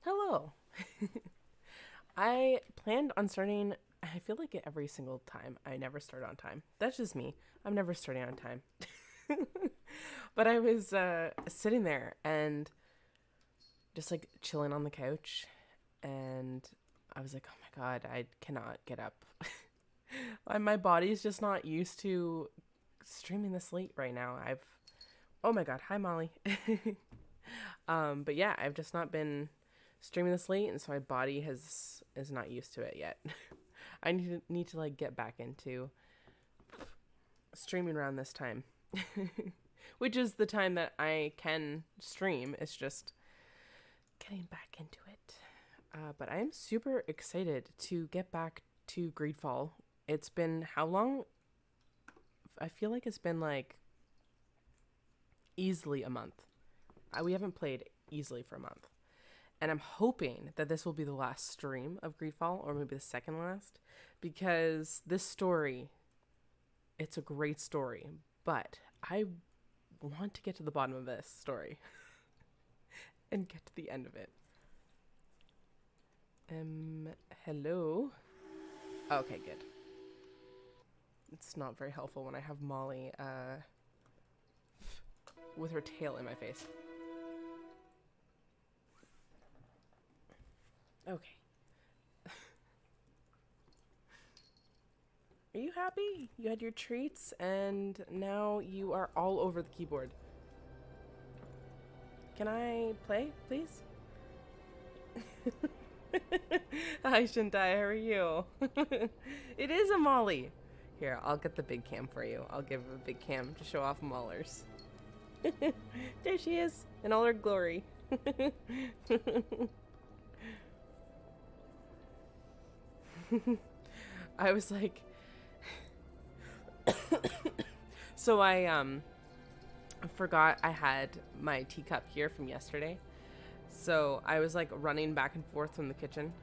Hello. I planned on starting, I feel like every single time I never start on time. That's just me. I'm never starting on time. But I was sitting there and just like chilling on the couch, and I was like, oh my God, I cannot get up. My body's just not used to streaming this late right now. Oh my God, hi Molly. But yeah, I've just not been streaming this late, and so my body is not used to it yet. I need to like get back into streaming around this time, which is the time that I can stream. It's just getting back into it. But I am super excited to get back to GreedFall. It's been how long? I feel like it's been like easily a month. We haven't played easily for a month. And I'm hoping that this will be the last stream of Greedfall, or maybe the second last, because this story, it's a great story, but I want to get to the bottom of this story and get to the end of it. Hello? Okay, good. It's not very helpful when I have Molly, with her tail in my face. Okay. Are you happy? You had your treats and now you are all over the keyboard. Can I play, please? Hi, Shintai, how are you? It is a Molly. Here, I'll get the big cam for you. I'll give a big cam to show off Maulers. There she is, in all her glory. I was like, so I forgot I had my teacup here from yesterday. So I was like running back and forth from the kitchen,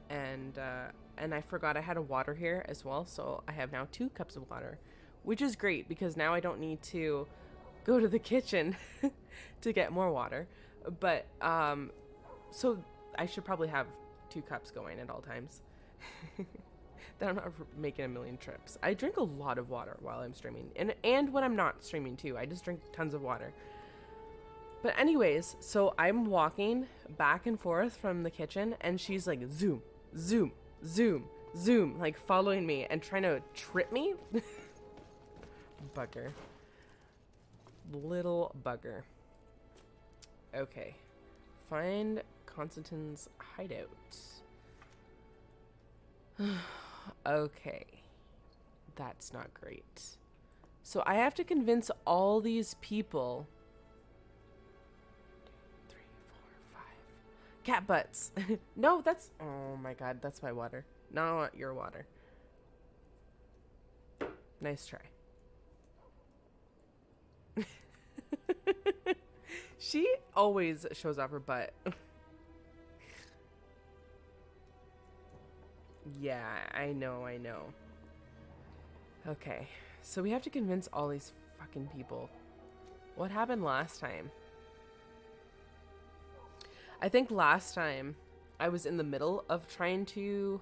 and I forgot I had a water here as well. So I have now 2 cups of water, which is great because now I don't need to go to the kitchen to get more water. But so I should probably have 2 cups going at all times. That I'm not making a million trips. I drink a lot of water while I'm streaming, and when I'm not streaming too. I just drink tons of water. But anyways, so I'm walking back and forth from the kitchen, and she's like zoom, zoom, zoom, zoom, like following me and trying to trip me. Bugger. Little bugger. Okay. Find Constantine's hideout. Okay. That's not great. So I have to convince all these people. 3, 4, 5. Cat butts. No, that's... Oh my God, that's my water. Not your water. Nice try. She always shows off her butt. Yeah, I know. Okay, so we have to convince all these fucking people. What happened last time? I think last time I was in the middle of trying to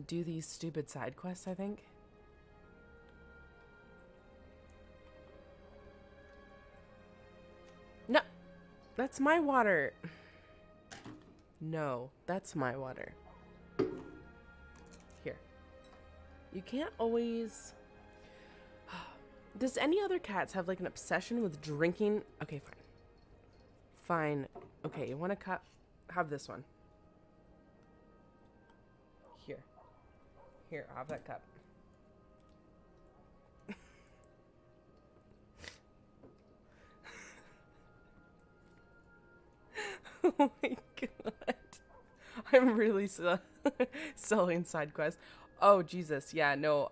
do these stupid side quests, I think. No, that's my water. No, that's my water. Here. You can't always... Does any other cats have like an obsession with drinking? Okay, fine. Fine. Okay, you want a cup? Have this one. Here. Here, I'll have that cup. Oh my God. I'm really selling side quests. Oh, Jesus. Yeah, no.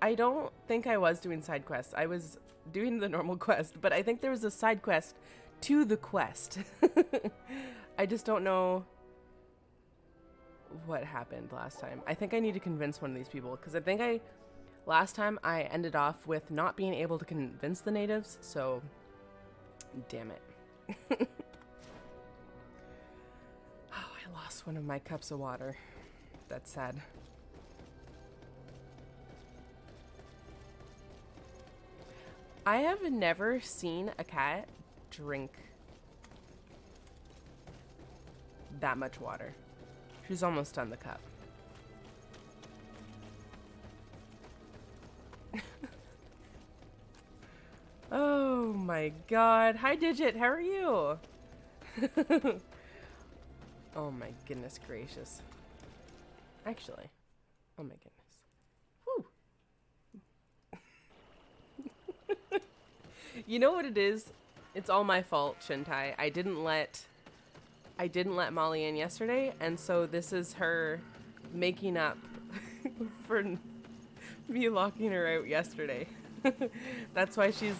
I don't think I was doing side quests. I was doing the normal quest, but I think there was a side quest to the quest. I just don't know what happened last time. I think I need to convince one of these people, because I think last time I ended off with not being able to convince the natives, so Damn it. Oh, I lost one of my cups of water. That's sad. I have never seen a cat drink that much water. She's almost done the cup. Oh my god. Hi, Digit. How are you? Oh my goodness gracious. Actually, oh my goodness. Whew. You know what it is? It's all my fault, Shintai. I didn't let Molly in yesterday, and so this is her making up for me locking her out yesterday. That's why she's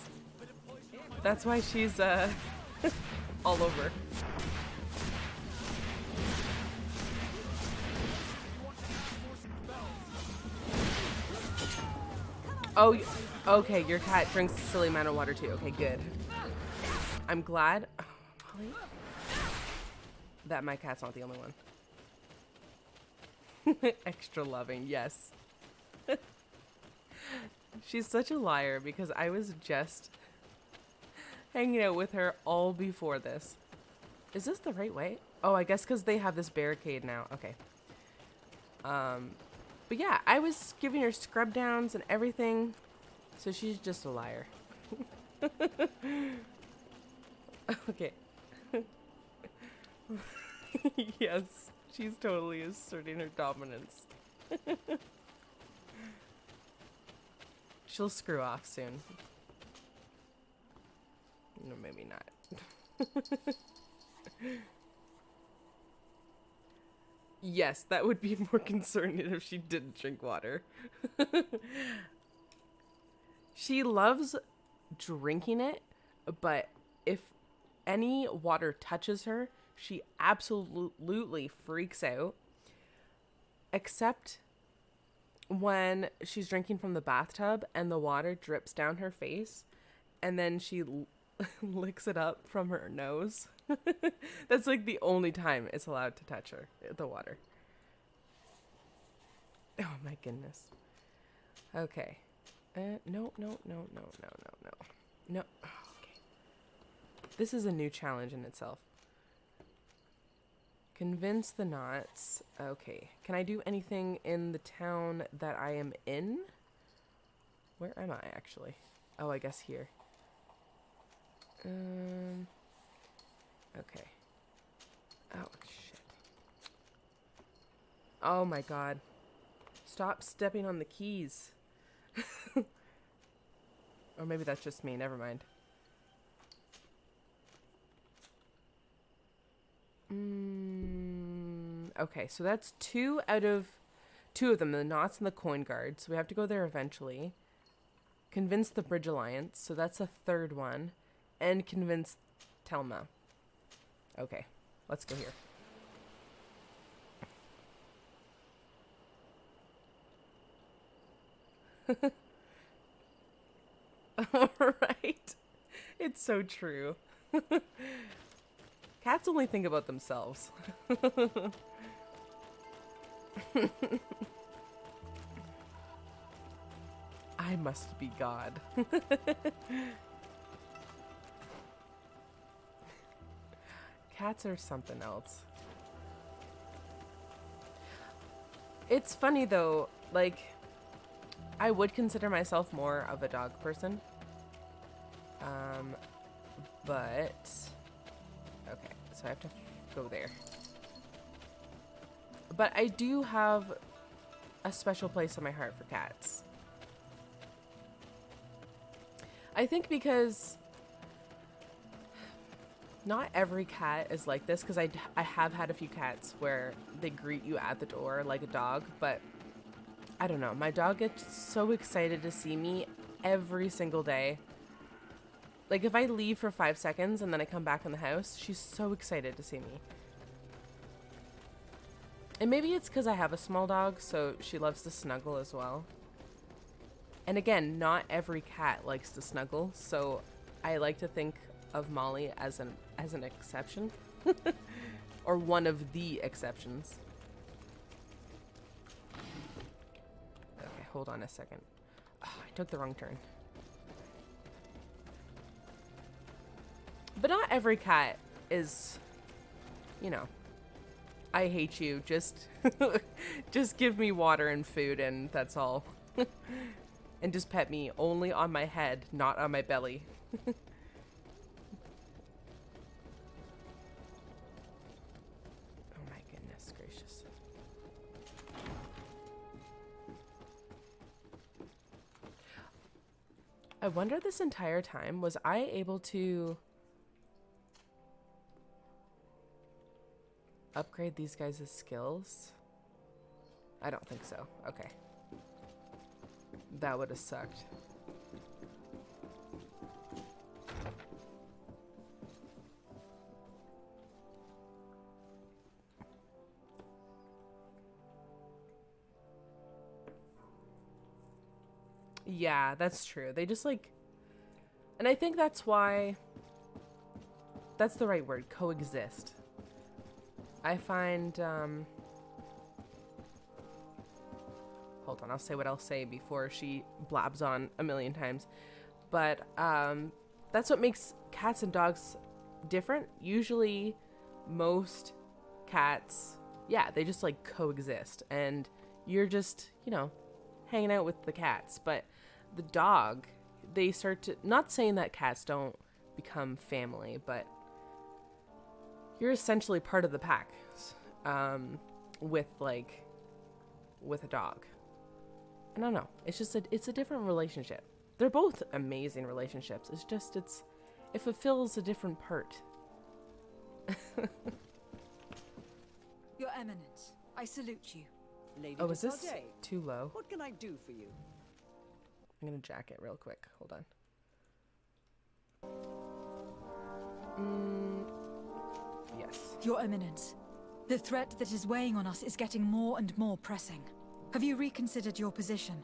all over. Oh, okay, your cat drinks a silly amount of water too. Okay, good. I'm glad that my cat's not the only one. Extra loving, yes. She's such a liar because I was just hanging out with her all before this. Is this the right way? Oh, I guess because they have this barricade now. Okay. But yeah, I was giving her scrub downs and everything, so she's just a liar. Okay. Yes, she's totally asserting her dominance. She'll screw off soon. No, maybe not. Yes, that would be more concerning if she didn't drink water. She loves drinking it, but if any water touches her, she absolutely freaks out. Except when she's drinking from the bathtub and the water drips down her face, and then she licks it up from her nose. That's like the only time it's allowed to touch her, the water. Oh my goodness. Okay. No. No. Oh, okay. This is a new challenge in itself. Convince the knots. Okay. Can I do anything in the town that I am in? Where am I actually? Oh, I guess here. Okay. Oh, shit. Oh my god. Stop stepping on the keys. Or maybe that's just me. Never mind. Okay, so that's two of them, the knots and the coin guard. So we have to go there eventually. Convince the Bridge Alliance. So that's the third one. And convince Telma. Okay, let's go here. Alright. It's so true. Cats only think about themselves. I must be God. Cats are something else. It's funny though, like, I would consider myself more of a dog person. But, okay, so I have to go there. But I do have a special place in my heart for cats. I think because not every cat is like this, because I have had a few cats where they greet you at the door like a dog, but I don't know. My dog gets so excited to see me every single day. Like if I leave for 5 seconds and then I come back in the house, she's so excited to see me. And maybe it's because I have a small dog, so she loves to snuggle as well. And again, not every cat likes to snuggle, so I like to think of Molly as an exception. Or one of the exceptions. Okay, hold on a second. Oh, I took the wrong turn. But not every cat is, you know, I hate you. Just just give me water and food and that's all. And just pet me only on my head, not on my belly. Oh my goodness gracious. I wonder this entire time, was I able to upgrade these guys' skills? I don't think so. Okay. That would have sucked. Yeah, that's true. They just like... And I think that's why... That's the right word. Coexist. I find... Hold on, I'll say what I'll say before she blabs on a million times. But that's what makes cats and dogs different. Usually, most cats, yeah, they just like coexist. And you're just, you know, hanging out with the cats. But the dog, they start to... Not saying that cats don't become family, but you're essentially part of the pack with a dog. I don't know. It's just it's a different relationship. They're both amazing relationships. It's just it fulfills a different part. Your Eminence, I salute you. Lady Oh, is this Desardet, too low? what can I do for you? I'm gonna jack it real quick. Hold on. Yes. Your Eminence, the threat that is weighing on us is getting more and more pressing. Have you reconsidered your position?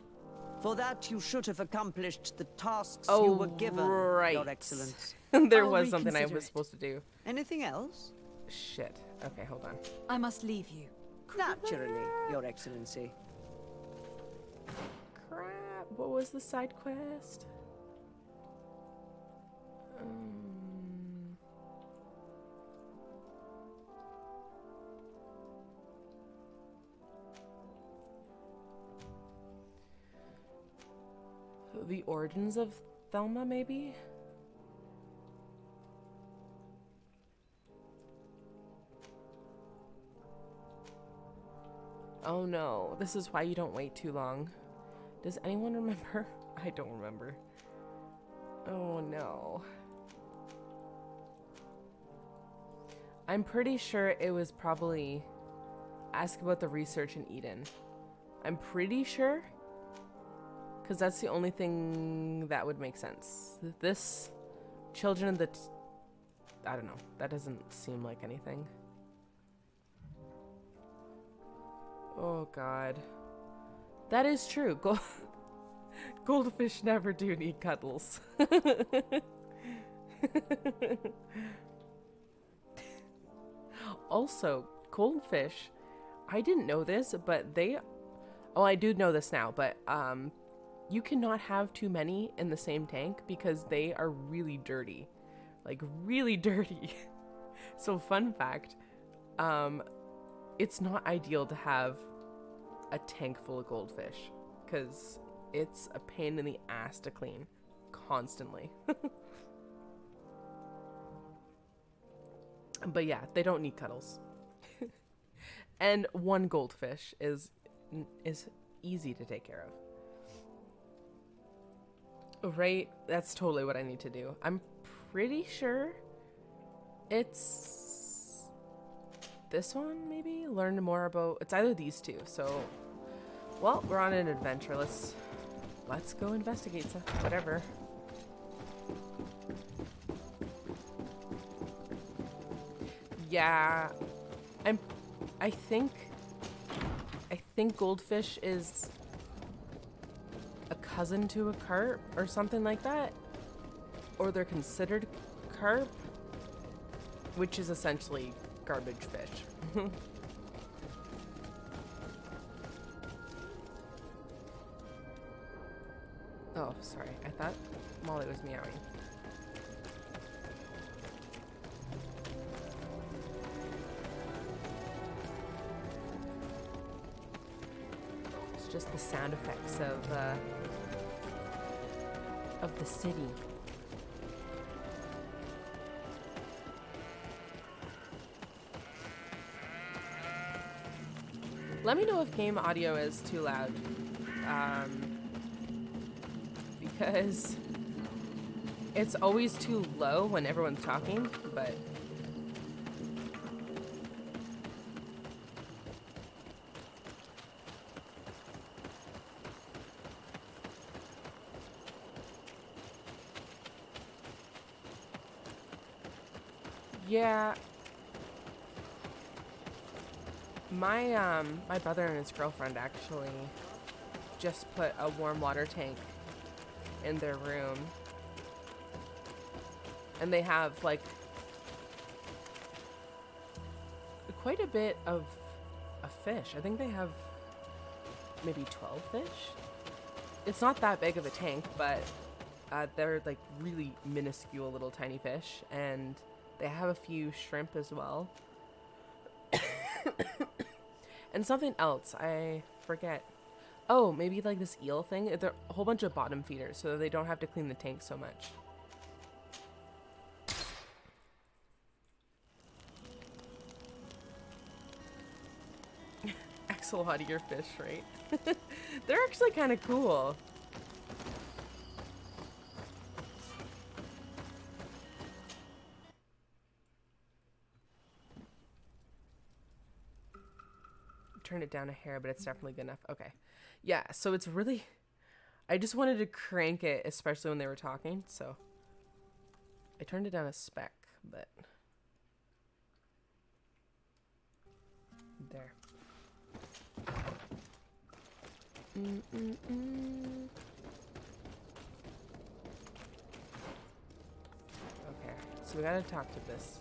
For that, you should have accomplished the tasks Oh, you were given, right. Your Excellence. There I'll was something I reconsider was it. supposed to do. Anything else? Shit. Okay, hold on. I must leave you. Naturally, Your Excellency. Crap. What was the side quest? The origins of Thelma, maybe? Oh no, this is why you don't wait too long. Does anyone remember? I don't remember. Oh no. I'm pretty sure it was probably ask about the research in Eden. I'm pretty sure. Because that's the only thing that would make sense. This children of the... I don't know. That doesn't seem like anything. Oh, God. That is true. Goldfish never do need cuddles. Also, goldfish, I didn't know this, but they... Oh, I do know this now, but you cannot have too many in the same tank because they are really dirty. Like, really dirty. So, fun fact, it's not ideal to have a tank full of goldfish because it's a pain in the ass to clean constantly. But yeah, they don't need cuddles. And one goldfish is easy to take care of. Right? That's totally what I need to do. I'm pretty sure it's this one, maybe? Learn more about... It's either these two, so... Well, we're on an adventure. Let's go investigate some... Whatever. Yeah. I think goldfish is a cousin to a carp or something like that. Or they're considered carp, which is essentially garbage fish. Oh, sorry. I thought Molly was meowing. It's just the sound effects of the city. Let me know if game audio is too loud. Because it's always too low when everyone's talking, but yeah. My brother and his girlfriend actually just put a warm water tank in their room, and they have like quite a bit of fish. I think they have maybe 12 fish. It's not that big of a tank, but they're like really minuscule little tiny fish, and they have a few shrimp as well. And something else, I forget. Oh, maybe like this eel thing. They're a whole bunch of bottom feeders, so they don't have to clean the tank so much. Axolotl, your fish, right? They're actually kind of cool. Turn it down a hair, but it's definitely good enough. Okay. Yeah, so it's really... I just wanted to crank it, especially when they were talking, so... I turned it down a speck, but... There. Okay, so we gotta talk to this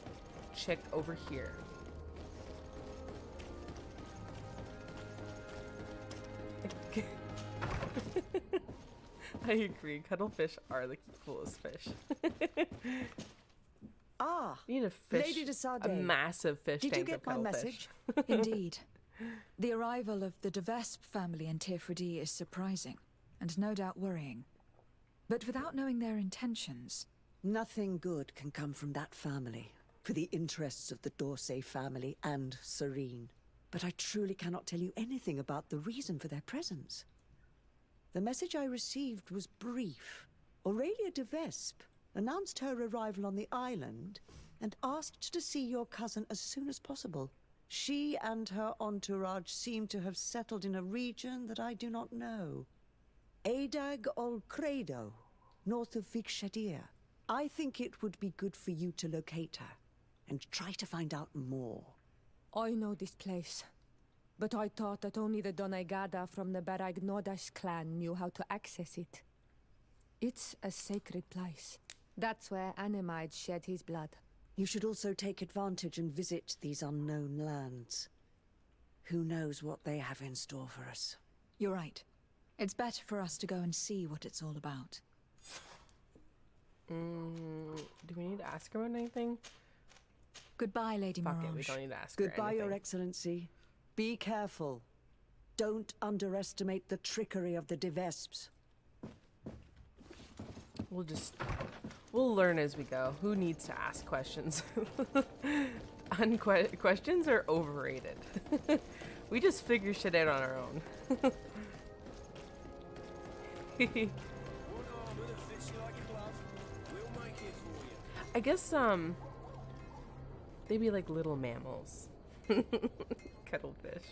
chick over here. I agree. Cuttlefish are the coolest fish. Ah, You need a fish, Lady de a Sade. massive fish Did you tank get of my cuttlefish. message? Indeed. The arrival of the de Vespe family in Tirfredi is surprising, and no doubt worrying. But without knowing their intentions... Nothing good can come from that family, for the interests of the Dorsey family and Serene. But I truly cannot tell you anything about the reason for their presence. The message I received was brief. Aurelia de Vespe announced her arrival on the island and asked to see your cousin as soon as possible. She and her entourage seem to have settled in a region that I do not know. Adag ol Credo, north of Vikshadir. I think it would be good for you to locate her and try to find out more. I know this place, but I thought that only the Doneigada from the Baragnodas clan knew how to access it. It's a sacred place. That's where Animide shed his blood. You should also take advantage and visit these unknown lands. Who knows what they have in store for us? You're right. It's better for us to go and see what it's all about. Do we need to ask her about anything? Goodbye, Lady Fuck it, we Mirage. don't need to ask her Goodbye, anything. Your Excellency. Be careful. Don't underestimate the trickery of the de Vespes. We'll learn as we go. Who needs to ask questions? Questions are overrated. We just figure shit out on our own. I guess they'd be like little mammals. Cuttlefish.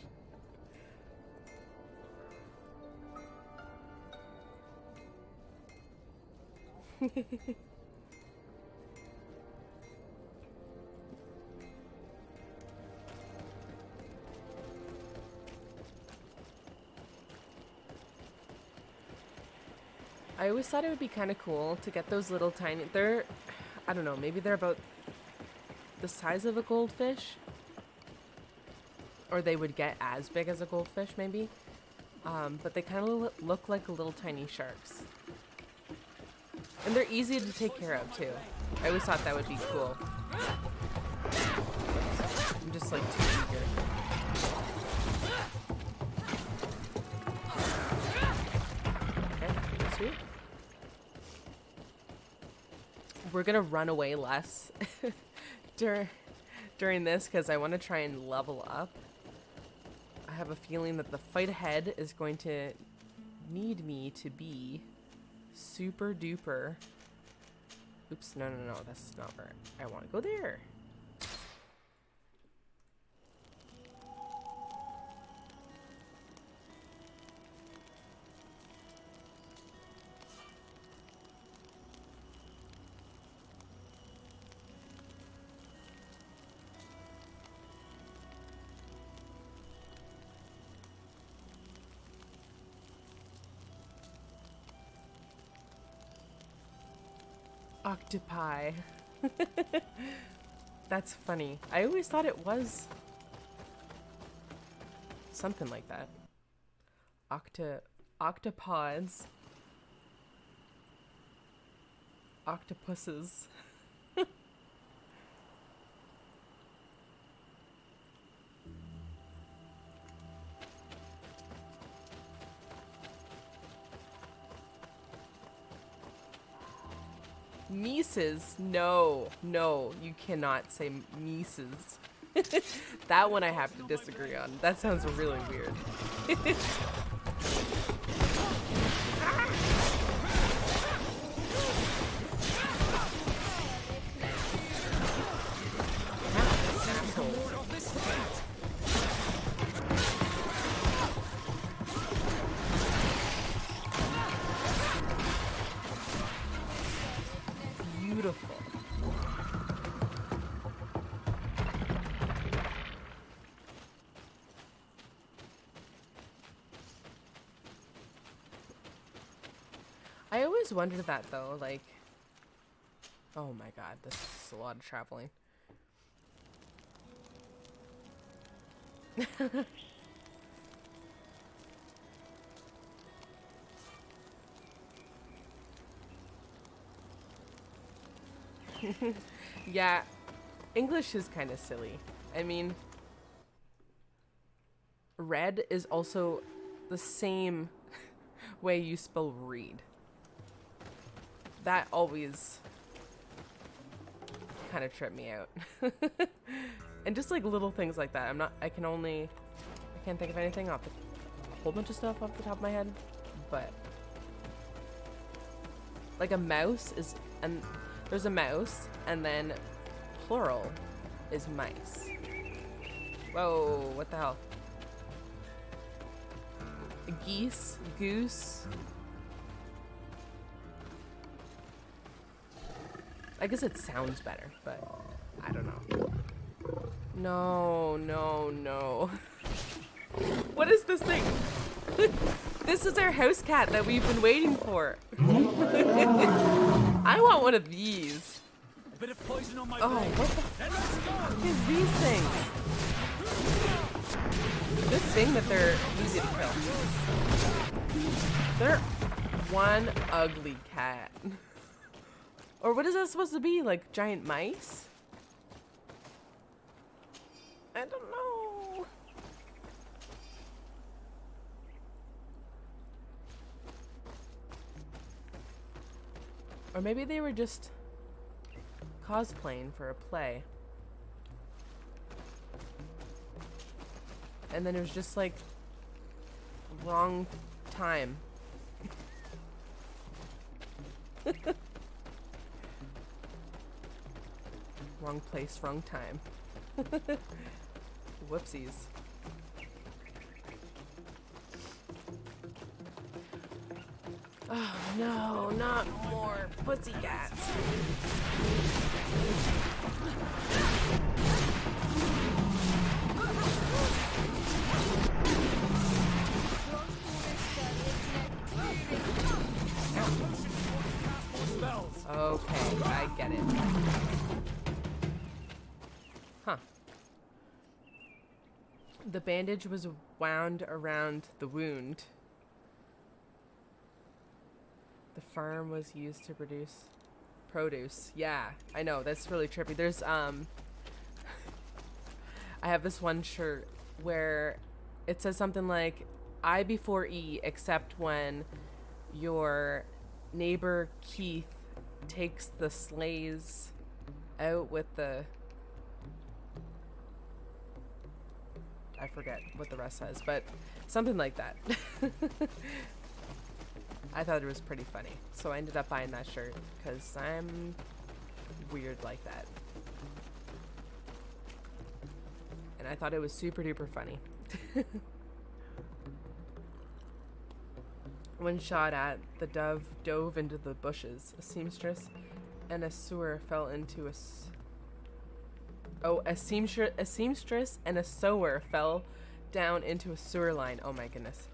I always thought it would be kind of cool to get those little tiny... I don't know, maybe they're about the size of a goldfish. Or they would get as big as a goldfish, maybe. But they kind of look like little tiny sharks. And they're easy to take care of, too. I always thought that would be cool. I'm just, like, too eager. Okay, sweet. We're gonna run away less during this, because I want to try and level up. I have a feeling that the fight ahead is going to need me to be super duper. Oops, no, that's not where I want to go there. Octopi. That's funny. I always thought it was something like that. Octopods. Octopuses. Mises? No, you cannot say Mises. That one I have to disagree on. That sounds really weird. Beautiful. I always wondered that though, like, oh my god, this is a lot of traveling. Yeah, English is kind of silly. I mean, red is also the same way you spell read. That always kind of tripped me out. And just like little things like that. I can't think of anything a whole bunch of stuff off the top of my head, but like a mouse is, and there's a mouse, and then plural is mice. Whoa, what the hell? Geese, goose. I guess it sounds better, but I don't know. No. What is this thing? This is our house cat that we've been waiting for. I want one of these. A bit of poison on my blade. What the fuck is these things? Good thing that they're easy to kill. They're one ugly cat. Or what is that supposed to be? Like giant mice? I don't know. Or maybe they were just cosplaying for a play. And then it was just like wrong time. Wrong place, wrong time. Whoopsies. Oh no, not more pussycats. Okay, I I get it. Huh. The bandage was wound around the wound. The farm was used to produce produce. Yeah, I know, that's really trippy. There's I have this one shirt where it says something like I before E, except when your neighbor Keith takes the sleighs out with the, I forget what the rest says, but something like that. I thought it was pretty funny, so I ended up buying that shirt because I'm weird like that. And I thought it was super duper funny. When shot at, the dove dove into the bushes. A seamstress and a sewer fell into a seamstress and a sewer fell down into a sewer line. Oh my goodness.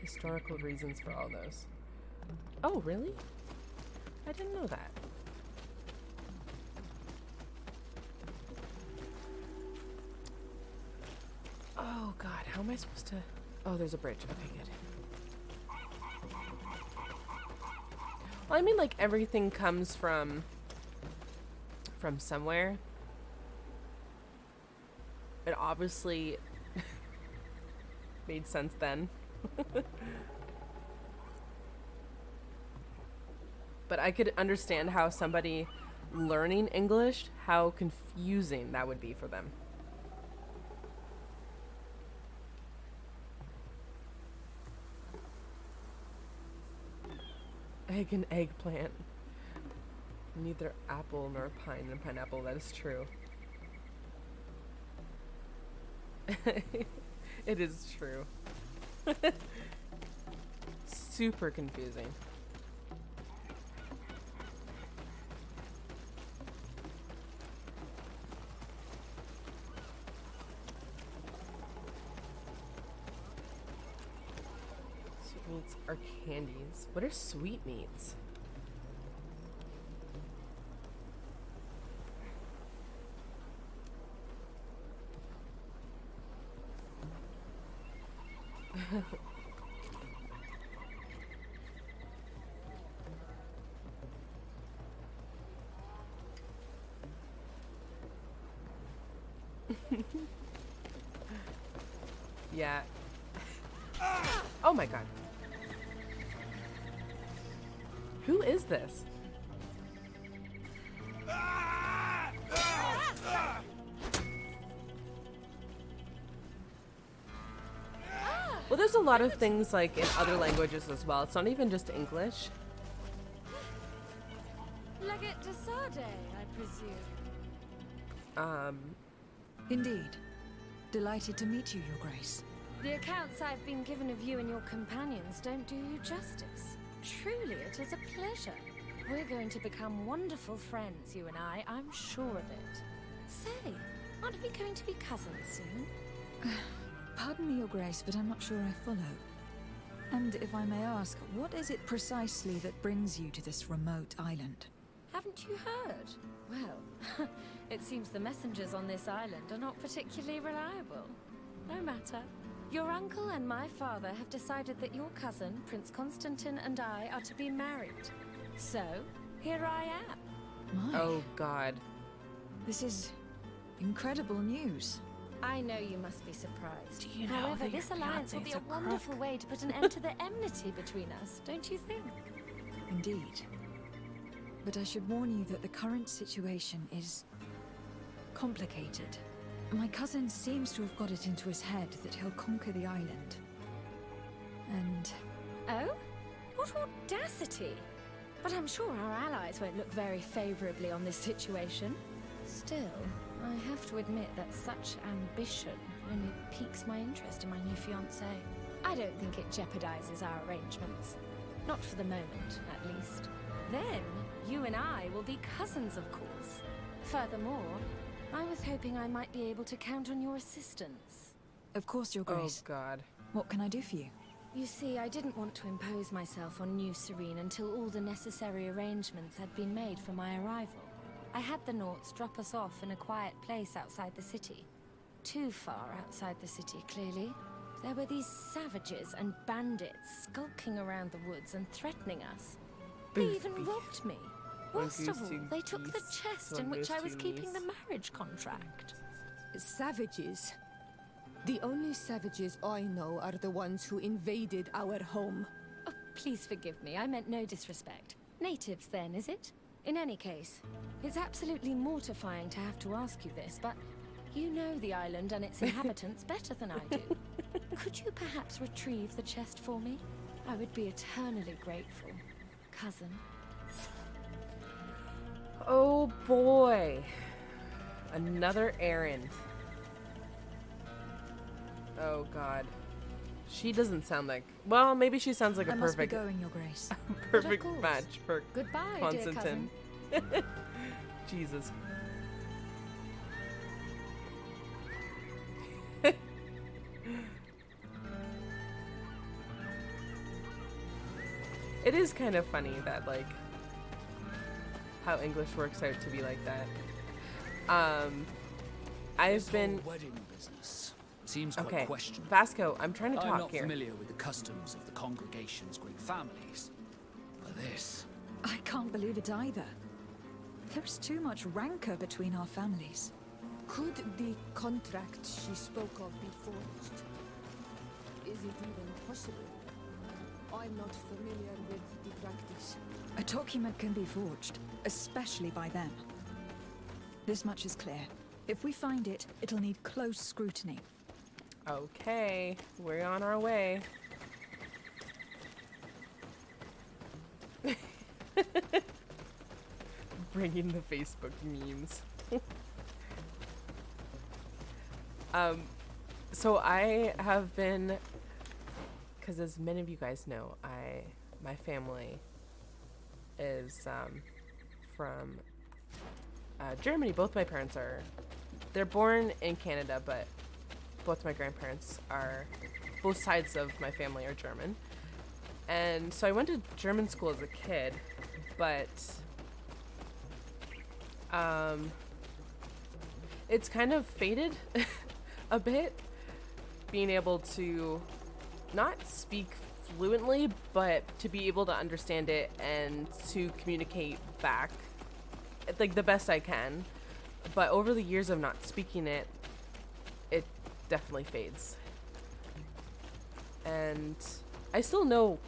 Historical reasons for all those. Oh, really? I didn't know that. Oh god, how am I supposed to... Oh, there's a bridge. Okay, good. Well, I mean, like, everything comes from somewhere. It obviously made sense then. But I could understand how somebody learning English, how confusing that would be for them. Egg and eggplant. Neither apple nor pine and pineapple, that is true. It is true. Super confusing. Sweetmeats are candies. What are sweetmeats? Yeah. Oh my god. Who is this? Well, there's a lot of things like in other languages as well. It's not even just English. Legate de Sade, I presume. Indeed. Delighted to meet you, Your Grace. The accounts I've been given of you and your companions don't do you justice. Truly, it is a pleasure. We're going to become wonderful friends, you and I'm sure of it. Say, aren't we going to be cousins soon? Pardon me, Your Grace, but I'm not sure I follow. And if I may ask, what is it precisely that brings you to this remote island? Haven't you heard? Well, it seems the messengers on this island are not particularly reliable. No matter. Your uncle and my father have decided that your cousin, Prince Constantine, and I are to be married. So, here I am. My. Oh god. This is incredible news. I know you must be surprised. Do you know However, that this your alliance will be fiancé is a a wonderful crook? way to put an end to the enmity between us, don't you think? Indeed. But I should warn you that the current situation is complicated. My cousin seems to have got it into his head that he'll conquer the island. And... Oh? What audacity! But I'm sure our allies won't look very favorably on this situation. Still, I have to admit that such ambition only piques my interest in my new fiancé. I don't think it jeopardizes our arrangements. Not for the moment, at least. Then, you and I will be cousins, of course. Furthermore, I was hoping I might be able to count on your assistance. of course, Your Grace. What can I do for you? Oh god. Well, I was hoping I might be able to count on your assistance. What can I do for you? You see, I didn't want to impose myself on New Serene until all the necessary arrangements had been made for my arrival. I had the Nauts drop us off in a quiet place outside the city. Too far outside the city, clearly. There were these savages and bandits skulking around the woods and threatening us. They even robbed me. Worst of all, they took the chest in which I was keeping the marriage contract. Savages? The only savages I know are the ones who invaded our home. Oh, please forgive me. I meant no disrespect. Natives, then, is it? In any case, it's absolutely mortifying to have to ask you this, but you know the island and its inhabitants better than I do. Could you perhaps retrieve the chest for me? I would be eternally grateful, cousin. Oh boy. Another errand. Oh god. She doesn't sound like... Well, maybe she sounds like a must be perfect... going, Your Grace. perfect course. match for Goodbye, dear Constantine. cousin. Jesus. It is kind of funny that, like, how English works out to be like that. I've been... wedding business seems quite Okay, questionable. Vasco, I'm trying to I'm talk not here. familiar with the customs of the congregation's Greek families, but this... I can't believe it either. There's too much rancor between our families. Could the contract she spoke of be forged? Is it even possible? I'm not familiar with the practice. A document can be forged, especially by them. This much is clear. If we find it, it'll need close scrutiny. Okay, we're on our way. Bringing the Facebook memes. So I have been, because as many of you guys know, my family is from Germany. Both my parents they're born in Canada, but both my grandparents both sides of my family are German. And so I went to German school as a kid, but it's kind of faded a bit, being able to not speak fluently, but to be able to understand it and to communicate back like the best I can. But over the years of not speaking it, it definitely fades. And I still know,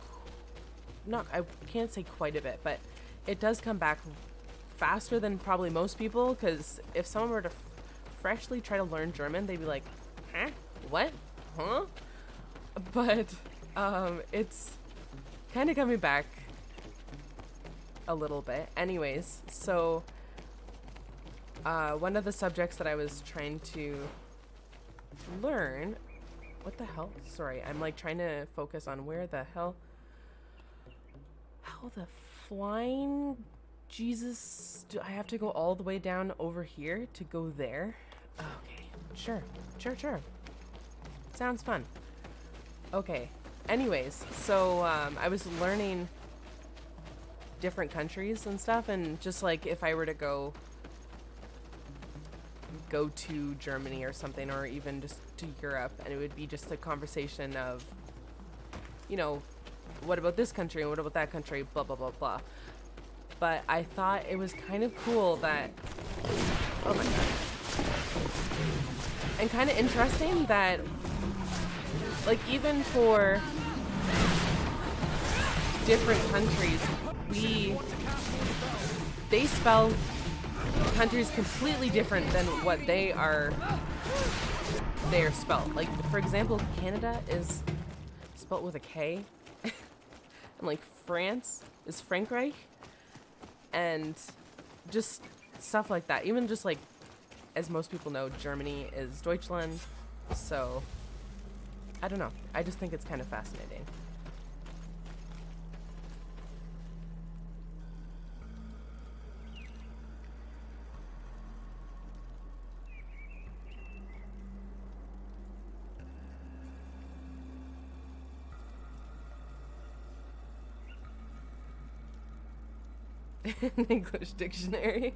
I can't say quite a bit, but it does come back faster than probably most people, because if someone were to freshly try to learn German, they'd be like, huh? What? Huh? But it's kind of coming back a little bit. Anyways, so one of the subjects that I was trying to learn, what the hell? Sorry, I'm like trying to focus on where the hell, how the flying Jesus, do I have to go all the way down over here to go there? Okay, sure. Sounds fun. Okay, anyways, so I was learning different countries and stuff, and just like if I were to go to Germany or something, or even just to Europe, and it would be just a conversation of, you know, what about this country and what about that country, blah blah blah blah. But I thought it was kind of cool that, oh my god, and kind of interesting that, like, even for different countries, they spell countries completely different than what they are spelled. Like, for example, Canada is spelled with a K, and like France is Frankreich, and just stuff like that. Even just like, as most people know, Germany is Deutschland. So I don't know, I just think it's kind of fascinating. An English dictionary.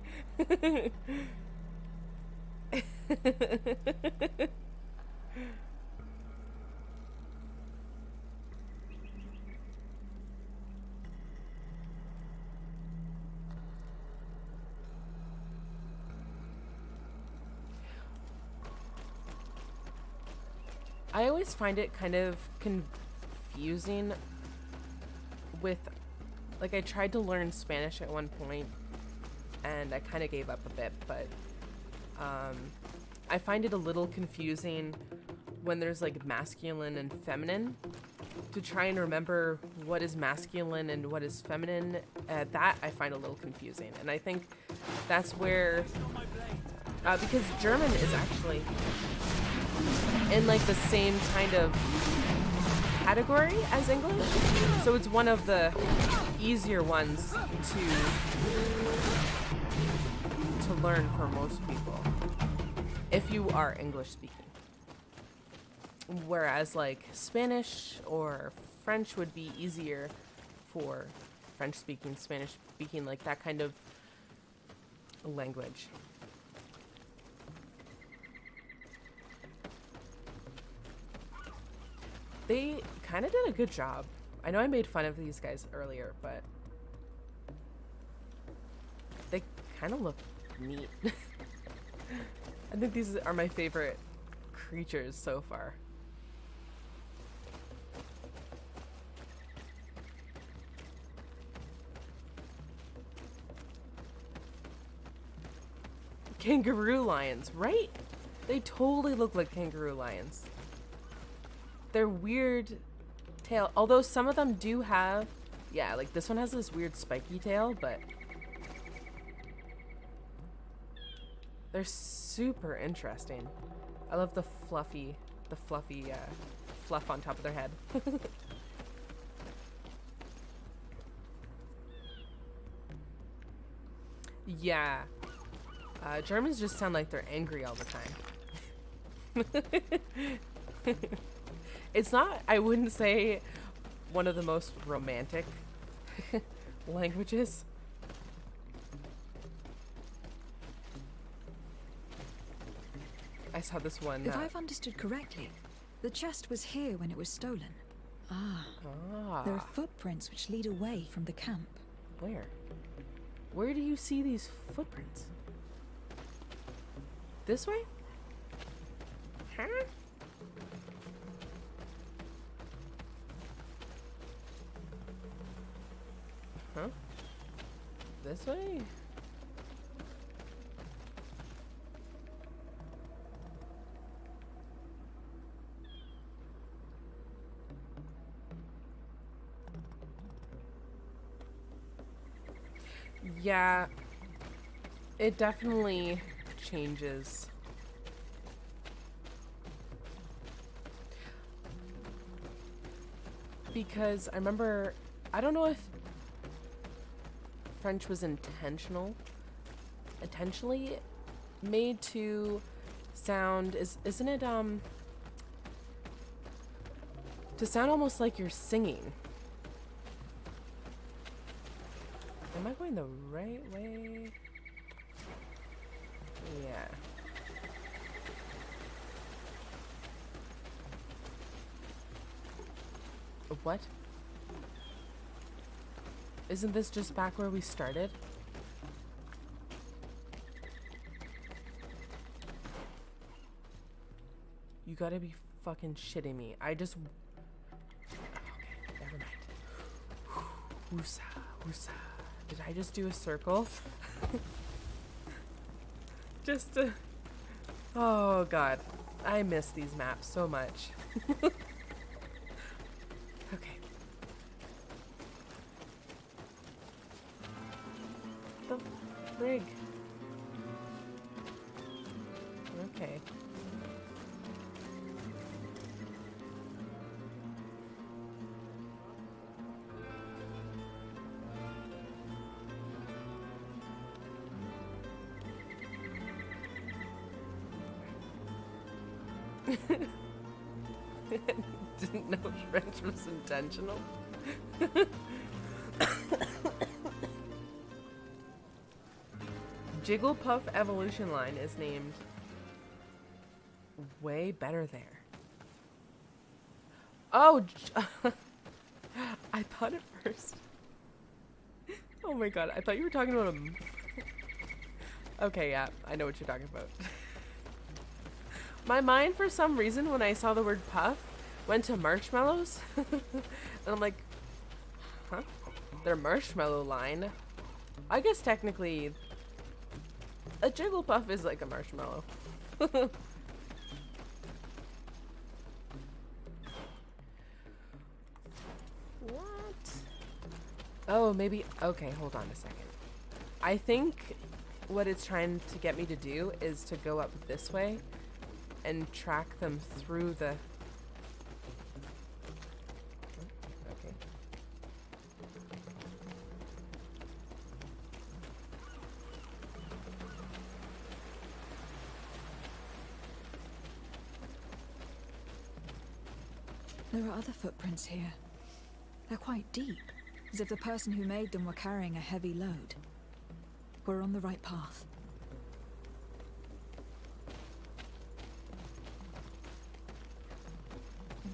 I always find it kind of confusing with, like, I tried to learn Spanish at one point and I kind of gave up a bit, but I find it a little confusing when there's like masculine and feminine to try and remember what is masculine and what is feminine. That I find a little confusing, and I think that's where because German is actually in like the same kind of category as English, so it's one of the easier ones to learn for most people if you are English speaking. Whereas like Spanish or French would be easier for French speaking, Spanish speaking, like that kind of language. They kind of did a good job. I know I made fun of these guys earlier, but they kind of look neat. I think these are my favorite creatures so far. Kangaroo lions, right? They totally look like kangaroo lions. Their weird tail, although some of them do have, yeah, like this one has this weird spiky tail, but they're super interesting. I love the fluffy fluff on top of their head. Yeah. Germans just sound like they're angry all the time. It's not, I wouldn't say, one of the most romantic languages. I saw this one. If I've understood correctly, the chest was here when it was stolen. Ah. There are footprints which lead away from the camp. Where? Where do you see these footprints? This way? Huh? Huh? This way? Yeah, it definitely changes. Because I remember, I don't know if French was intentionally made to sound, isn't it, to sound almost like you're singing. Am I going the right way? Yeah. What? Isn't this just back where we started? You gotta be fucking shitting me. I just... Okay, never mind. Woosa, woosa. Did I just do a circle? Just to... Oh god. I miss these maps so much. Okay. The frig. Okay. Didn't know French was intentional. Jigglypuff evolution line is named way better there. Oh, I thought at first. Oh my god, I thought you were talking about a... Okay, yeah, I know what you're talking about. My mind, for some reason, when I saw the word puff, went to marshmallows. And I'm like, huh? Their marshmallow line? I guess technically, a Jigglypuff is like a marshmallow. What? Oh, maybe... Okay, hold on a second. I think what it's trying to get me to do is to go up this way and track them through the... Okay. There are other footprints here. They're quite deep, as if the person who made them were carrying a heavy load. We're on the right path.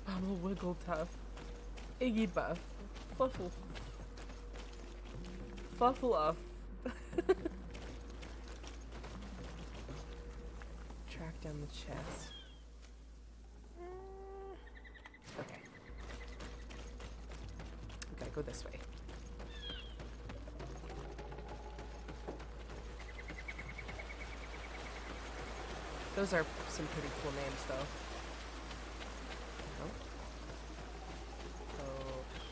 Bubble Wiggle Tough. Iggy Buff. Fluffle. Fluffle off. Track down the chest. Okay. We gotta go this way. Those are some pretty cool names, though.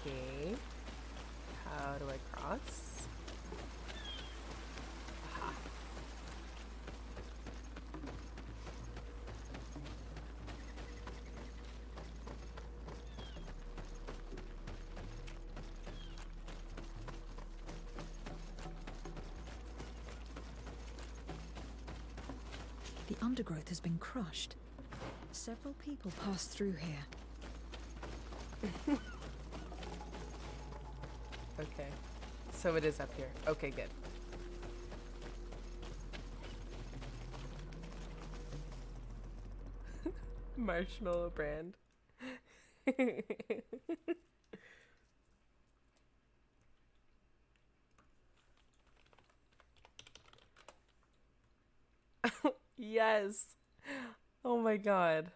Okay. How do I cross? Aha. The undergrowth has been crushed. Several people passed through here. Okay. So it is up here. Okay, good. Marshmallow brand. Yes. Oh my god.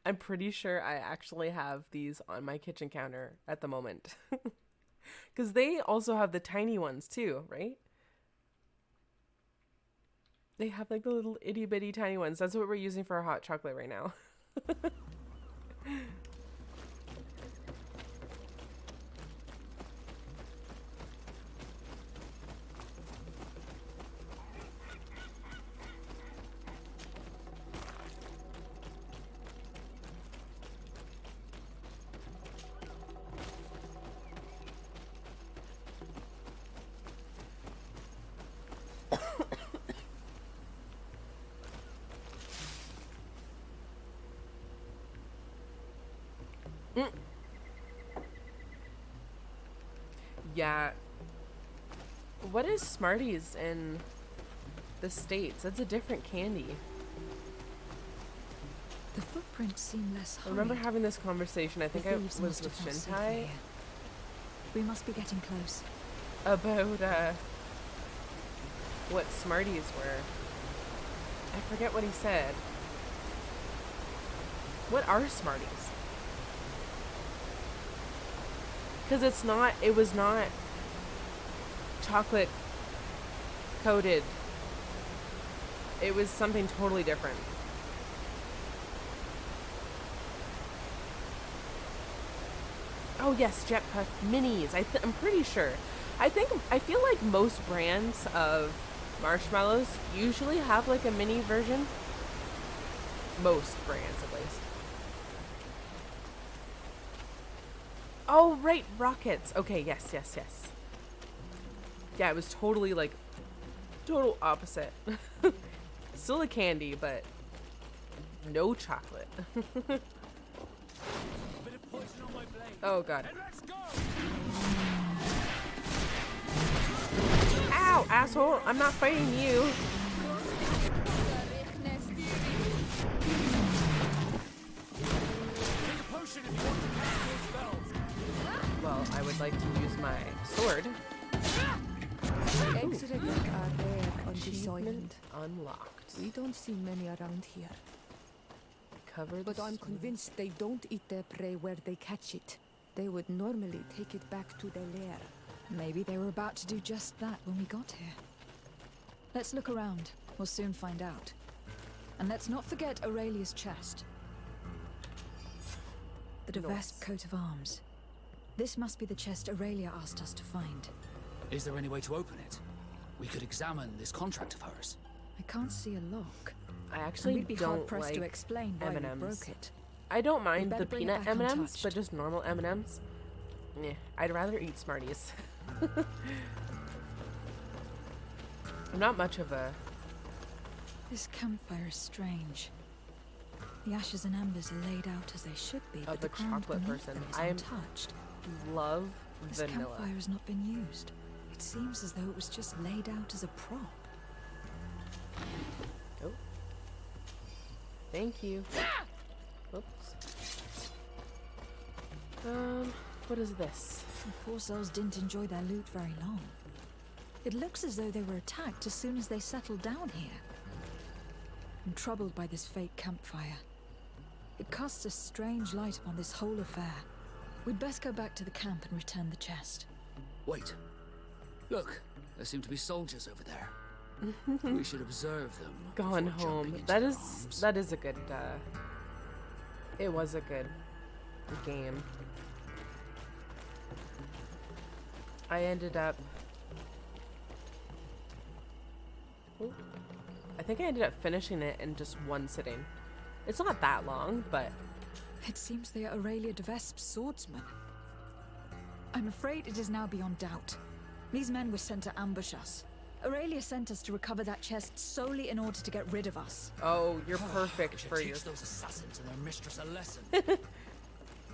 I'm pretty sure I actually have these on my kitchen counter at the moment. Because they also have the tiny ones too, right? They have like the little itty bitty tiny ones. That's what we're using for our hot chocolate right now. Yeah. What is Smarties in the States? That's a different candy. The footprints seem less I remember hurried. having this conversation, I think The I thieves was must with have felt safer Shintai, here. We must be getting close. about what Smarties were. I forget what he said. What are Smarties? Because it was not chocolate coated. It was something totally different. Oh yes, Jet Puff Minis. I'm pretty sure. I feel like most brands of marshmallows usually have like a mini version. Most brands, at least. Oh, right, rockets. Okay, yes. Yeah, it was totally like, total opposite. Still a candy, but no chocolate. Oh, God. Ow, asshole! I'm not fighting you. Well, I would like to use my sword. Eggs are rare on this island. Achievement unlocked. We don't see many around here. Cover the But I'm convinced they don't eat their prey where they catch it. They would normally take it back to their lair. Maybe they were about to do just that when we got here. Let's look around. We'll soon find out. And let's not forget Aurelia's chest. The Devesp coat of arms. This must be the chest Aurelia asked us to find. Is there any way to open it? We could examine this contract of hers. I can't see a lock. I And actually we'd be don't hard-pressed like to explain why we M&Ms. broke it. I don't mind better the bring it peanut back M&Ms, untouched. but just normal M&Ms. Yeah, I'd rather eat Smarties. I'm not much of a... This campfire is strange. The ashes and embers are laid out as they should be, but the a ground chocolate beneath person. them is I untouched. love This vanilla. campfire has not been used. It seems as though it was just laid out as a prop. Oh. Thank you. Oops. What is this? The poor souls didn't enjoy their loot very long. It looks as though they were attacked as soon as they settled down here. I'm troubled by this fake campfire. It casts a strange light upon this whole affair. We'd best go back to the camp and return the chest. Wait. Look, there seem to be soldiers over there. We should observe them. Gone before home. jumping into That their is arms. that is a good it was a good game. I ended up I think I ended up finishing it in just one sitting. It's not that long, but It seems they are Aurelia Devesp's swordsmen. I'm afraid it is now beyond doubt. These men were sent to ambush us. Aurelia sent us to recover that chest solely in order to get rid of us. oh, you're We perfect should for teach your those assassins and their mistress a lesson.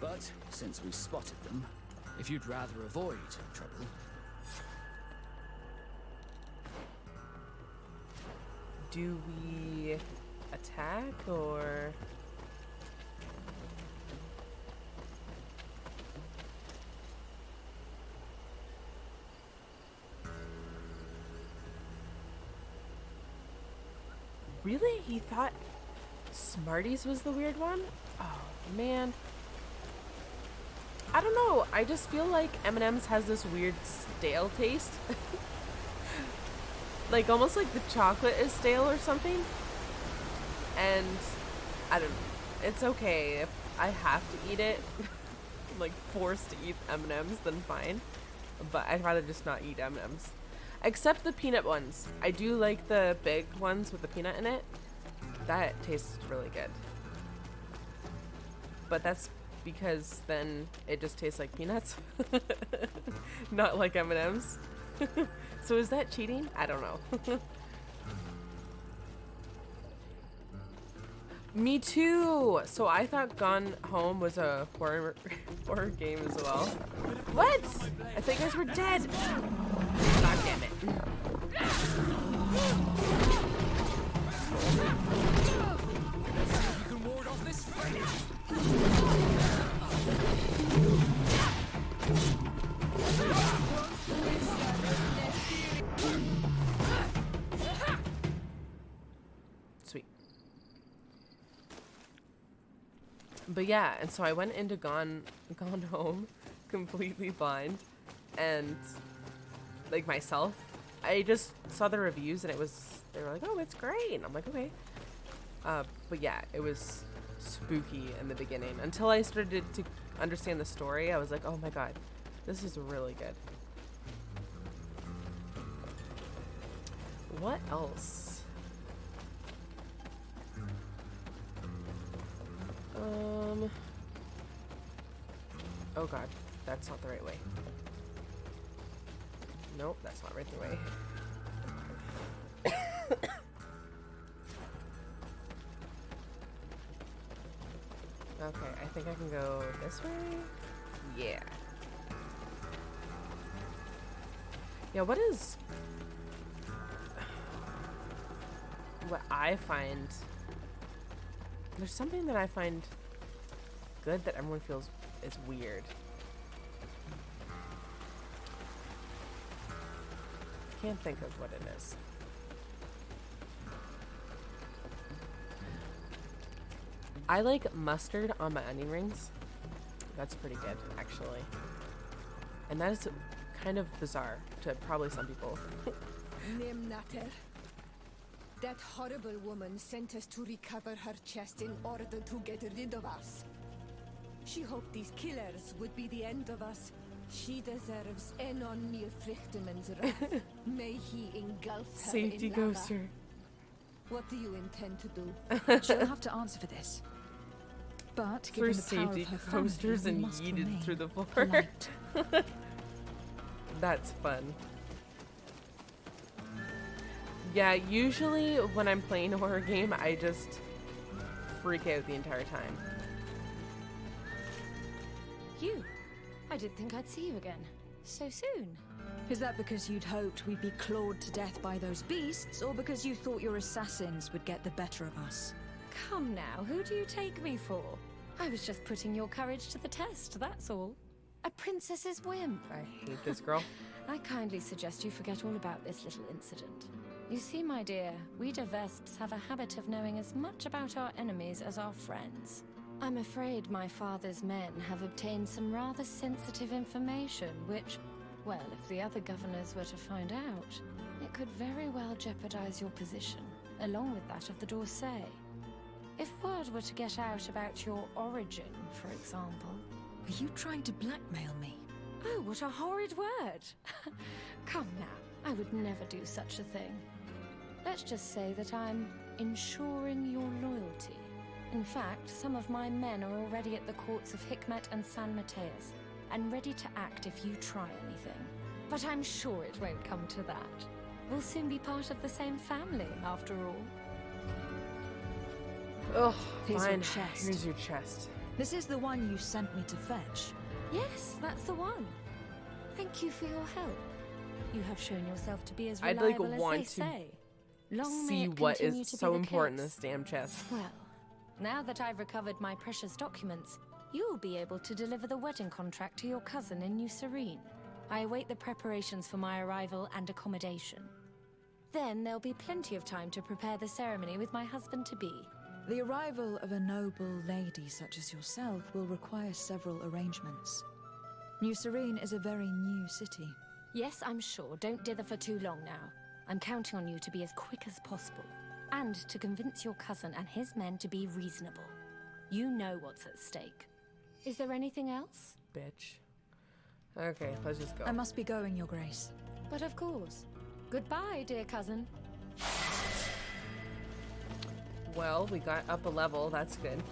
But since we spotted them, if you'd rather avoid trouble, do we attack or really? He thought Smarties was the weird one? Oh, man. I don't know. I just feel like M&M's has this weird stale taste. Like, almost like the chocolate is stale or something. And, I don't know. It's okay if I have to eat it. I'm, like, forced to eat M&M's, then fine. But I'd rather just not eat M&M's. Except the peanut ones. I do like the big ones with the peanut in it. That tastes really good. But that's because then it just tastes like peanuts. Not like M&M's. So is that cheating? I don't know. Me too! So I thought Gone Home was a horror game as well. What? I thought you guys were dead! God damn it. you can ward off this fate. Sweet. But yeah, and so I went into Gone Home completely blind, and like myself, I just saw the reviews and they were like, oh, it's great, and I'm like, okay. But yeah, it was spooky in the beginning until I started to understand the story. I was like, oh my god, this is really good. What else? Oh god, that's not the right way. Nope, that's not right the way. Okay, I think I can go this way? Yeah. Yeah, what is what I find, there's something that I find good that everyone feels is weird. Can't think of what it is. I like mustard on my onion rings. That's pretty good, actually. And that is kind of bizarre to probably some people. Nimnater. That horrible woman sent us to recover her chest in order to get rid of us. She hoped these killers would be the end of us. She deserves Enon mir Frichtemens wrath. May he engulf her Safety in lava. ghoster. What do you intend to do? She'll have to answer for this. But For given the power safety of her family, coasters we and must yeeted remain through the floor. polite. That's fun. Yeah, usually when I'm playing a horror game, I just freak out the entire time. You? I didn't think I'd see you again. So soon. Is that because you'd hoped we'd be clawed to death by those beasts, or because you thought your assassins would get the better of us? Come now, who do you take me for? I was just putting your courage to the test, that's all. A princess's whim. I hate this girl. I kindly suggest you forget all about this little incident. You see, my dear, we Vesps have a habit of knowing as much about our enemies as our friends. I'm afraid my father's men have obtained some rather sensitive information, which, well, if the other governors were to find out, it could very well jeopardize your position, along with that of the D'Orsay. If word were to get out about your origin, for example... Are you trying to blackmail me? Oh, what a horrid word! Come now, I would never do such a thing. Let's just say that I'm ensuring your loyalty. In fact, some of my men are already at the courts of Hikmet and San Mateus, and ready to act if you try anything. But I'm sure it won't come to that. We'll soon be part of the same family, after all. Ugh, Here's your fine. chest. Here's your chest. This is the one you sent me to fetch. Yes, that's the one. Thank you for your help. You have shown yourself to be as I'd, reliable like, as want they to say. Long may See it what continue is to be so the important in case. this damn chest. Well, now that I've recovered my precious documents, you'll be able to deliver the wedding contract to your cousin in New Serene. I await the preparations for my arrival and accommodation. Then there'll be plenty of time to prepare the ceremony with my husband-to-be. The arrival of a noble lady such as yourself will require several arrangements. New Serene is a very new city. Yes, I'm sure. Don't dither for too long now. I'm counting on you to be as quick as possible. And to convince your cousin and his men to be reasonable. You know what's at stake. Is there anything else? Bitch. Okay, let's just go. I must be going, Your Grace. But of course. Goodbye, dear cousin. Well, we got up a level. That's good.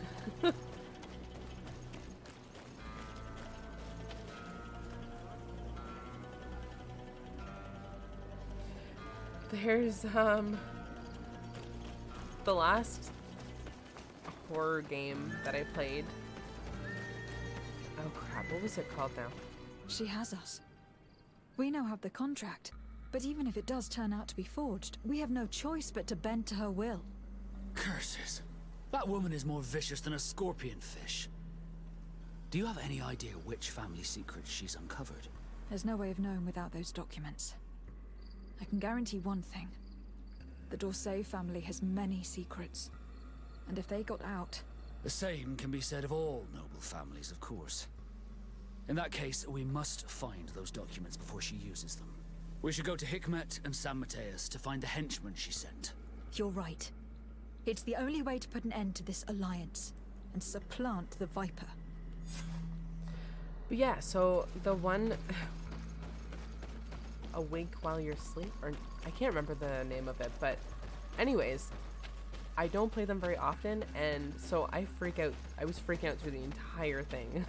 There's, the last horror game that I played. Oh crap, what was it called now? She has us. We now have the contract, but even if it does turn out to be forged, we have no choice but to bend to her will. Curses. That woman is more vicious than a scorpion fish. Do you have any idea which family secrets she's uncovered? There's no way of knowing without those documents. I can guarantee one thing. The D'Orsay family has many secrets. And if they got out... The same can be said of all noble families, of course. In that case, we must find those documents before she uses them. We should go to Hikmet and San Mateus to find the henchmen she sent. You're right. It's the only way to put an end to this alliance and supplant the Viper. But yeah, so the one... Awake while you're asleep? Or I can't remember the name of it, but anyways, I don't play them very often, and so I freak out. I was freaking out through the entire thing.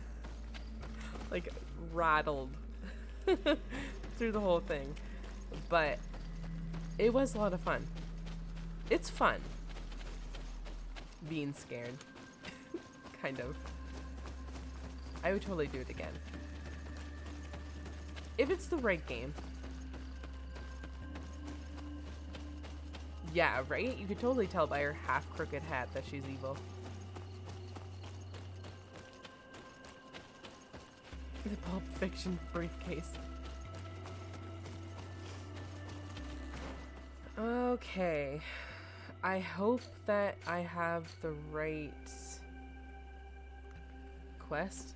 Like, rattled through the whole thing. But it was a lot of fun. It's fun being scared. Kind of. I would totally do it again. If it's the right game. Yeah, right? You could totally tell by her half-crooked hat that she's evil. The Pulp Fiction briefcase. Okay. I hope that I have the right quest.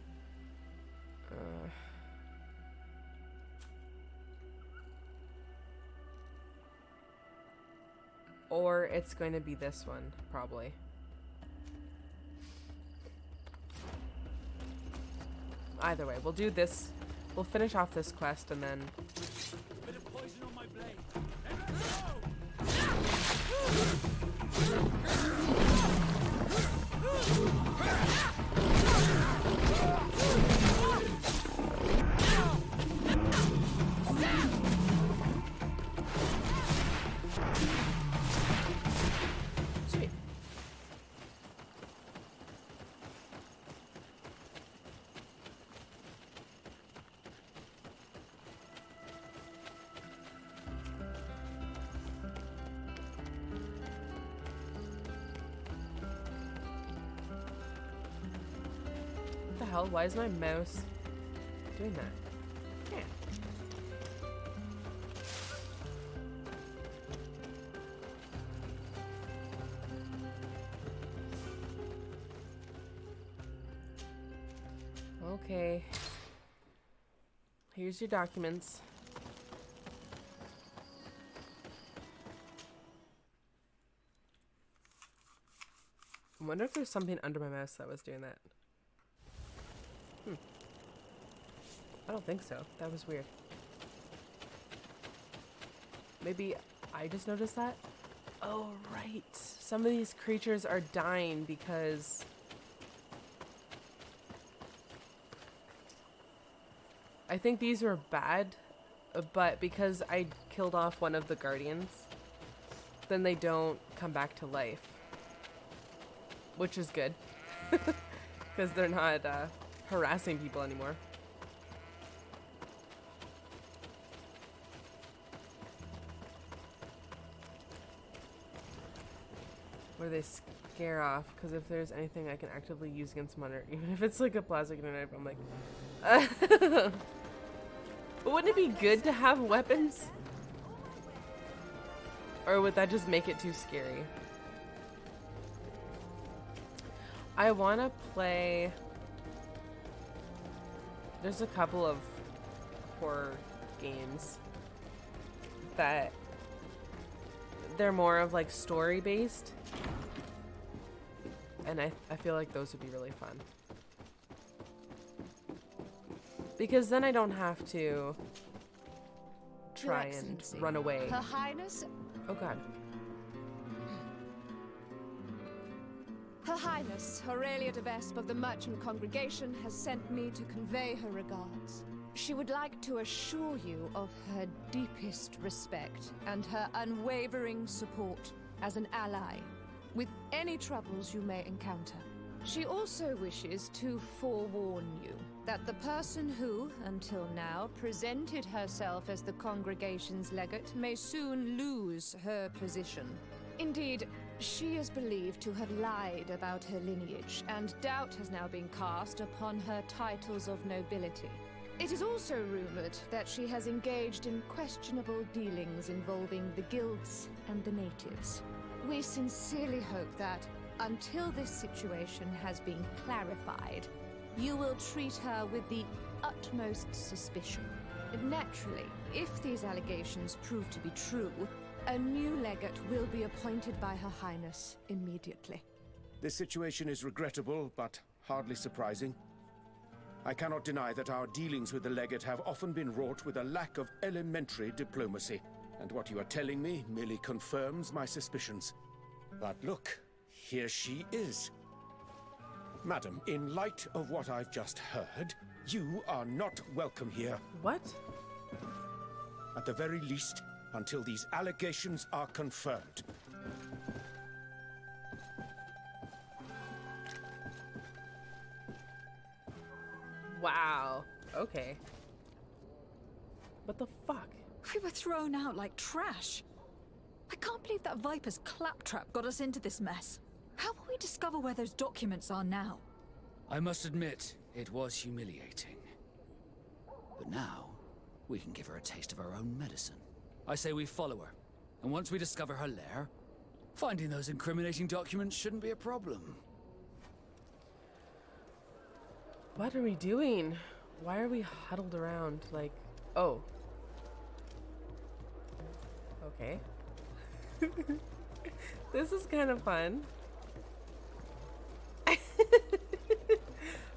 Or it's going to be this one, probably. Either way, we'll do this. We'll finish off this quest and then... Bit of poison on my blade. Sweet. What the hell? Why is my mouse doing that? Yeah. Okay. Here's your documents. I wonder if there's something under my mouse that was doing that. I don't think so. That was weird. Maybe I just noticed that? Oh, right. Some of these creatures are dying because... I think these were bad, but because I killed off one of the guardians, then they don't come back to life. Which is good. Because they're not harassing people anymore. Or they scare off, because if there's anything I can actively use against Mother, even if it's like a plastic knife, I'm like... But wouldn't it be good to have weapons? Or would that just make it too scary? I want to play... There's a couple of horror games that they're more of like story based, and I feel like those would be really fun because then I don't have to try and run away. Her Highness... Oh god. Her Highness, Aurelia de Vespe of the Merchant Congregation, has sent me to convey her regards. She would like to assure you of her deepest respect and her unwavering support as an ally with any troubles you may encounter. She also wishes to forewarn you that the person who, until now, presented herself as the congregation's legate may soon lose her position. Indeed, she is believed to have lied about her lineage, and doubt has now been cast upon her titles of nobility. It is also rumored that she has engaged in questionable dealings involving the guilds and the natives. We sincerely hope that, until this situation has been clarified, you will treat her with the utmost suspicion. Naturally, if these allegations prove to be true, a new legate will be appointed by Her Highness immediately. This situation is regrettable, but hardly surprising. I cannot deny that our dealings with the legate have often been wrought with a lack of elementary diplomacy, and what you are telling me merely confirms my suspicions. But look, here she is. Madam, in light of what I've just heard, you are not welcome here. What? At the very least, until these allegations are confirmed. Wow. Okay. What the fuck? We were thrown out like trash. I can't believe believe that Viper's claptrap got us into this mess. How will we discover where those documents are now? I must admit, it was humiliating. But now, we can give her a taste of our own medicine. I say we follow her, and once we discover her lair, finding those incriminating documents shouldn't be a problem. What are we doing? Why are we huddled around like... Oh. Okay. This is kind of fun.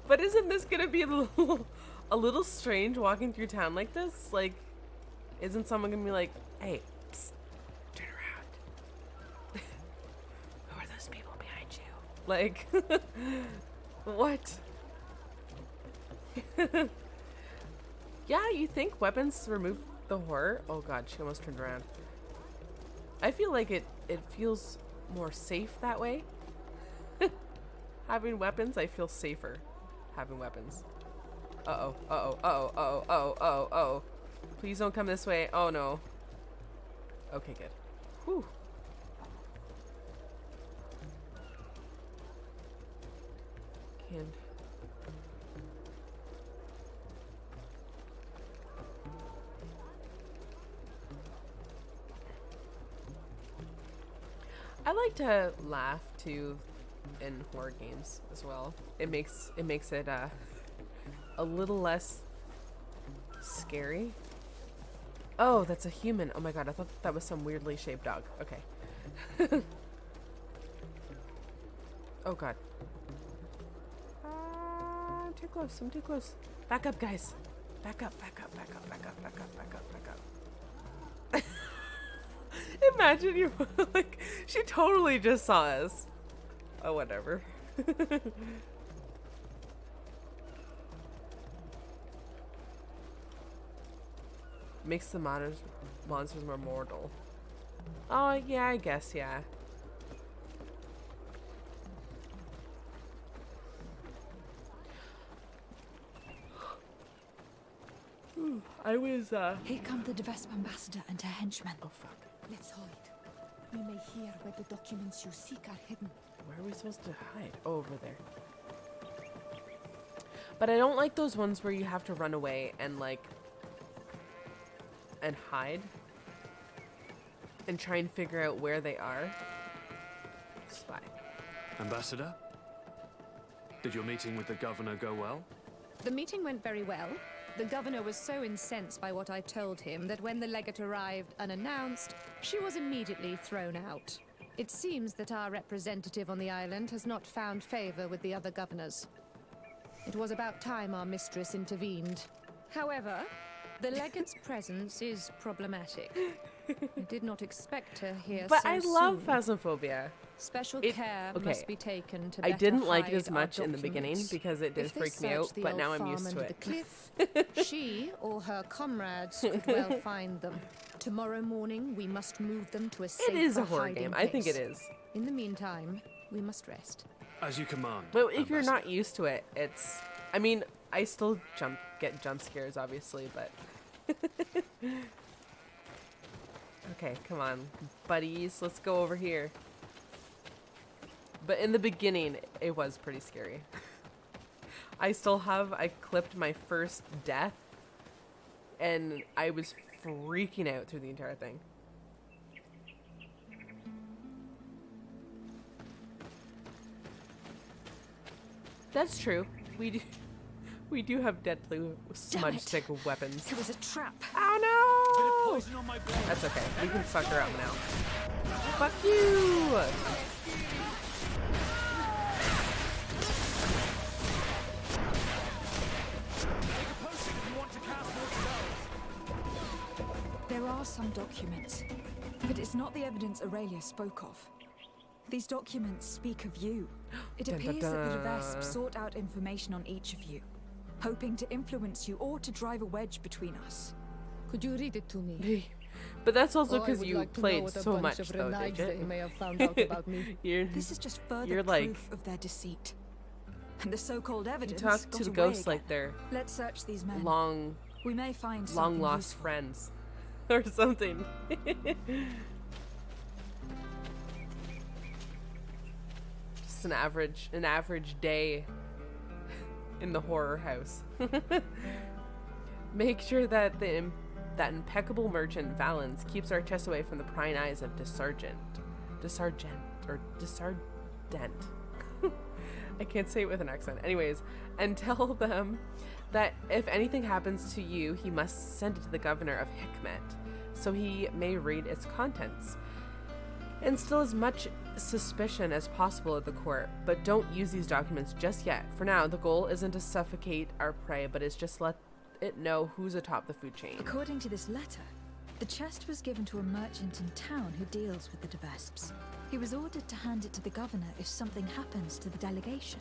But isn't this gonna be a little strange walking through town like this? Like, isn't someone gonna be like, hey, psst, turn around. Who are those people behind you? Like, what? Yeah, you think weapons remove the horror? Oh god, she almost turned around. I feel like it feels more safe that way. Having weapons, I feel safer having weapons. Uh-oh, uh-oh, uh-oh, uh-oh, uh-oh, uh-oh, uh-oh. Please don't come this way. Oh no. Okay, good. Whew. Can't. I like to laugh too in horror games as well. It makes it a little less scary. Oh, that's a human. Oh my god, I thought that was some weirdly shaped dog. Okay. Oh god. I'm too close. I'm too close. Back up, guys. Back up, back up, back up, back up, back up, back up, back up. Imagine you like, she totally just saw us. Oh, whatever. Makes the monsters more mortal. Oh, yeah, I guess, yeah. I was, Here come the Devesp ambassador and her henchmen. Oh, fuck. Let's hide. We may hear where the documents you seek are hidden. Where are we supposed to hide? Oh, over there. But I don't like those ones where you have to run away and, like, and hide. And try and figure out where they are. Spy. Ambassador? Did your meeting with the governor go well? The meeting went very well. The governor was so incensed by what I told him that when the legate arrived unannounced, she was immediately thrown out. It seems that our representative on the island has not found favor with the other governors. It was about time our mistress intervened. However, the legate's presence is problematic. I did not expect her here But so I love soon. phasmophobia. Special It- care okay. must be taken to I better didn't like it hide as our much in the beginning documents. because it did If they freak me out, search the but old now I'm farm used to under it. the cliff, she or her comrades could well find them. Tomorrow morning, we must move them to a safer It is a horror hiding game. I think it place. is. In the meantime, we must rest. As you command. But if you're not Ambassador. used to it, it's... I mean, I still get jump scares, obviously, but... Okay, come on, buddies. Let's go over here. But in the beginning, it was pretty scary. I clipped my first death, and I was freaking out through the entire thing. That's true. We do have deadly smudge stick weapons. It was a trap. Oh no! Poison on my blade. That's okay. We can fuck her up now. Fuck you! There are some documents, but it's not the evidence Aurelia spoke of. These documents speak of you. It Dun, dun, appears that the dun. Devesp sought out information on each of you, hoping to influence you or to drive a wedge between us. Could you read it to me? But that's also Oh, I because would you like to know played what a so bunch much, of though, renegades they Digit. may have found out about me. You're, This is just further You're proof like- of their deceit. And the so-called you evidence talk got to the away ghosts again. like they're Let's search these men. long We may find something lost useful. friends or something. Just an average day in the horror house. Make sure that that impeccable merchant Valens keeps our chests away from the prying eyes of Desargent. I can't say it with an accent. Anyways, and tell them that if anything happens to you, he must send it to the governor of Hikmet, so he may read its contents. Instill as much suspicion as possible at the court, but don't use these documents just yet. For now, the goal isn't to suffocate our prey, but is just let it know who's atop the food chain. According to this letter, the chest was given to a merchant in town who deals with the De Vesps. He was ordered to hand it to the governor if something happens to the delegation.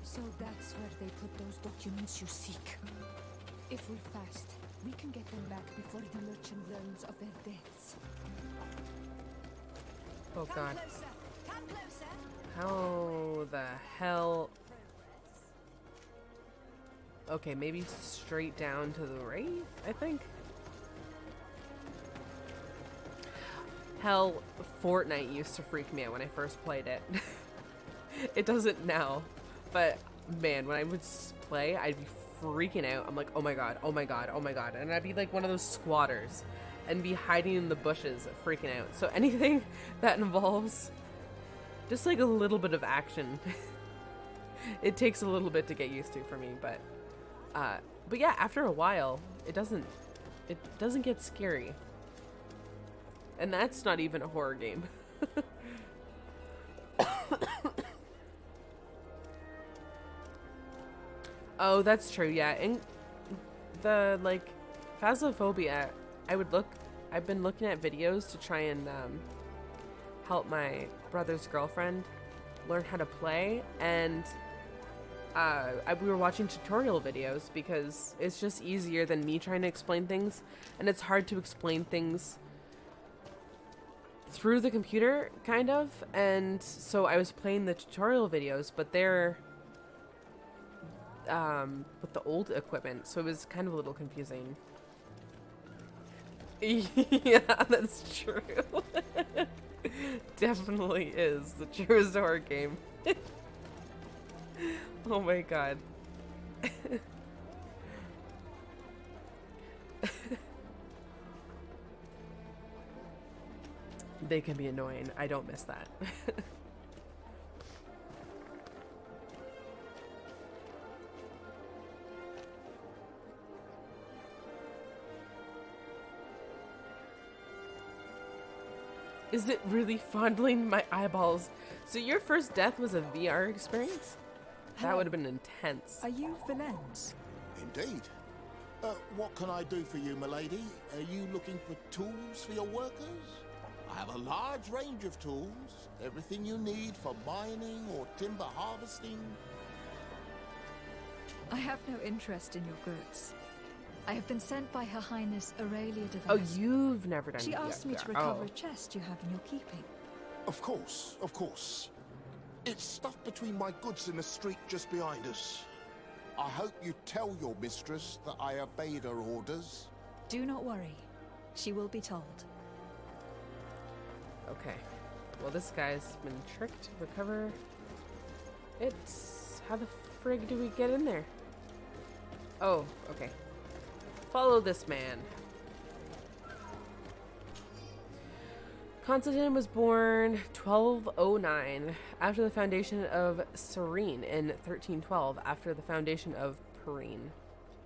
So that's where they put those documents you seek. If we're fast, we can get them back before the merchant learns of their deaths. Oh god. How the hell... Okay, maybe straight down to the right, I think? Hell, Fortnite used to freak me out when I first played it. It doesn't now. But, man, when I would play, I'd be freaking out. I'm like, oh my god, oh my god, oh my god. And I'd be like one of those squatters and be hiding in the bushes, freaking out. So anything that involves just like a little bit of action, it takes a little bit to get used to for me. But yeah, after a while, it doesn't get scary. And that's not even a horror game. Oh, that's true. Yeah, in the like Phasmophobia, I've been looking at videos to try and help my brother's girlfriend learn how to play, and we were watching tutorial videos because it's just easier than me trying to explain things, and it's hard to explain things through the computer, kind of. And so I was playing the tutorial videos, but they're with the old equipment, so it was kind of a little confusing. Yeah, that's true. Definitely is the truest horror game. Oh my god. They can be annoying. I don't miss that. Is it really fondling my eyeballs? So your first death was a VR experience? That would have been intense. Are you Valens? Indeed. What can I do for you, milady? Are you looking for tools for your workers? I have a large range of tools. Everything you need for mining or timber harvesting. I have no interest in your goods. I have been sent by Her Highness Aurelia de Oh, Vesp. you've never done it She yet. asked me to recover a chest you have in your keeping. Of course, of course. It's stuffed between my goods in the street just behind us. I hope you tell your mistress that I obeyed her orders. Do not worry. She will be told. Okay. Well, this guy's been tricked. Recover. It's... How the frig do we get in there? Oh, okay. Follow this man. Constantine was born 1209 after the foundation of Cyrene in 1312 after the foundation of Perrine.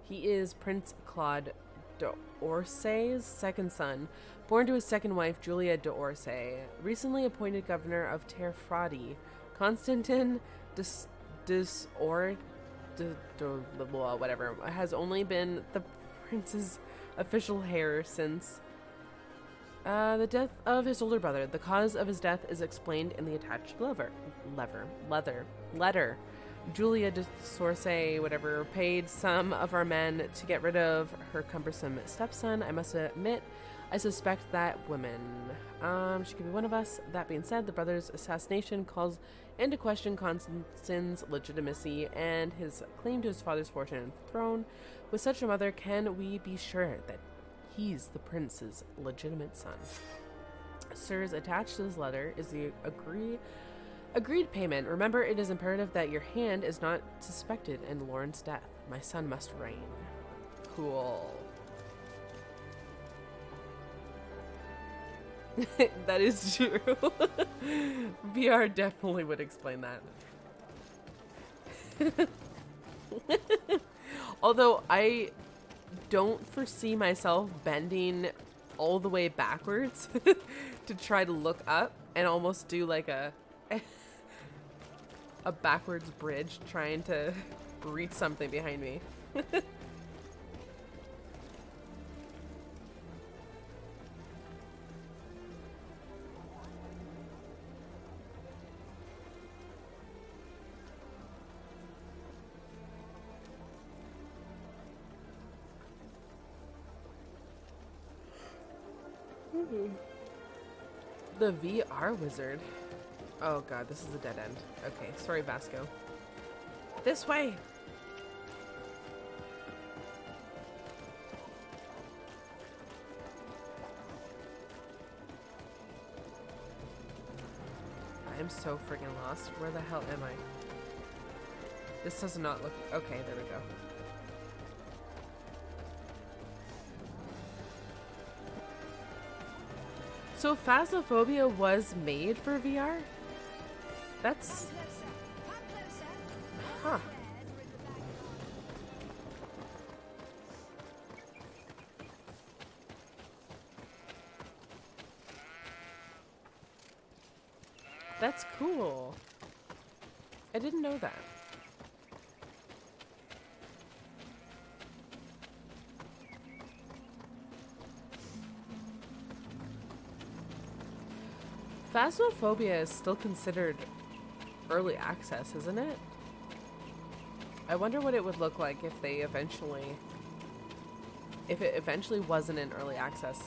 He is Prince Claude d'Orsay's second son, born to his second wife Julia d'Orsay, recently appointed governor of Terfradi. Constantine whatever has only been the prince's official heir since the death of his older brother. The cause of his death is explained in the attached letter. Julia de Sorsay, whatever, paid some of our men to get rid of her cumbersome stepson. I must admit, I suspect that woman. She could be one of us. That being said, the brother's assassination calls into question Constantine's legitimacy and his claim to his father's fortune and throne. With such a mother, can we be sure that he's the prince's legitimate son? Sirs, attached to this letter is the Agreed payment. Remember, it is imperative that your hand is not suspected in Lauren's death. My son must reign. Cool. That is true. VR definitely would explain that. Although I don't foresee myself bending all the way backwards to try to look up and almost do like a backwards bridge trying to reach something behind me. The VR wizard. Oh god, this is a dead end. Okay, sorry Vasco. This way! I am so freaking lost. Where the hell am I? This does not look... Okay, there we go. So Phasmophobia was made for VR? That's... Huh. That's cool. I didn't know that. Phasmophobia is still considered early access, isn't it? I wonder what it would look like if they eventually... If it eventually wasn't in early access,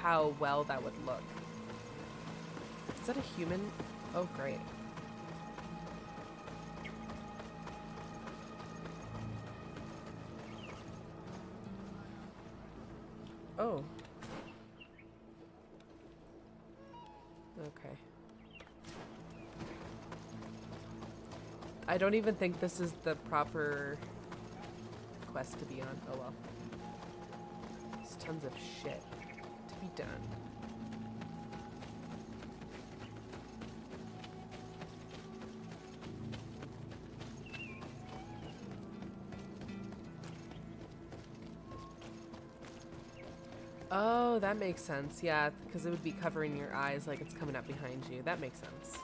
how well that would look. Is that a human? Oh, great. Oh. Okay. I don't even think this is the proper quest to be on. Oh well. There's tons of shit to be done. Oh, that makes sense. Yeah, because it would be covering your eyes like it's coming up behind you. That makes sense.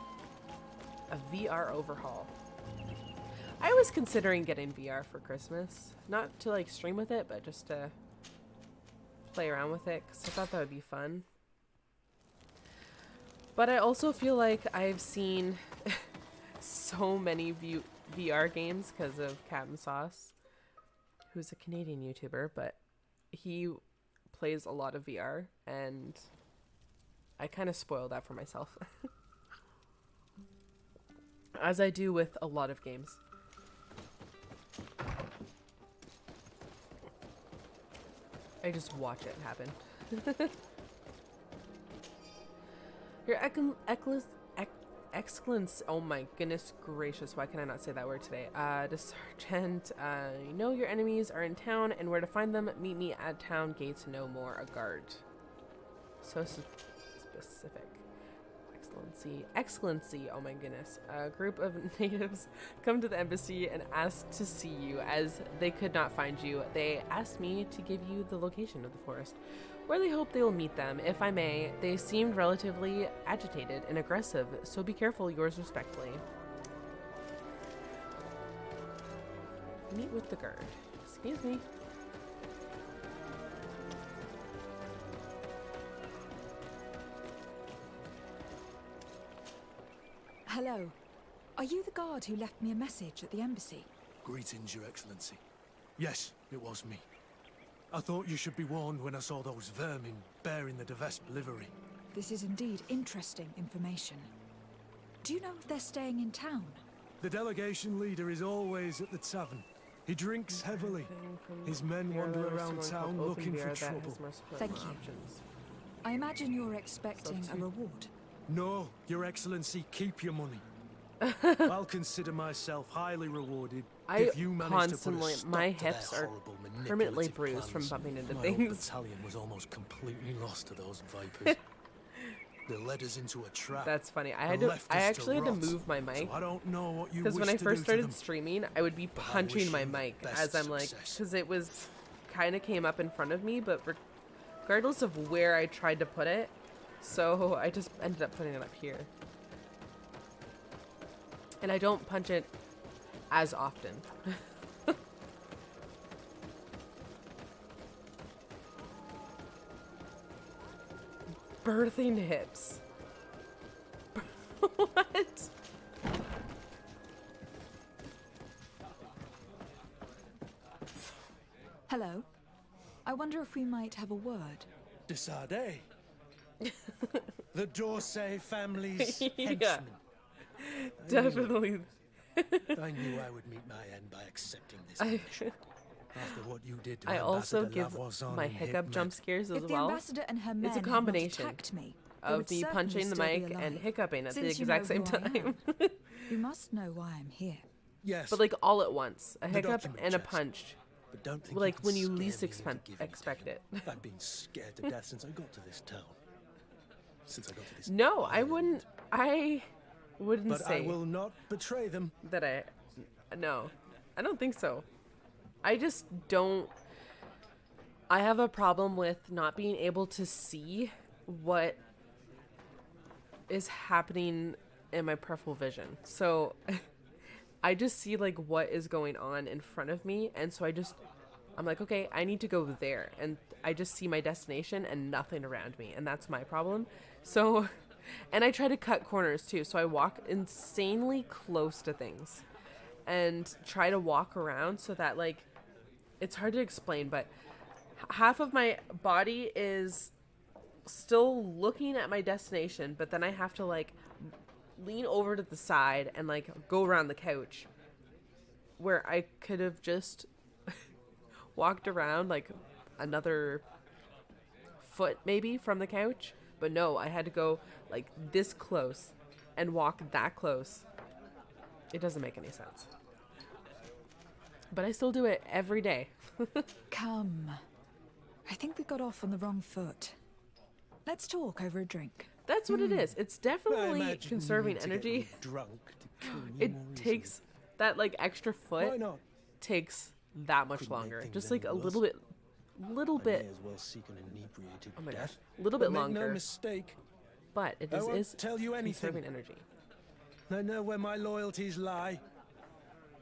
A VR overhaul. I was considering getting VR for Christmas. Not to like stream with it, but just to play around with it because I thought that would be fun. But I also feel like I've seen so many VR games because of Captain Sauce, who's a Canadian YouTuber, but he plays a lot of VR, and I kind of spoil that for myself. As I do with a lot of games. I just watch it happen. Your excellence, oh my goodness gracious, why can I not say that word today? The sergeant, you know your enemies are in town and where to find them. Meet me at town gates no more. A guard. So specific. Excellency, oh my goodness. A group of natives come to the embassy and ask to see you. As they could not find you, they asked me to give you the location of the forest, where they hope they will meet them. If I may, they seemed relatively agitated and aggressive, so be careful. Yours respectfully. Meet with the guard. Excuse me. Hello. Are you the guard who left me a message at the embassy? Greetings, Your Excellency. Yes, it was me. I thought you should be warned when I saw those vermin bearing the Devesp livery. This is indeed interesting information. Do you know if they're staying in town? The delegation leader is always at the tavern. He drinks heavily. His men wander around town looking for trouble. Thank you. I imagine you're expecting a reward. No, Your Excellency, keep your money. I'll consider myself highly rewarded if you manage to put a stop my to their hips are horrible, permanently manipulative bruised from plans. bumping into My things. old battalion was almost completely lost to those vipers. They led us into a trap. That's funny. I left us actually had to rot. move my mic So I don't know what you because when I wish to first do to started them, streaming, I would be but I punching wish my you the mic best as I'm like, success. because it was kind of came up in front of me, but regardless of where I tried to put it, so I just ended up putting it up here. And I don't punch it as often. Birthing hips. What? Hello. I wonder if we might have a word. Desade. The Dorsey family's Yeah. henchman. Definitely. I knew I would meet my end by accepting this mission. After what you did to I also Ambassador give Lavoisin my in hiccup Hikmet. jump scares as If the well. ambassador and her men It's a had not combination attacked me, they of would me certainly punching the still be mic and alive. hiccuping at the Since you exact know same who I time. am, you must know why I'm here. Yes, But like all at once. A The hiccup document and a chest. punch. but don't think Like you can when you scare least me into giving expect to it. you. I've been scared to death since I got to this town. Since I got to this No, I island. wouldn't But say I will not betray them. that no. I don't think so. I just don't. I have a problem with not being able to see what is happening in my peripheral vision. So I just see like what is going on in front of me, and so I'm like, okay, I need to go there, and I just see my destination and nothing around me, and that's my problem. So, and I try to cut corners too, so I walk insanely close to things and try to walk around so that like it's hard to explain, but half of my body is still looking at my destination, but then I have to like lean over to the side and like go around the couch where I could have just walked around like another foot maybe from the couch, but no, I had to go like this close and walk that close. It doesn't make any sense, but I still do it every day. Come. I think we got off on the wrong foot. Let's talk over a drink. That's what it is. It's I definitely imagine you conserving need to get energy. me drunk to kill you It more takes that like extra easily. Why foot not? takes that much Couldn't make longer. things Just like any a worse. little I bit, may as well seek an inebriated oh my gosh, death. a little But bit make longer, no mistake, but it I won't is tell you anything. conserving energy. I know where my loyalties lie.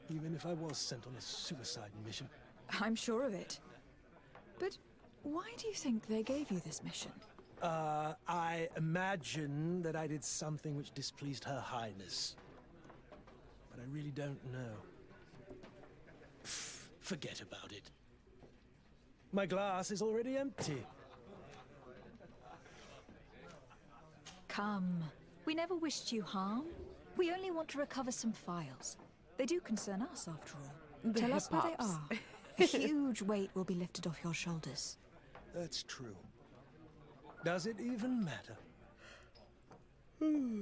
Even if I was sent on a suicide mission. I'm sure of it. But why do you think they gave you this mission? I imagine that I did something which displeased Her Highness. But I really don't know. Forget about it. My glass is already empty. Come. We never wished you harm. We only want to recover some files. They do concern us, after all. The Tell us where they hip-hops. are. A huge weight will be lifted off your shoulders. That's true. Does it even matter?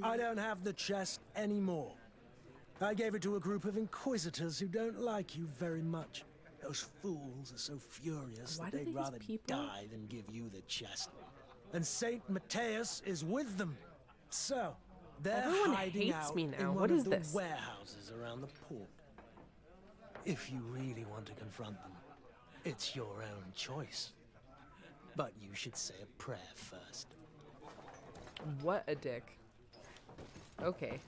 I don't have the chest anymore. I gave it to a group of inquisitors who don't like you very much. Those fools are so furious Why that do they'd these rather people- die than give you the chest. And Saint Matthias is with them. So, they're Everyone hiding hates out me now. in What one is of the this? warehouses around the port. If you really want to confront them, it's your own choice. But you should say a prayer first. What a dick. Okay.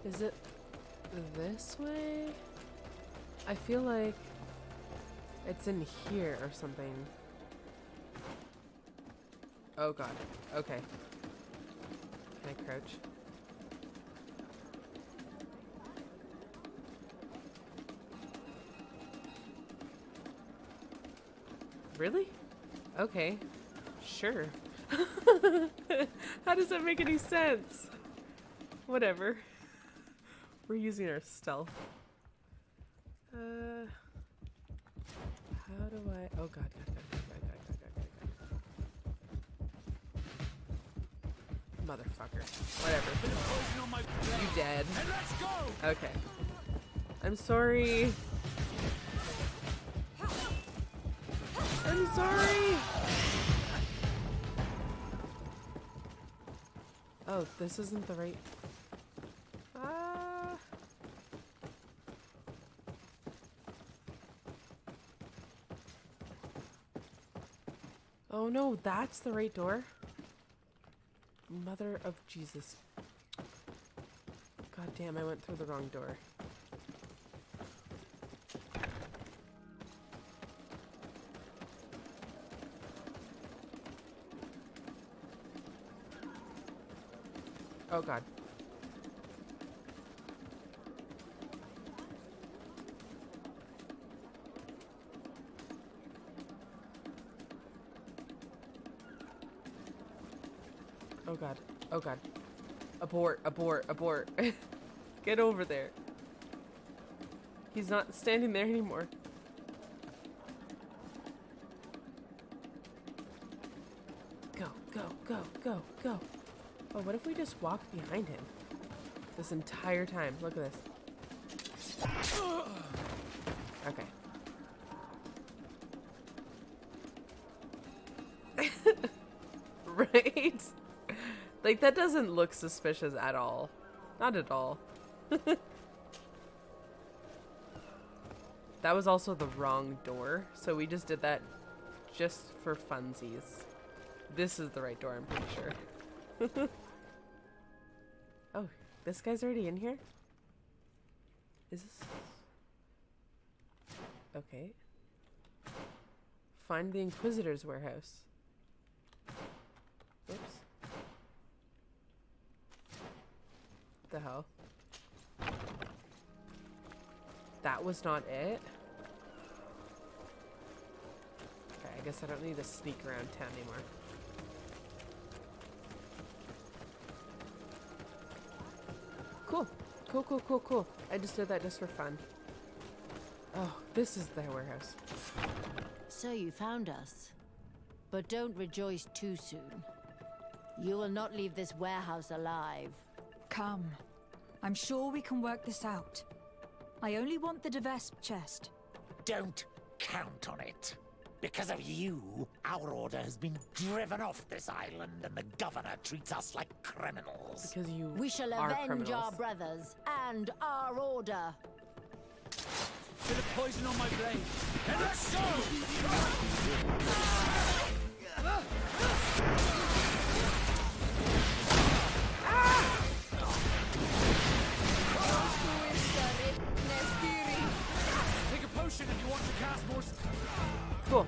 Is it this way? I feel like it's in here or something. Oh god. Okay. Can I crouch? Really? Okay. Sure. How does that make any sense? Whatever. We're using our stealth. How do I... Oh god, motherfucker. Whatever. You dead. Okay. I'm sorry. I'm sorry. Oh, this isn't the right... Oh no, that's the right door. Mother of Jesus. God damn, I went through the wrong door. Oh god. Oh god. Oh god. Abort, abort, abort. Get over there. He's not standing there anymore. Go, go, go, go, go. Oh, what if we just walk behind him? This entire time. Look at this. Okay. Right? Like, that doesn't look suspicious at all. Not at all. That was also the wrong door, so we just did that just for funsies. This is the right door, I'm pretty sure. Oh, this guy's already in here? Is this... Okay. Find the Inquisitor's warehouse. Oops. The hell? That was not it? Okay, I guess I don't need to sneak around town anymore. Cool. Cool, cool, cool, cool. I just did that just for fun. Oh, this is the warehouse. So you found us. But don't rejoice too soon. You will not leave this warehouse alive. Come. I'm sure we can work this out. I only want the Devesp chest. Don't count on it. Because of you, our order has been driven off this island and the governor treats us like criminals. Because you We shall are avenge criminals. our brothers and our order. Bit of poison on my blade. And let's go! Take a potion if you want to cast more. Cool.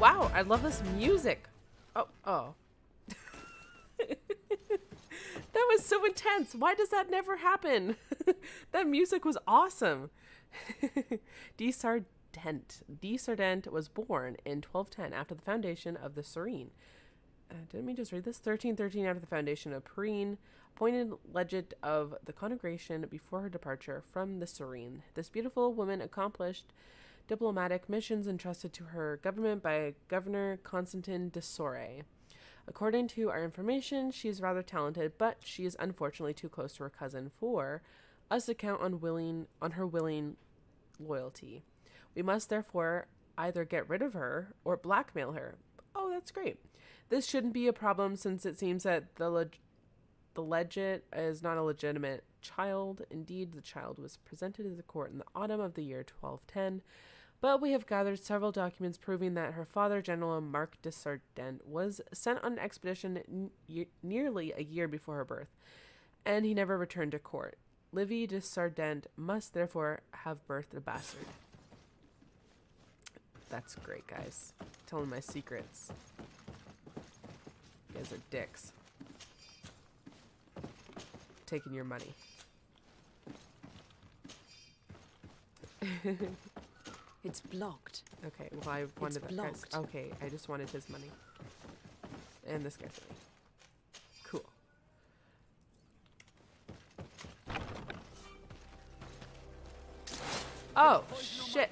Wow, I love this music. Oh, oh. That was so intense. Why does that never happen? That music was awesome. Desardent was born in 1210 after the foundation of the Serene. Didn't we just read this? 1313 after the foundation of Perrine, appointed legate of the congregation before her departure from the Serene. This beautiful woman accomplished diplomatic missions entrusted to her government by Governor Constantin de Soray. According to our information, she is rather talented, but she is unfortunately too close to her cousin for us to count on her willing loyalty. We must therefore either get rid of her or blackmail her. Oh, that's great. This shouldn't be a problem since it seems that the legate is not a legitimate child. Indeed, the child was presented to the court in the autumn of the year 1210, but we have gathered several documents proving that her father, General Marc de Sardent, was sent on an expedition nearly a year before her birth, and he never returned to court. Livy de Sardent must therefore have birthed a bastard. That's great, guys. Telling my secrets. You guys are dicks. Taking your money. It's blocked. Okay, well, I wanted that guy's. blocked. Okay, I just wanted his money. And this guy's money. Cool. Oh, shit.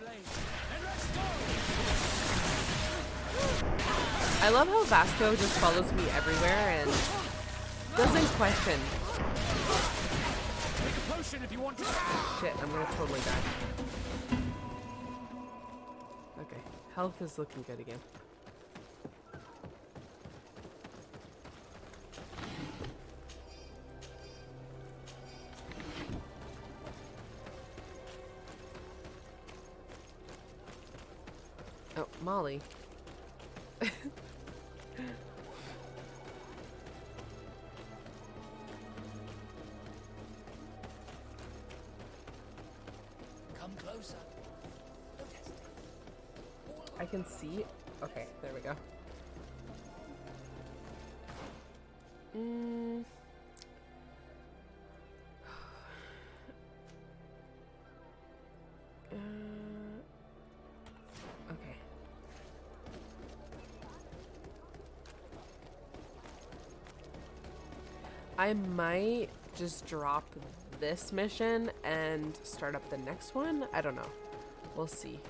I love how Vasco just follows me everywhere and doesn't question. Take a potion if you want to. Shit, I'm gonna totally die. Okay, health is looking good again. Oh, Molly. Come closer. I can see. Okay, there we go. Okay. I might just drop this mission and start up the next one. I don't know. We'll see.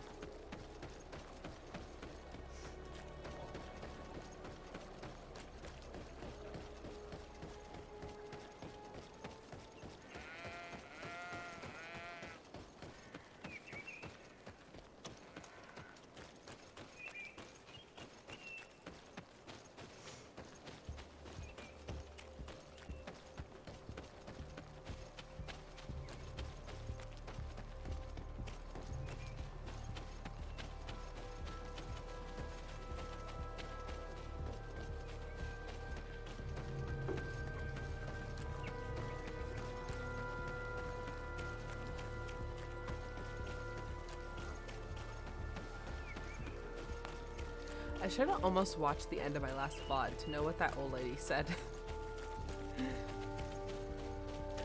I should have almost watched the end of my last VOD to know what that old lady said.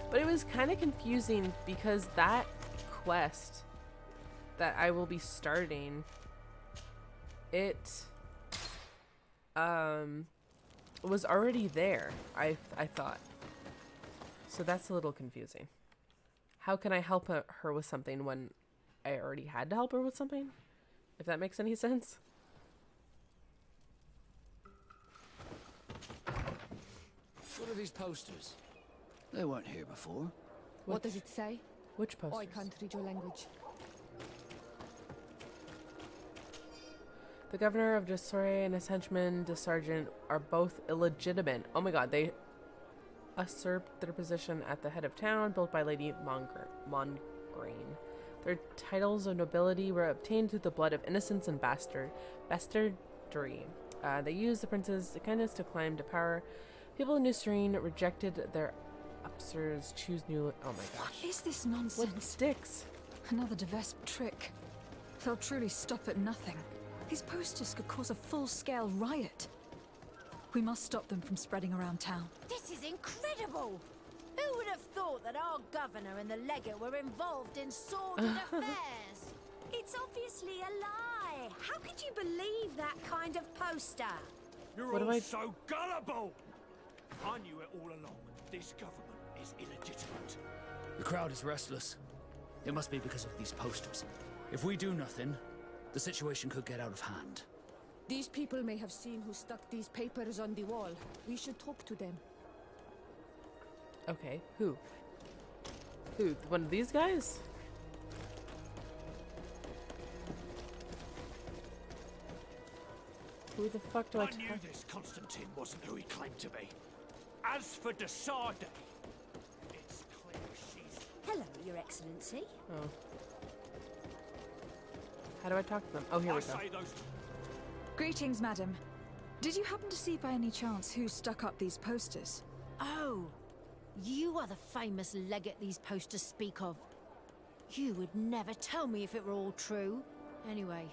But it was kind of confusing because that quest that I will be starting, it was already there, I thought. So that's a little confusing. How can I help her with something when I already had to help her with something? If that makes any sense. What are these posters? They weren't here before. What does it say? Which posters? I can't read your language. The governor of Desore and his henchman, De Sergeant, are both illegitimate. Oh my god, they usurped their position at the head of town, built by Lady Mongrain. Their titles of nobility were obtained through the blood of innocence and bastardry. They used the prince's kindness to climb to power. People in New Serene rejected their upstairs, choose new... Oh my gosh. What is this nonsense? What sticks? Another Devesp trick. They'll truly stop at nothing. These posters could cause a full-scale riot. We must stop them from spreading around town. This is incredible! Who would have thought that our governor and the legate were involved in sordid affairs? It's obviously a lie. How could you believe that kind of poster? You're What all do I- so gullible! I knew it all along. This government is illegitimate. The crowd is restless. It must be because of these posters. If we do nothing, the situation could get out of hand. These people may have seen who stuck these papers on the wall. We should talk to them. Okay, who? Who? One of these guys? Who the fuck do I knew this Constantine wasn't who he claimed to be. As for de Sardet, it's clear she's... Hello, Your Excellency. Oh. How do I talk to them? Oh, here we go. say those... Greetings, madam. Did you happen to see by any chance who stuck up these posters? Oh, you are the famous legate these posters speak of. You would never tell me if it were all true. Anyway,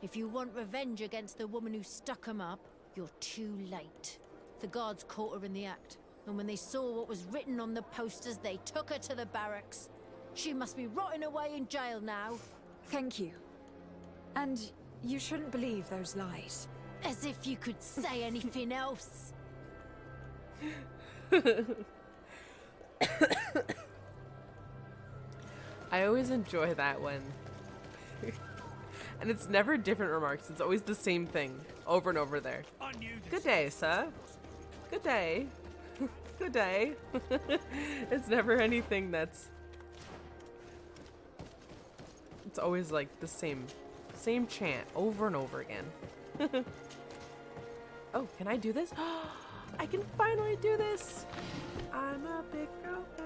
if you want revenge against the woman who stuck 'em up, you're too late. The guards caught her in the act, and when they saw what was written on the posters, they took her to the barracks. She must be rotting away in jail now. Thank you. And you shouldn't believe those lies. As if you could say anything else. I always enjoy that one. And it's never different remarks. It's always the same thing over and over there. Good day, sir. Good day. Good day. It's never anything that's... It's always like the same chant over and over again. Oh, can I do this? I can finally do this. I'm a big girl now.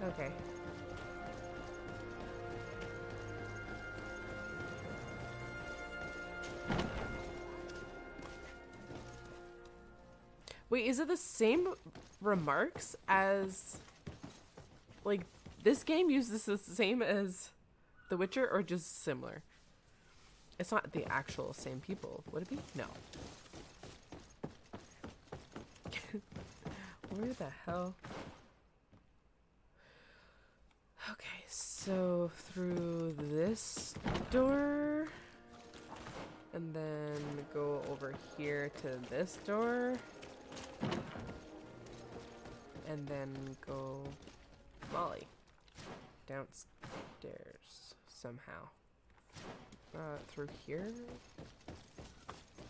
Okay. Wait, is it the same remarks as, like, this game uses the same as The Witcher, or just similar? It's not the actual same people, would it be? No. Where the hell? Okay, so through this door, and then go over here to this door, and then go Molly downstairs somehow. Through here?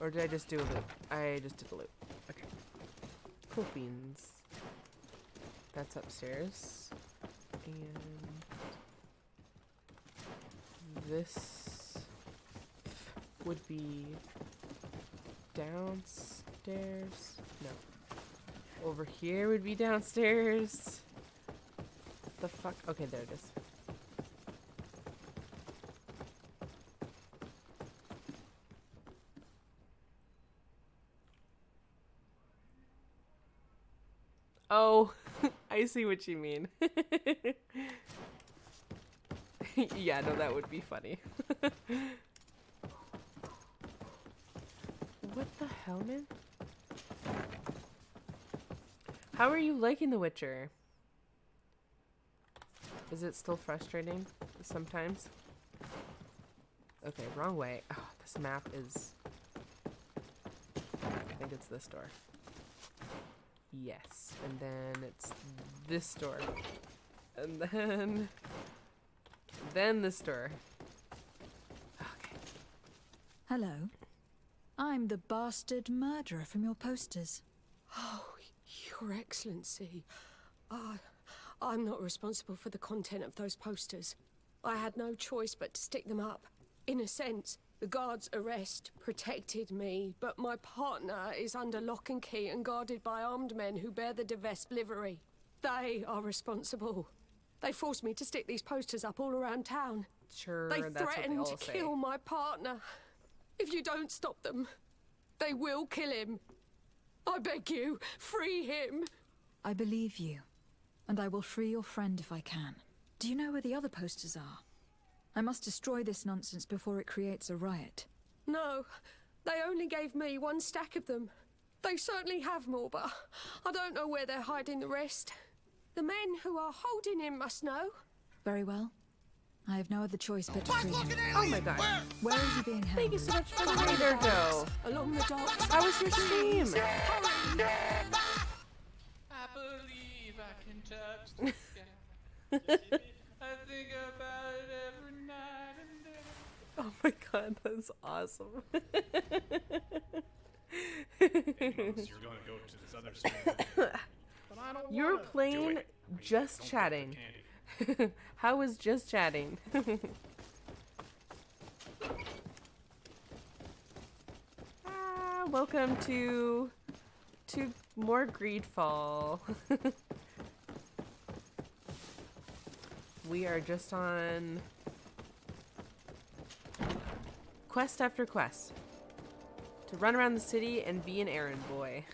Or did I just do a loop? I just did a loop. Okay. Cool beans. That's upstairs. And this would be downstairs. No. Over here would be downstairs. The fuck? Okay, there it is. Oh, I see what you mean. Yeah, no, that would be funny. What the hell, man? How are you liking The Witcher? Is it still frustrating sometimes? Okay, wrong way. Oh, this map is... I think it's this door. Yes, and then it's this door. And then this door. Okay. Hello. I'm the bastard murderer from your posters. Oh, Your Excellency. I'm not responsible for the content of those posters. I had no choice but to stick them up. In a sense, the guard's arrest protected me, but my partner is under lock and key and guarded by armed men who bear the De Vespe livery. They are responsible. They forced me to stick these posters up all around town. Sure, they that's what they threatened all to say. kill my partner. If you don't stop them, they will kill him. I beg you, free him. I believe you, and I will free your friend if I can. Do you know where the other posters are? I must destroy this nonsense before it creates a riot. No, they only gave me one stack of them. They certainly have more, but I don't know where they're hiding the rest. The men who are holding him must know. Very well. I have no other choice but to free him. Oh my god. Where is he being held? Thank you so much for the raider, Joe. Along the docks. How was your stream? I believe I can touch the sky. I think about it every night and day. Oh my god, that's awesome. You're gonna go to this other stream. You're playing Just Chatting. How was Just Chatting? Welcome to more GreedFall. We are just on quest after quest to run around the city and be an errand boy.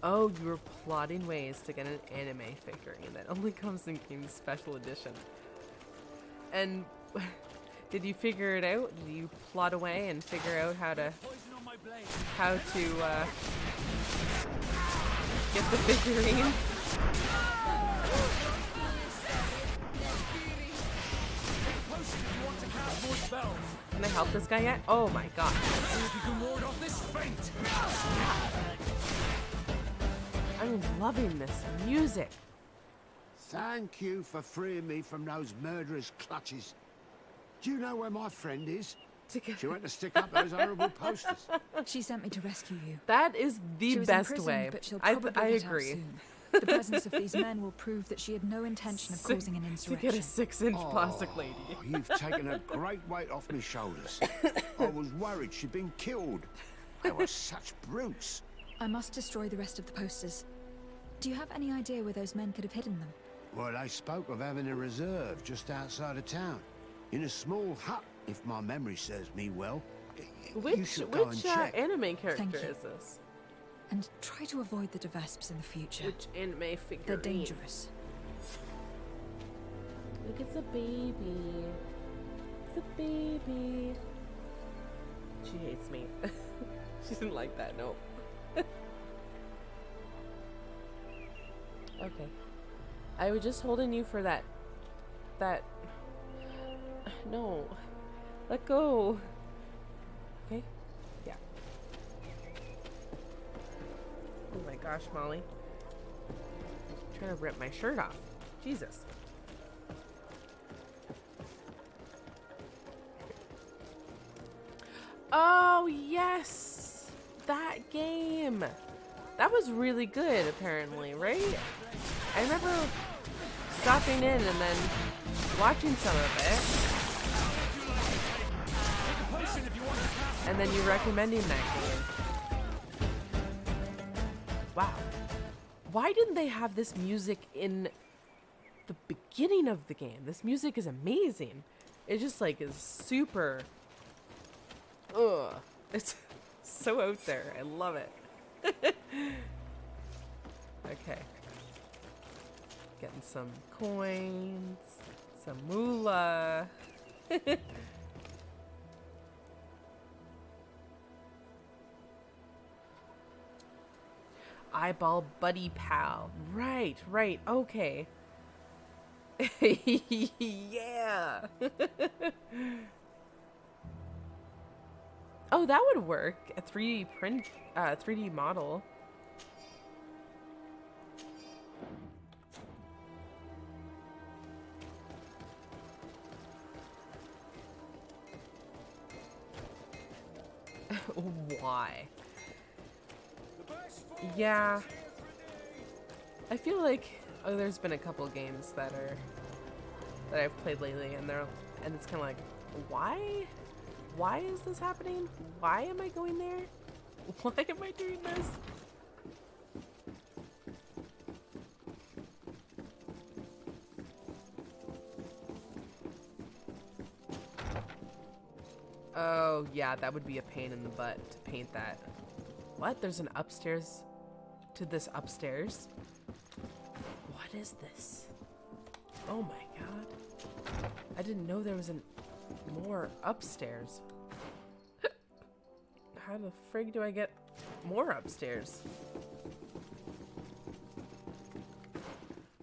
Oh, you were plotting ways to get an anime figurine that only comes in Games Special Edition. And Did you figure it out? Did you plot away and figure out how to get the figurine? Can I help this guy yet? Oh my god. I'm loving this music. Thank you for freeing me from those murderers' clutches. Do you know where my friend is? She went to stick up those horrible posters. She sent me to rescue you. That is the She was best imprisoned, way. But she'll I probably get out agree. soon. The presence of these men will prove that she had no intention of causing an To insurrection. get a 6-inch plastic lady. You've taken a great weight off my shoulders. I was worried she'd been killed. They were such brutes. I must destroy the rest of the posters. Do you have any idea where those men could have hidden them? Well, they spoke of having a reserve just outside of town. In a small hut, if my memory serves me well. You Which should go and check. anime character Thank you. is this? And try to avoid the Devasps in the future. Which anime figure? They're dangerous. Look, it's a baby. It's a baby. She hates me. She didn't like that, no. Okay. I was just holding you for that... No. Let go. Okay? Yeah. Oh my gosh, Molly. I'm trying to rip my shirt off. Jesus. Oh, yes! That game! That was really good, apparently, right? I remember stopping in and then watching some of it. And then you recommending that game. Wow. Why didn't they have this music in the beginning of the game? This music is amazing. It just like is super... Ugh. It's so out there. I love it. Okay. Getting some coins. Some moolah. Eyeball buddy pal. Right, right. Okay. Yeah. Oh, that would work. A 3D print, 3D model. Why? Yeah. I feel like there's been a couple games that I've played lately, and it's kind of like, why? Why is this happening? Why am I going there? Why am I doing this? Oh, yeah, that would be a pain in the butt to paint that. What? There's an upstairs to this upstairs? What is this? Oh my god. I didn't know there was more upstairs. How the frig do I get more upstairs?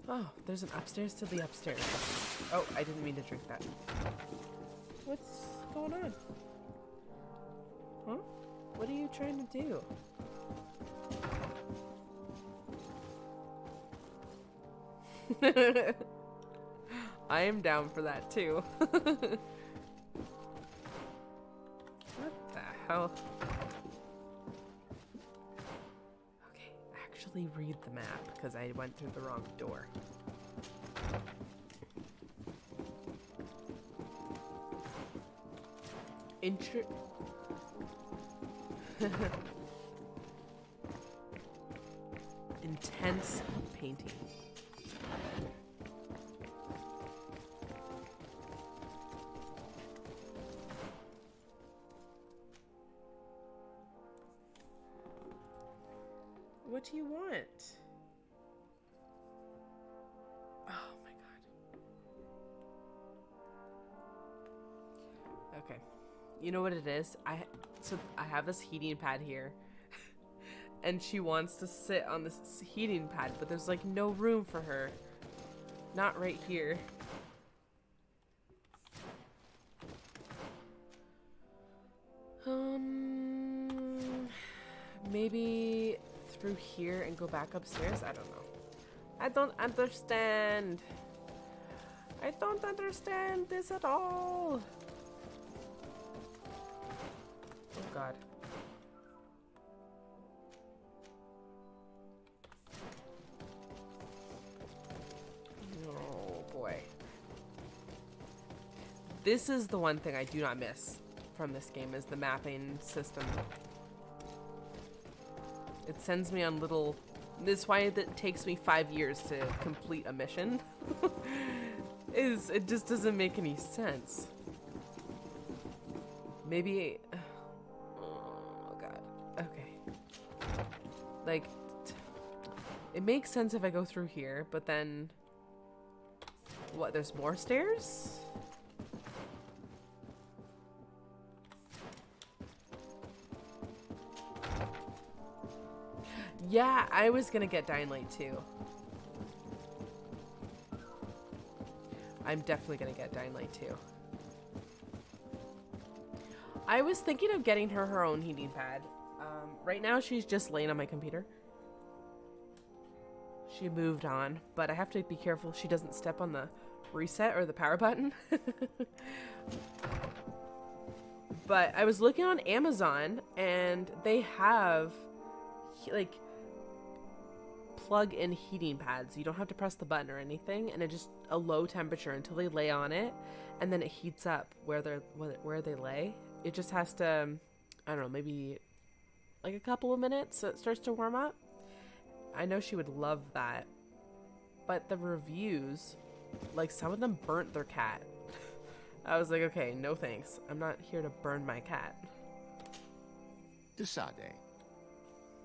Oh, there's an upstairs to the upstairs. Oh, I didn't mean to drink that. What's going on? Huh? What are you trying to do? I am down for that too. What the hell? Okay, actually read the map because I went through the wrong door. Intense painting. What do you want? Oh my god. Okay. You know what it is? So I have this heating pad here. And she wants to sit on this heating pad, but there's like no room for her. Not right here. Maybe through here and go back upstairs? I don't know. I don't understand. I don't understand this at all. Oh God. Oh boy. This is the one thing I do not miss from this game, is the mapping system. It sends me on little... This is why it takes me 5 years to complete a mission. It just doesn't make any sense. Maybe... Oh God. Okay. Like... It makes sense if I go through here, but then... What, there's more stairs? Yeah, I was gonna get Dying Light too. I'm definitely gonna get Dying Light too. I was thinking of getting her own heating pad. Right now she's just laying on my computer. She moved on, but I have to be careful she doesn't step on the reset or the power button. But I was looking on Amazon and they have like plug-in heating pads. You don't have to press the button or anything, and it just a low temperature until they lay on it, and then it heats up where they lay. It just has to, I don't know, maybe like a couple of minutes so it starts to warm up. I know she would love that, but the reviews, like some of them burnt their cat. I was like, okay, no thanks. I'm not here to burn my cat. Desade,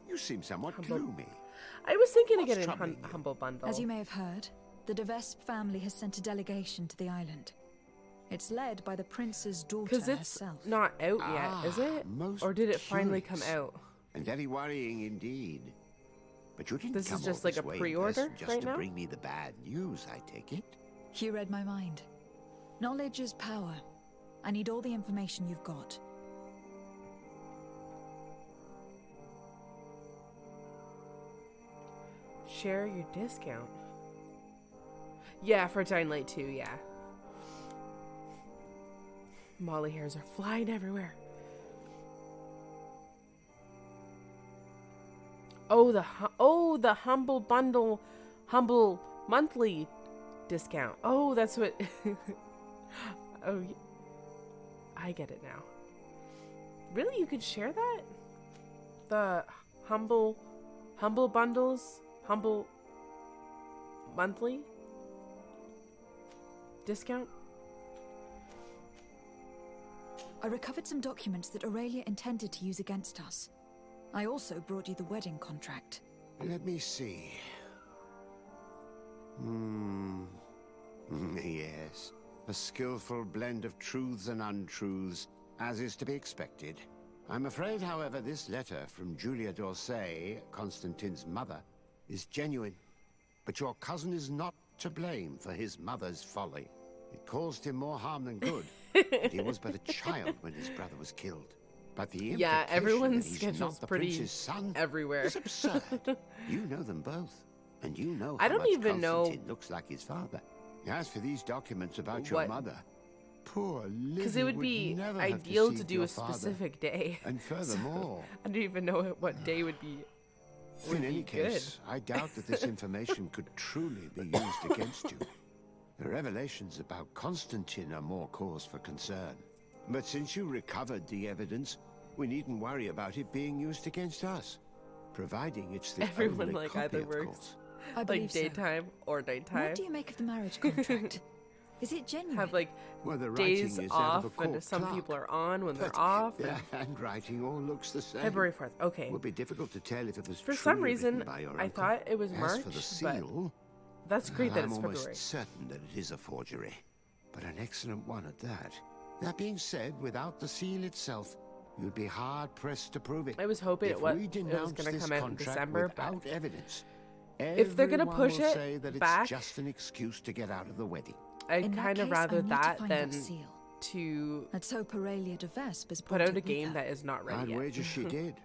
you seem somewhat gloomy. I was thinking of getting a humble bundle. As you may have heard, the De Vespe family has sent a delegation to the island. It's led by the prince's daughter herself. Because it's not out yet, is it? Or did it finally come out? And very worrying indeed. But you didn't This come is just all like this a way pre-order just right to now? bring me the bad news, I take it? You read my mind. Knowledge is power. I need all the information you've got. Share your discount. Yeah, for Dying Light 2, yeah. Molly hairs are flying everywhere. Oh, the humble bundle, humble monthly discount. Oh, that's what. Oh, I get it now. Really, you could share that? The humble bundles, humble monthly discount. I recovered some documents that Aurelia intended to use against us. I also brought you the wedding contract. Let me see. Yes. A skillful blend of truths and untruths, as is to be expected. I'm afraid, however, this letter from Julia d'Orsay, Constantine's mother, is genuine. But your cousin is not to blame for his mother's folly. It caused him more harm than good. And he was but a child when his brother was killed. But the Yeah, everyone's that he's schedule's not the pretty prince's son everywhere. is absurd. You know them both, and you know I how don't much even know- Constantine looks like his father. As for these documents about your What- mother, poor Lily Because it would be never have ideal to deceived do your a father. specific day. And furthermore, I don't even know what day would be. in any case, I doubt that this information could truly be used against you. The revelations about Constantine are more cause for concern. But since you recovered the evidence, we needn't worry about it being used against us, providing it's the Everyone only like copy, either of works course. I like believe so. daytime or nighttime. What do you make of the marriage contract? Is it genuine? Have like Well, the days writing is out of off, a and court some clock. people are on when they're But off. The and- handwriting all looks the same. February 4th. Okay. It would be difficult to tell if it was For some truly written reason, by your I uncle. thought it was As March, for the but seal, that's great that I'm it's almost February. certain that it is a forgery, but an excellent one at that. That being said, without the seal itself, you'd be hard-pressed to prove it. I was hoping it was going to come out in December, without evidence, if they're going to push will it say that back, it's just an excuse to get out of the wedding. I'd kind of rather that than to let's hope Aurelia de Vespe has put out a game that is not ready I'd yet. wager she did.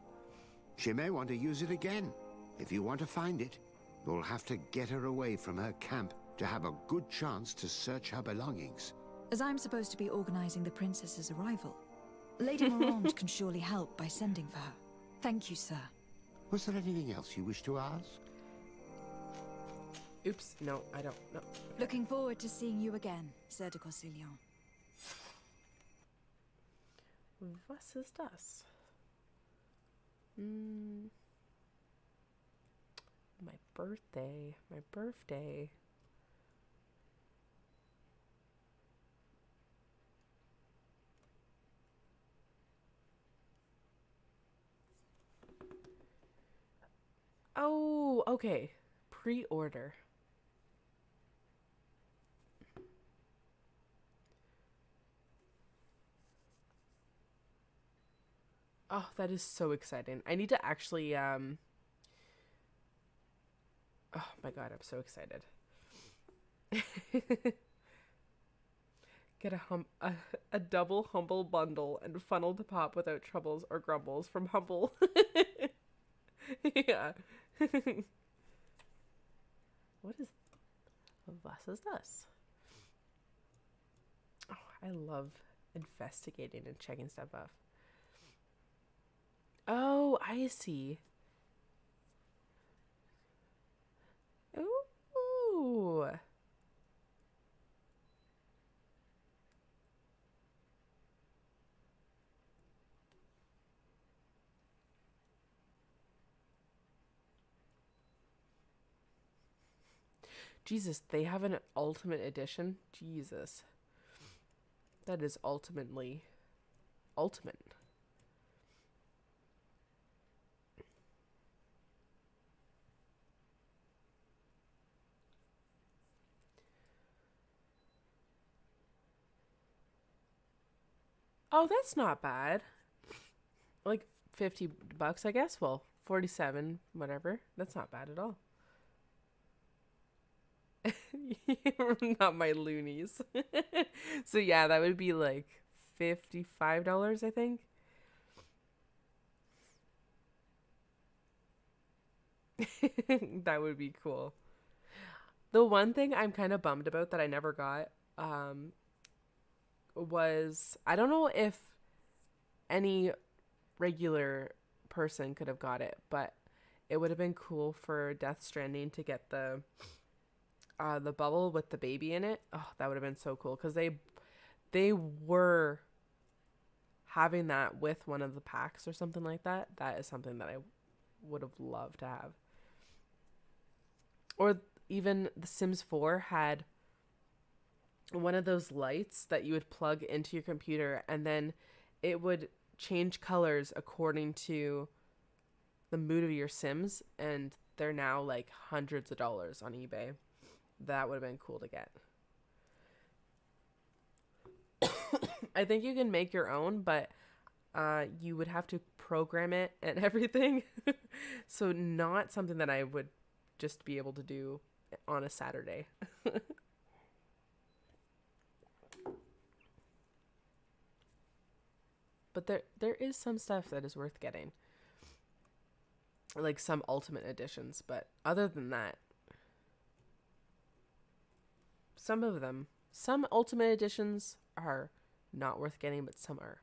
She may want to use it again. If you want to find it, you'll have to get her away from her camp to have a good chance to search her belongings. As I'm supposed to be organizing the princess's arrival, Lady Morange can surely help by sending for her. Thank you, sir. Was there anything else you wish to ask? Oops, no, I don't know. Looking forward to seeing you again, Sir de Corsillon. Was ist das? My birthday. My birthday. Oh, okay. Pre-order. Oh, that is so exciting. I need to actually, oh my god, I'm so excited. Get a double Humble bundle and funnel to pop without troubles or grumbles from Humble. Yeah. Was ist das? Oh, I love investigating and checking stuff off. Oh, I see. Ooh. Jesus, they have an ultimate edition? Jesus. That is ultimately ultimate. Oh, that's not bad. Like $50, I guess. Well, 47, whatever. That's not bad at all. Not my loonies. So yeah, that would be like $55, I think. That would be cool. The one thing I'm kind of bummed about that I never got was, I don't know if any regular person could have got it, but it would have been cool for Death Stranding to get the bubble with the baby in it. Oh, that would have been so cool, because they were having that with one of the packs or something like that. That is something that I would have loved to have. Or even The Sims 4 had one of those lights that you would plug into your computer, and then it would change colors according to the mood of your Sims, and they're now like hundreds of dollars on eBay. That would have been cool to get. I think you can make your own, but you would have to program it and everything. So not something that I would just be able to do on a Saturday. But there is some stuff that is worth getting. Like some ultimate editions, but other than that, some ultimate editions are not worth getting, but some are.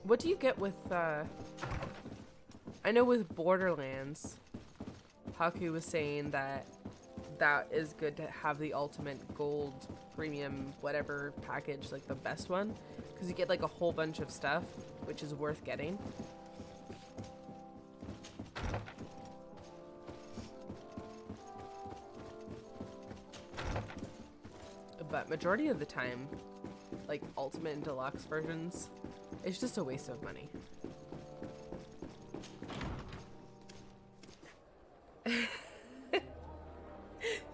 What do you get with, I know with Borderlands, Haku was saying that is good to have the ultimate gold premium whatever package, like the best one, because you get like a whole bunch of stuff, which is worth getting. But majority of the time, like ultimate and deluxe versions, it's just a waste of money.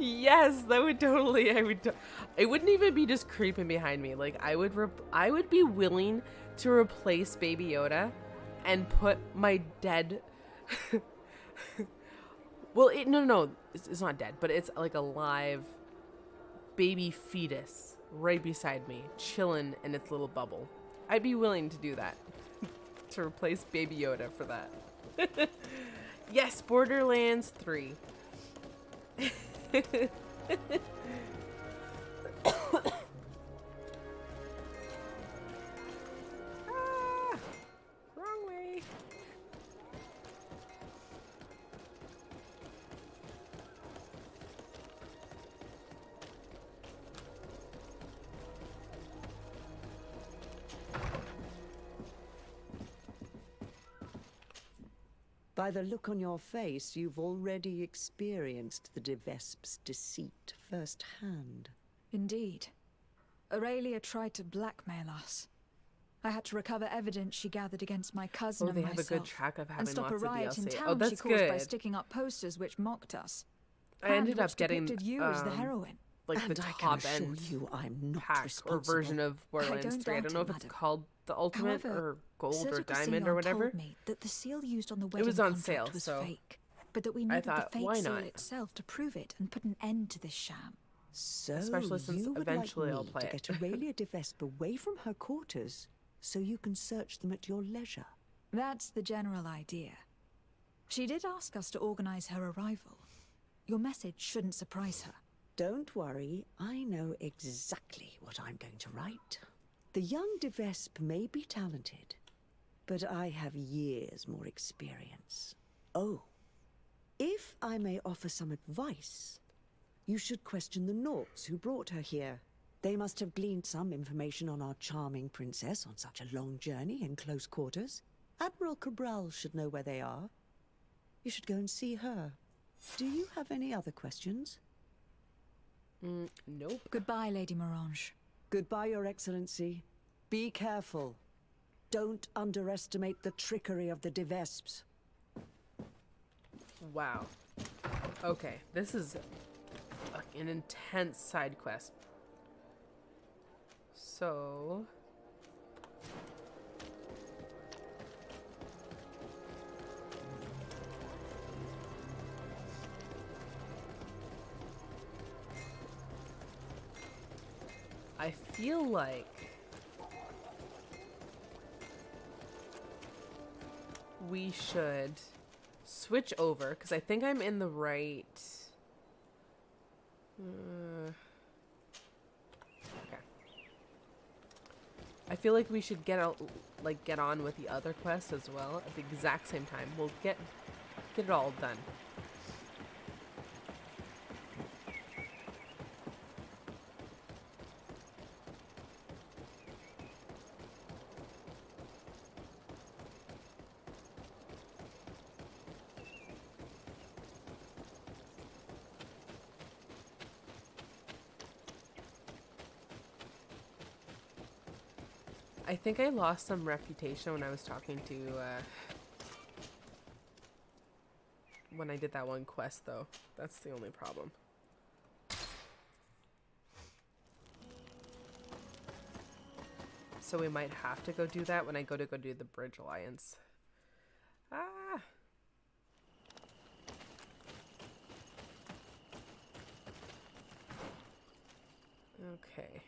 Yes, that would totally. It wouldn't even be just creeping behind me. Like I would be willing to replace Baby Yoda, and put my dead. Well, no, it's not dead, but it's like a live baby fetus right beside me, chilling in its little bubble. I'd be willing to do that. To replace Baby Yoda for that. Yes, Borderlands 3. Wrong way. By the look on your face, you've already experienced the Devesp's deceit firsthand. Indeed. Aurelia tried to blackmail us. I had to recover evidence she gathered against my cousin and they have myself, a good track of having and stop lots a of riot in DLC. town Oh, that's she caused by good. sticking up posters which mocked us. I ended and up which getting depicted you as the heroine. like And the I can top assure end you I'm not pack or responsible. version of Borderlands don't 3. I doubt don't know it, if it's madam. called the Ultimate However, or Gold or Surgical Diamond Sion or whatever. told me that the seal used on the It wedding was on contract sale, was so fake, but that we I needed thought, the fake why seal not? itself to prove it and put an end to this sham. So Especially since you would eventually like I'll me play to it. get Aurelia de Vespe away from her quarters so you can search them at your leisure. That's the general idea. She did ask us to organize her arrival. Your message shouldn't surprise her. Don't worry, I know exactly what I'm going to write. The young de Vespe may be talented, but I have years more experience. Oh, if I may offer some advice, you should question the Nauts who brought her here. They must have gleaned some information on our charming princess on such a long journey in close quarters. Admiral Cabral should know where they are. You should go and see her. Do you have any other questions? Nope. Goodbye, Lady Morange. Goodbye, Your Excellency. Be careful. Don't underestimate the trickery of the de Vespes. Wow. Okay, this is an intense side quest. So... I feel like we should switch over, because I think I'm in the right... okay. I feel like we should get on with the other quest as well at the exact same time. We'll get it all done. I think I lost some reputation when I was talking to, when I did that one quest, though. That's the only problem. So we might have to go do that when I go do the Bridge Alliance. Ah! Okay.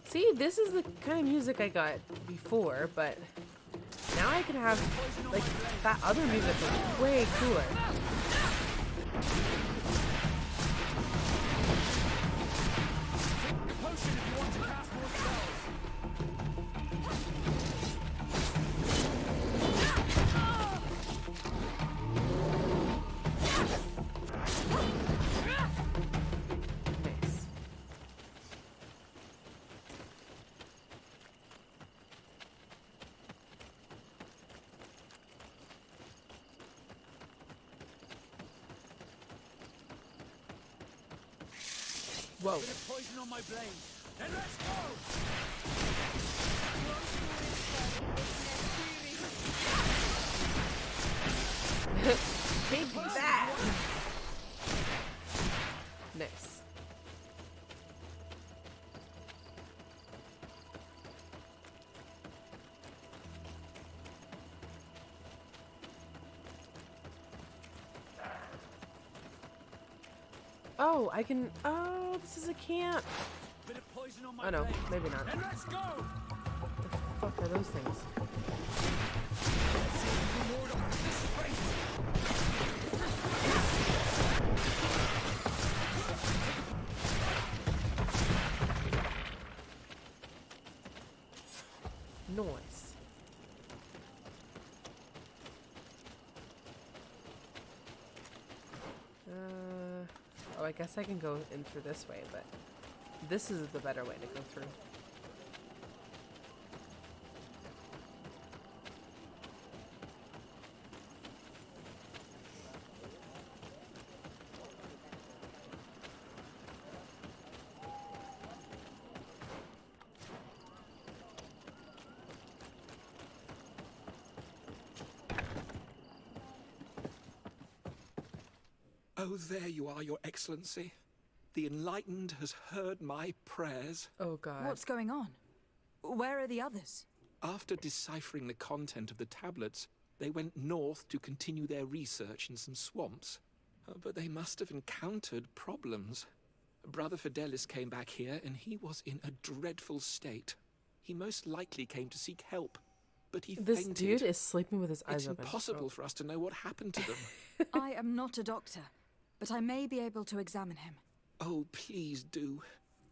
See, this is the kind of music I got before, but now I can have, like, that other music was way cooler. Whoa. Bit of poison on my blade. Then let's go! Take that! Nice. Oh, I can. Oh, this is a camp. Bit of poison on my Oh no, blade. maybe not. Then let's go! What the fuck are those things? Let's see if we can ward off this fate. Noise. Oh, I guess I can go in through this way, but this is the better way to go through. Oh, there you are, Your Excellency. The Enlightened has heard my prayers. Oh, God. What's going on? Where are the others? After deciphering the content of the tablets, they went north to continue their research in some swamps. But they must have encountered problems. Brother Fidelis came back here, and he was in a dreadful state. He most likely came to seek help, but he This fainted. dude is sleeping with his eyes It's open. impossible Oh. for us to know what happened to them. I am not a doctor, but I may be able to examine him. Oh, please do.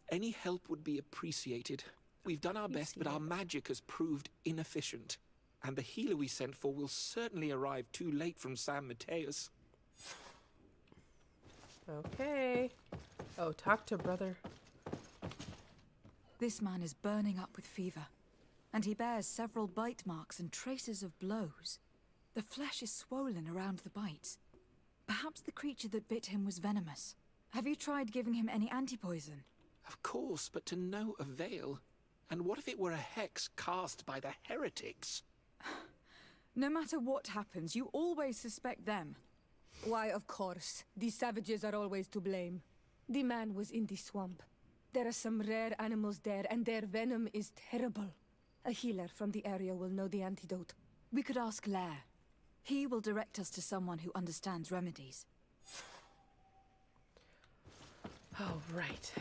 Any help would be appreciated. We've done our best, but our magic has proved inefficient. And the healer we sent for will certainly arrive too late from San Mateus. Okay. Oh, talk to brother. This man is burning up with fever, and he bears several bite marks and traces of blows. The flesh is swollen around the bites. Perhaps the creature that bit him was venomous. Have you tried giving him any anti-poison? Of course, but to no avail. And what if it were a hex cast by the heretics? No matter what happens, you always suspect them. Why, of course. These savages are always to blame. The man was in the swamp. There are some rare animals there, and their venom is terrible. A healer from the area will know the antidote. We could ask Lair. He will direct us to someone who understands remedies. Oh, right.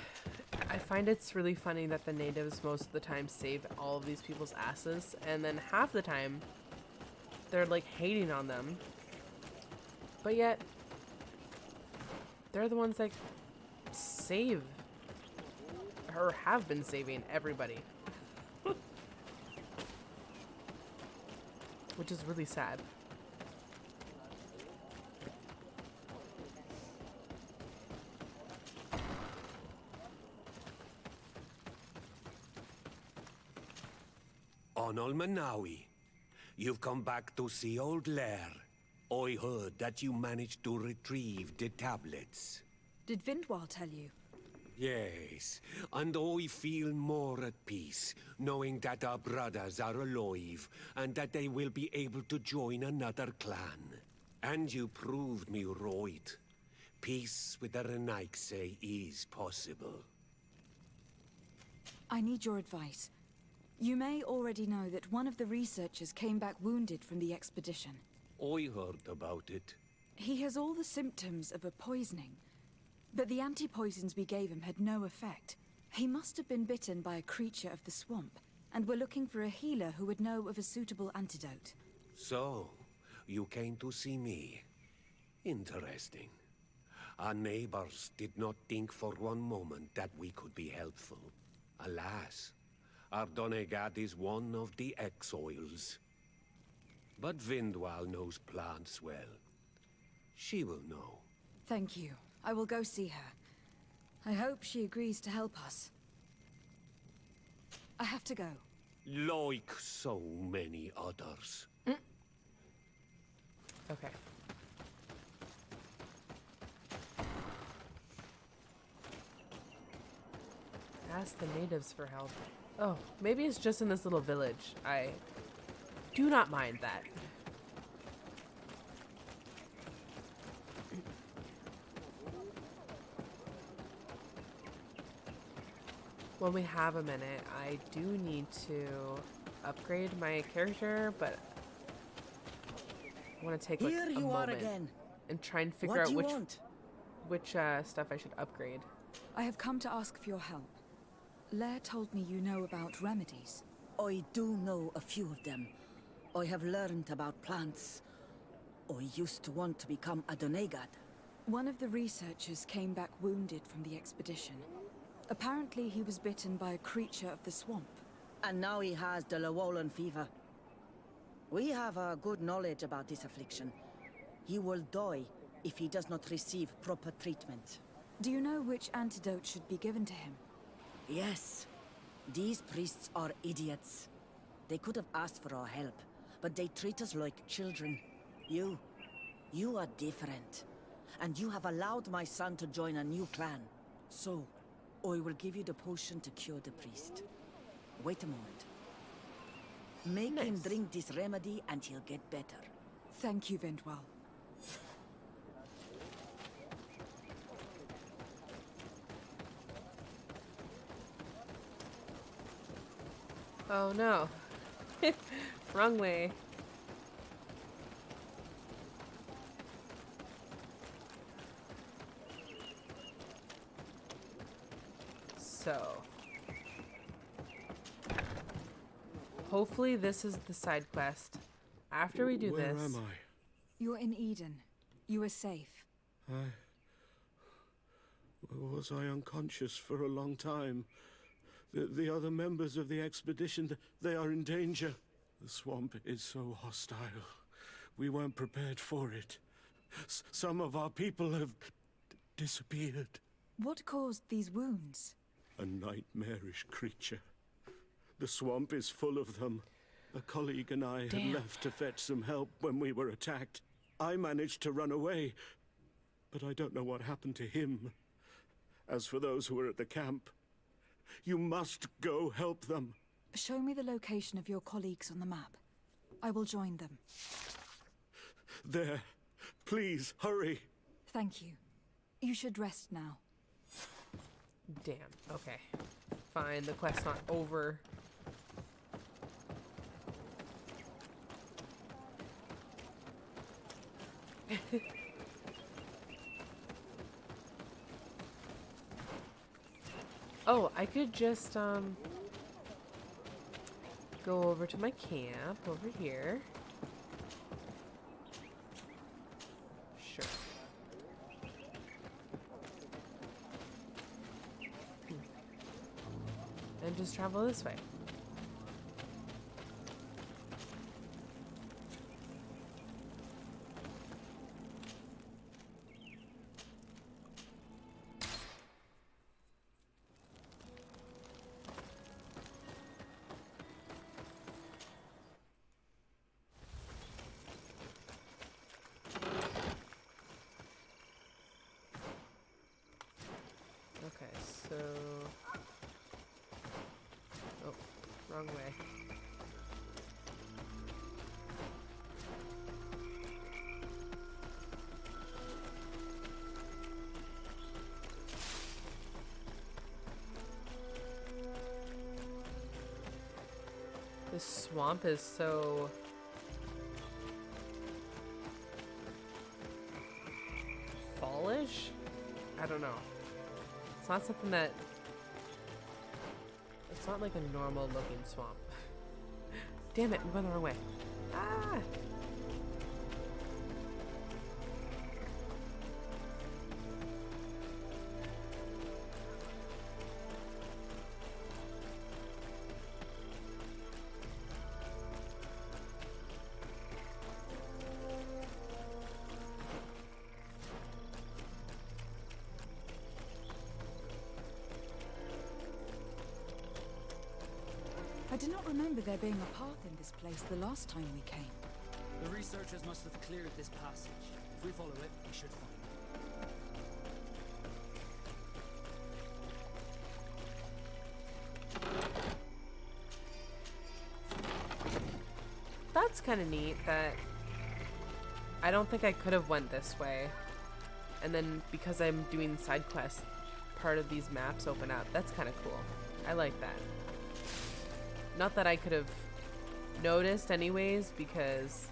I find it's really funny that the natives most of the time save all of these people's asses, and then half the time they're like hating on them. But yet, they're the ones that save, or have been saving everybody. Which is really sad. Onol Manawi, you've come back to see old Lair. I heard that you managed to retrieve the tablets. Did Vindwal tell you? Yes, and I feel more at peace, knowing that our brothers are alive, and that they will be able to join another clan. And you proved me right. Peace with the Renaigse is possible. I need your advice. You may already know that one of the researchers came back wounded from the expedition. I heard about it. He has all the symptoms of a poisoning, but the anti-poisons we gave him had no effect. He must have been bitten by a creature of the swamp, and we're looking for a healer who would know of a suitable antidote. So, you came to see me. Interesting. Our neighbors did not think for one moment that we could be helpful. Alas, our Donegad is one of the exiles. But Vindwal knows plants well. She will know. Thank you. I will go see her. I hope she agrees to help us. I have to go. Like so many others. Okay. Ask the natives for help. Oh, maybe it's just in this little village. I do not mind that. When we have a minute, I do need to upgrade my character, but I want to take like Here a you moment are again. and try and figure What out do you which want? stuff I should upgrade. I have come to ask for your help. Lair told me you know about remedies. I do know a few of them. I have learned about plants. I used to want to become a Donegad. One of the researchers came back wounded from the expedition. Apparently he was bitten by a creature of the swamp. And now he has the Llewellyn fever. We have a good knowledge about this affliction. He will die if he does not receive proper treatment. Do you know which antidote should be given to him? Yes. These priests are idiots. They could have asked for our help, but they treat us like children. You are different. And you have allowed my son to join a new clan. So, I will give you the potion to cure the priest. Wait a moment. Make him drink this remedy and he'll get better. Thank you, Vindwell. Oh no. Wrong way. So, hopefully this is the side quest. After we do Where this... am I? You're in Eden. You are safe. Was I unconscious for a long time? The other members of the expedition, they are in danger. The swamp is so hostile. We weren't prepared for it. Some of our people have disappeared. What caused these wounds? A nightmarish creature. The swamp is full of them. A colleague and I had left to fetch some help when we were attacked. I managed to run away, but I don't know what happened to him. As for those who are at the camp, you must go help them. Show me the location of your colleagues on the map. I will join them. There. Please, hurry. Thank you. You should rest now. Damn. Okay. Fine. The quest's not over. Oh, I could just go over to my camp over here. Sure. And just travel this way. Okay, so... Oh, wrong way. This swamp is so... fallish? I don't know. It's not something that... It's not like a normal looking swamp. Damn it, I'm going the wrong way. Ah! I do not remember there being a path in this place the last time we came. The researchers must have cleared this passage. If we follow it, we should find it. that's kind of neat that I don't think I could have went this way. And then because I'm doing side quests, part of these maps open up. That's kind of cool. I like that. Not that I could have noticed anyways, because...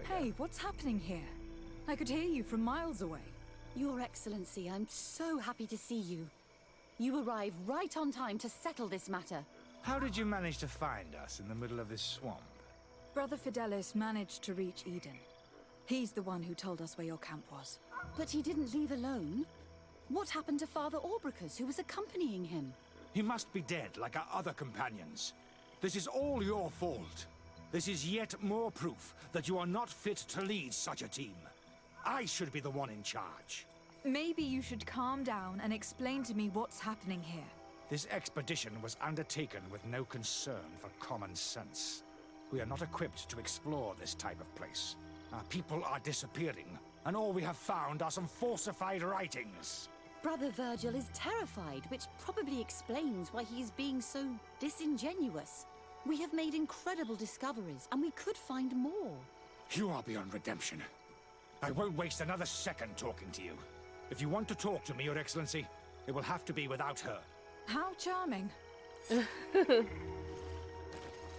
Hey, what's happening here? I could hear you from miles away. Your Excellency, I'm so happy to see you. You arrived right on time to settle this matter. How did you manage to find us in the middle of this swamp? Brother Fidelis managed to reach Eden. He's the one who told us where your camp was. But he didn't leave alone. What happened to Father Orbricus, who was accompanying him? He must be dead, like our other companions. This is all your fault. This is yet more proof that you are not fit to lead such a team. I should be the one in charge. Maybe you should calm down and explain to me what's happening here. This expedition was undertaken with no concern for common sense. We are not equipped to explore this type of place. Our people are disappearing, and all we have found are some falsified writings. Brother Virgil is terrified, which probably explains why he is being so disingenuous. We have made incredible discoveries, and we could find more. You are beyond redemption. I won't waste another second talking to you. If you want to talk to me, Your Excellency, it will have to be without her. How charming.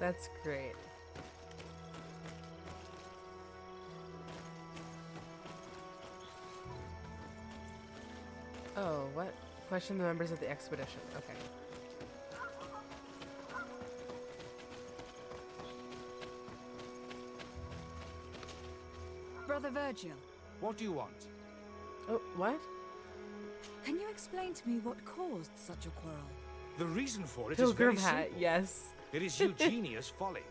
That's great. Oh, what? Question the members of the expedition. Okay. Brother Virgil. What do you want? Oh, what? Can you explain to me what caused such a quarrel? The reason for it is very simple. Yes. It is Eugenia's folly.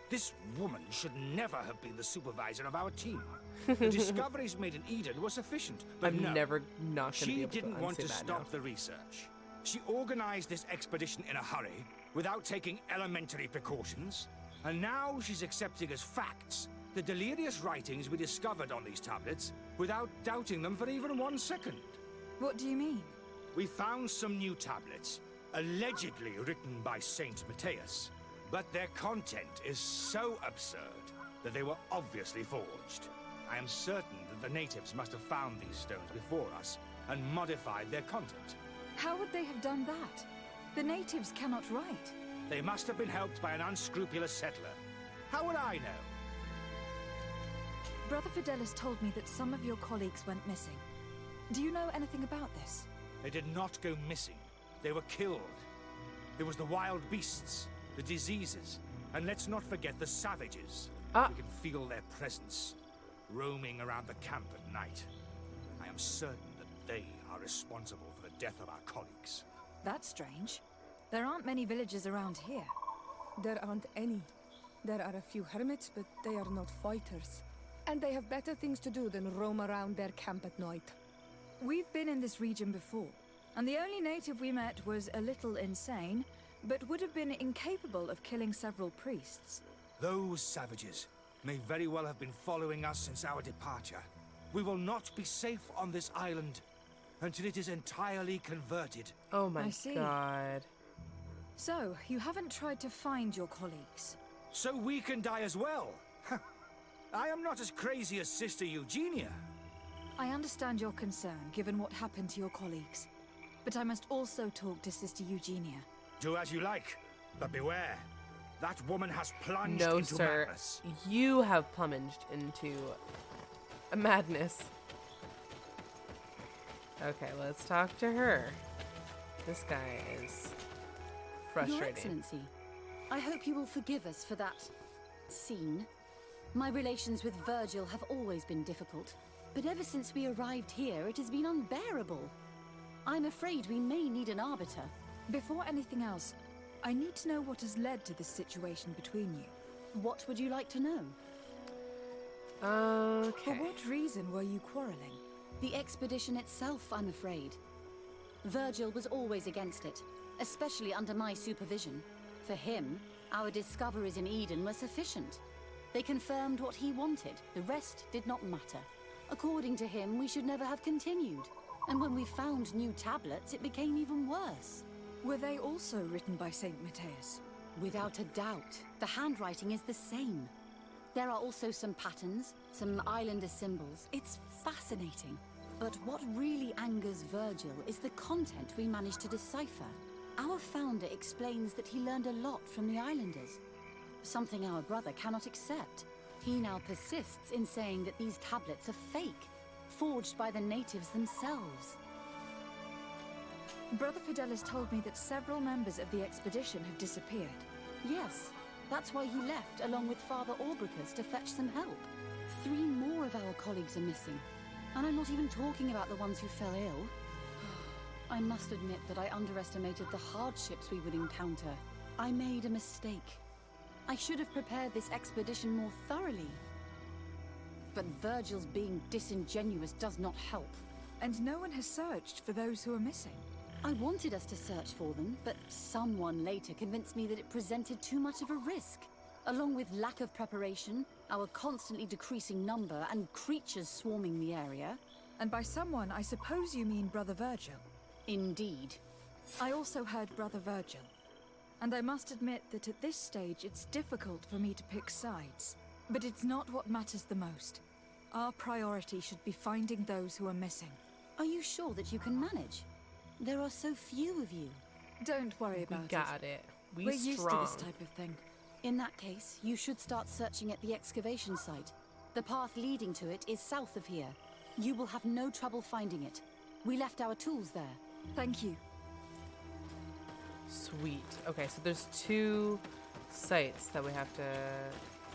This woman should never have been the supervisor of our team. The discoveries made in Eden were sufficient, but I'm no. never not going to be able to She didn't want to unsay that stop now. the research. She organized this expedition in a hurry, without taking elementary precautions, and now she's accepting as facts the delirious writings we discovered on these tablets, without doubting them for even 1 second. What do you mean? We found some new tablets, allegedly written by Saint Matthias, but their content is so absurd that they were obviously forged. I am certain that the natives must have found these stones before us and modified their content. How would they have done that? The natives cannot write. They must have been helped by an unscrupulous settler. How would I know? Brother Fidelis told me that some of your colleagues went missing. Do you know anything about this? They did not go missing. They were killed. It was the wild beasts, the diseases, and let's not forget the savages. We can feel their presence, roaming around the camp at night. I am certain that they are responsible for the death of our colleagues. That's strange. There aren't many villages around here. There aren't any. There are a few hermits, but they are not fighters. And they have better things to do than roam around their camp at night. We've been in this region before, and the only native we met was a little insane, but would have been incapable of killing several priests. Those savages may very well have been following us since our departure. We will not be safe on this island until it is entirely converted. Oh my I see. god. So, you haven't tried to find your colleagues? So we can die as well. I am not as crazy as Sister Eugenia. I understand your concern, given what happened to your colleagues. But I must also talk to Sister Eugenia. Do as you like, but beware. That woman has plunged No, into sir. madness. You have plunged into a madness. Okay, let's talk to her. This guy is frustrating. Your Excellency, I hope you will forgive us for that scene. My relations with Virgil have always been difficult, but ever since we arrived here, it has been unbearable. I'm afraid we may need an arbiter. Before anything else, I need to know what has led to this situation between you. What would you like to know? Okay. For what reason were you quarreling? The expedition itself, I'm afraid. Virgil was always against it, especially under my supervision. For him, our discoveries in Eden were sufficient. They confirmed what he wanted. The rest did not matter. According to him, we should never have continued. And when we found new tablets, it became even worse. Were they also written by Saint Matthias? Without a doubt. The handwriting is the same. There are also some patterns, some islander symbols. It's fascinating. But what really angers Virgil is the content we managed to decipher. Our founder explains that he learned a lot from the islanders. Something our brother cannot accept. He now persists in saying that these tablets are fake, forged by the natives themselves. Brother Fidelis told me that several members of the expedition have disappeared. Yes, that's why he left along with Father Orbricus to fetch some help. 3 more of our colleagues are missing, and I'm not even talking about the ones who fell ill. I must admit that I underestimated the hardships we would encounter. I made a mistake. I should have prepared this expedition more thoroughly. But Virgil's being disingenuous does not help. And no one has searched for those who are missing. I wanted us to search for them, but someone later convinced me that it presented too much of a risk. Along with lack of preparation, our constantly decreasing number, and creatures swarming the area. And by someone, I suppose you mean Brother Virgil. Indeed. I also heard Brother Virgil. And I must admit that at this stage, it's difficult for me to pick sides. But it's not what matters the most. Our priority should be finding those who are missing. Are you sure that you can manage? There are so few of you. Don't worry about it. We got it. We're used to this type of thing. In that case, you should start searching at the excavation site. The path leading to it is south of here. You will have no trouble finding it. We left our tools there. Thank you. Sweet. Okay, so there's 2 sites that we have to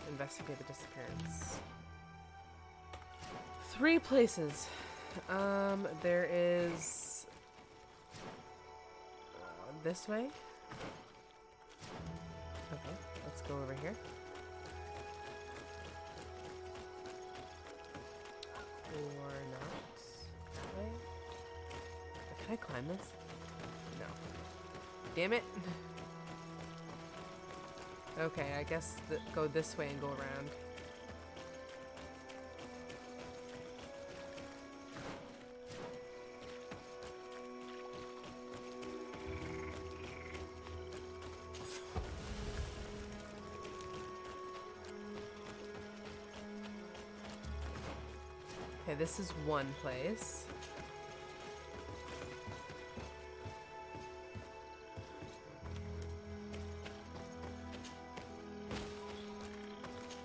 investigate the disappearance. 3 places. There is this way. Okay, let's go over here. Or not. That way. Can I climb this? No. Damn it. Okay, I guess go this way and go around. Okay, this is one place.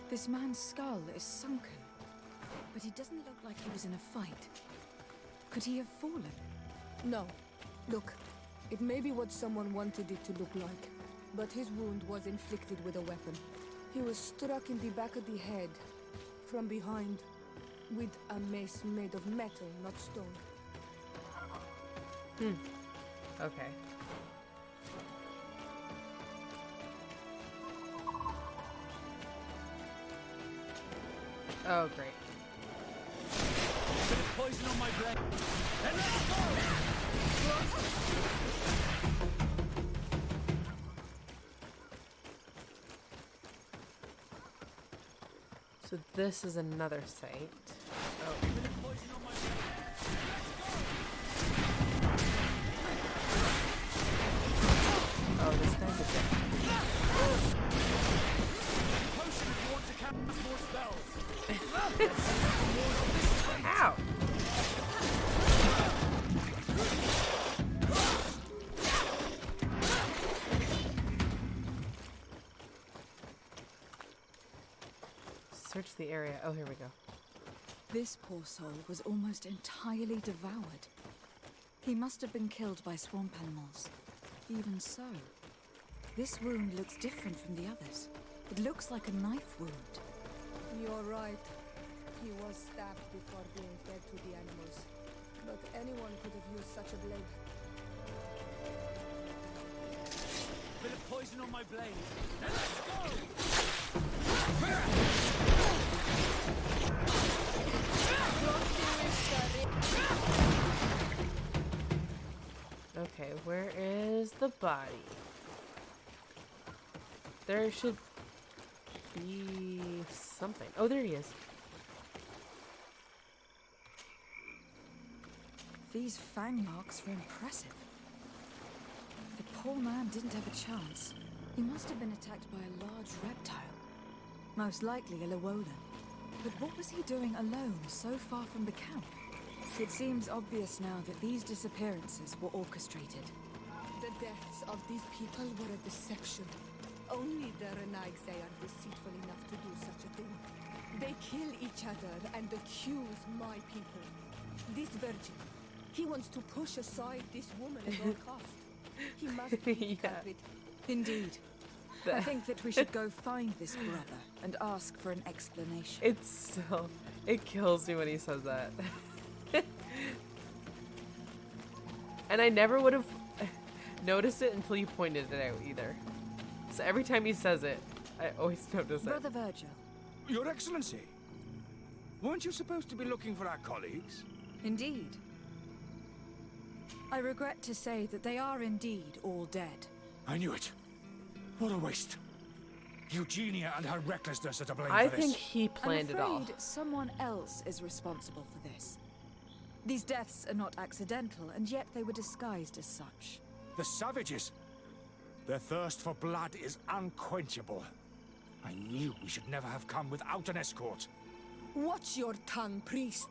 This man's skull is sunken, but he doesn't look like he was in a fight. Could he have fallen? No. Look, it may be what someone wanted it to look like, but his wound was inflicted with a weapon. He was struck in the back of the head, from behind, with a mace made of metal, not stone. Okay. Oh, great. Bit of poison on my blade. And let's go! So this is another site. Oh. Oh, this guy's a dick. Potion if you want to cast more spells. Ow! Search the area. Oh, here we go. This poor soul was almost entirely devoured. He must have been killed by swamp animals. Even so, this wound looks different from the others. It looks like a knife wound. You're right. He was stabbed before being fed to the animals. But anyone could have used such a blade. Bit of poison on my blade. And let's go! Okay, where is the body? There should be something. Oh, there he is. These fang marks are impressive. The poor man didn't have a chance. He must have been attacked by a large reptile. Most likely a Llewellyn. But what was he doing alone, so far from the camp? It seems obvious now that these disappearances were orchestrated. The deaths of these people were a deception. Only the Renaigse are deceitful enough to do such a thing. They kill each other and accuse my people. This virgin, he wants to push aside this woman at all cost. He must be the culprit. Indeed. I think that we should go find this brother and ask for an explanation. It kills me when he says that. And I never would have noticed it until you pointed it out either. So every time he says it, I always notice it. Brother Virgil. Your Excellency, weren't you supposed to be looking for our colleagues? Indeed. I regret to say that they are indeed all dead. I knew it. What a waste. Eugenia and her recklessness are to blame I for this. think he planned it all. I'm afraid someone else is responsible for this. These deaths are not accidental, and yet they were disguised as such. The savages. Their thirst for blood is unquenchable. I knew we should never have come without an escort. Watch your tongue, priest.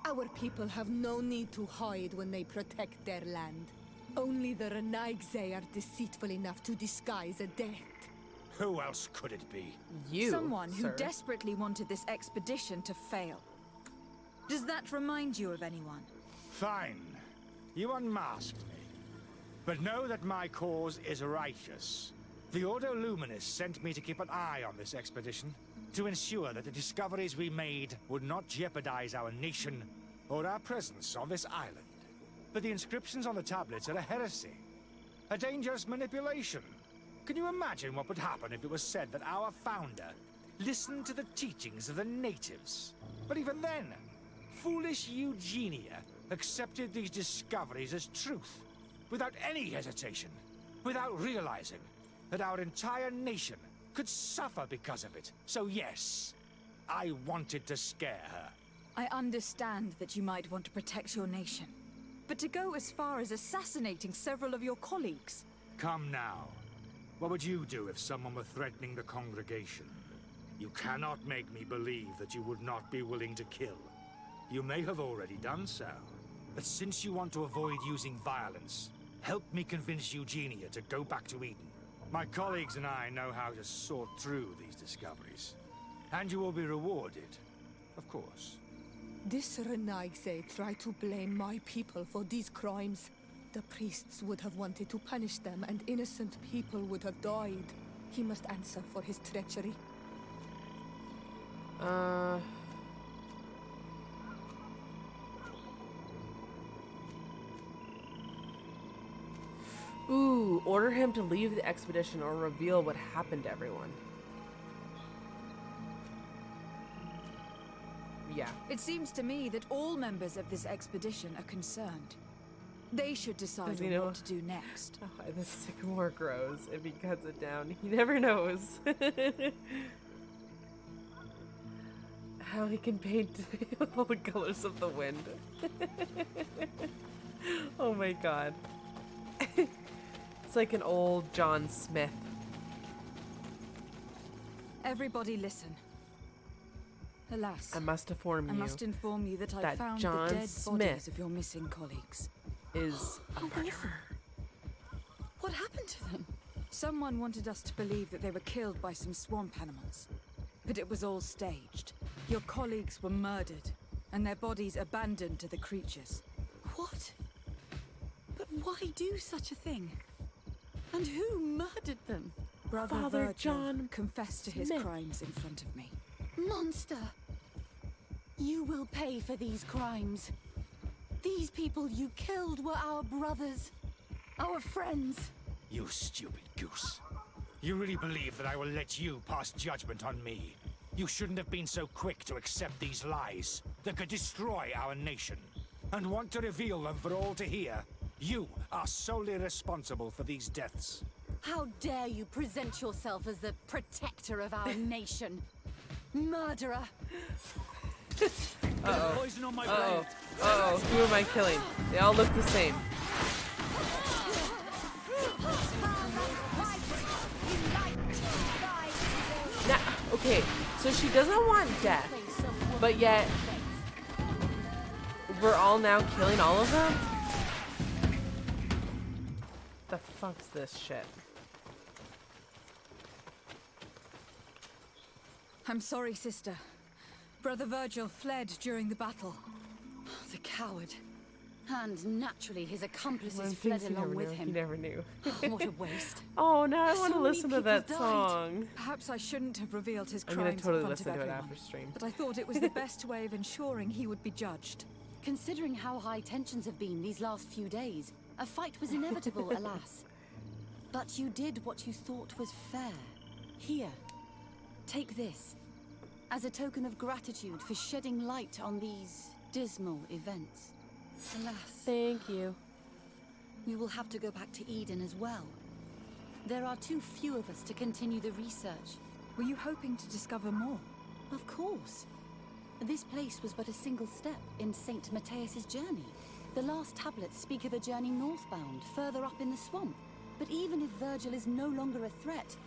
Our people have no need to hide when they protect their land. Only the Renaigse are deceitful enough to disguise a death. Who else could it be? Someone who sir. desperately wanted this expedition to fail. Does that remind you of anyone? Fine. You unmasked me. But know that my cause is righteous. The Ordo Luminis sent me to keep an eye on this expedition, to ensure that the discoveries we made would not jeopardize our nation or our presence on this island. But the inscriptions on the tablets are a heresy, a dangerous manipulation. Can you imagine what would happen if it was said that our founder listened to the teachings of the natives? But even then, foolish Eugenia accepted these discoveries as truth, without any hesitation, without realizing that our entire nation could suffer because of it. So yes, I wanted to scare her. I understand that you might want to protect your nation. But to go as far as assassinating several of your colleagues... Come now. What would you do if someone were threatening the congregation? You cannot make me believe that you would not be willing to kill. You may have already done so. But since you want to avoid using violence, help me convince Eugenia to go back to Eden. My colleagues and I know how to sort through these discoveries. And you will be rewarded, of course. This Renaigse tried to blame my people for these crimes. The priests would have wanted to punish them, and innocent people would have died. He must answer for his treachery. Ooh, order him to leave the expedition or reveal what happened to everyone. Yeah. It seems to me that all members of this expedition are concerned. They should decide on what to do next. How high the sycamore grows if he cuts it down. He never knows. How he can paint all the colors of the wind. Oh my god. It's like an old John Smith. Everybody listen. Alas, I must inform you that I that found John the dead Smith bodies of your missing colleagues. Is a murderer. What happened to them? Someone wanted us to believe that they were killed by some swamp animals. But it was all staged. Your colleagues were murdered, and their bodies abandoned to the creatures. What? But why do such a thing? And who murdered them? Brother Father Virgil John confessed to his Smith. crimes in front of me. Monster! You will pay for these crimes. These people you killed were our brothers, our friends. You stupid goose. You really believe that I will let you pass judgment on me? You shouldn't have been so quick to accept these lies that could destroy our nation, and want to reveal them for all to hear. You are solely responsible for these deaths. How dare you present yourself as the protector of our nation? Murderer! Uh-oh. Poison on my Uh-oh. blade. Uh-oh. Who am I killing? They all look the same. Okay, so she doesn't want death, but yet we're all now killing all of them? The fuck's this shit? I'm sorry, sister. Brother Virgil fled during the battle. The coward. And naturally, his accomplices fled along with him. He never knew. What a waste. Oh, now I want to So listen many to that people died. song. Perhaps I shouldn't have revealed his I'm crimes gonna totally in front listen of to it everyone. after stream. But I thought it was the best way of ensuring he would be judged. Considering how high tensions have been these last few days, a fight was inevitable, alas. But you did what you thought was fair. Here, take this. As a token of gratitude for shedding light on these dismal events. Alas. Thank you. We will have to go back to Eden as well. There are too few of us to continue the research. Were you hoping to discover more? Of course. This place was but a single step in St. Matthias's journey. The last tablets speak of a journey northbound, further up in the swamp. But even if Virgil is no longer a threat,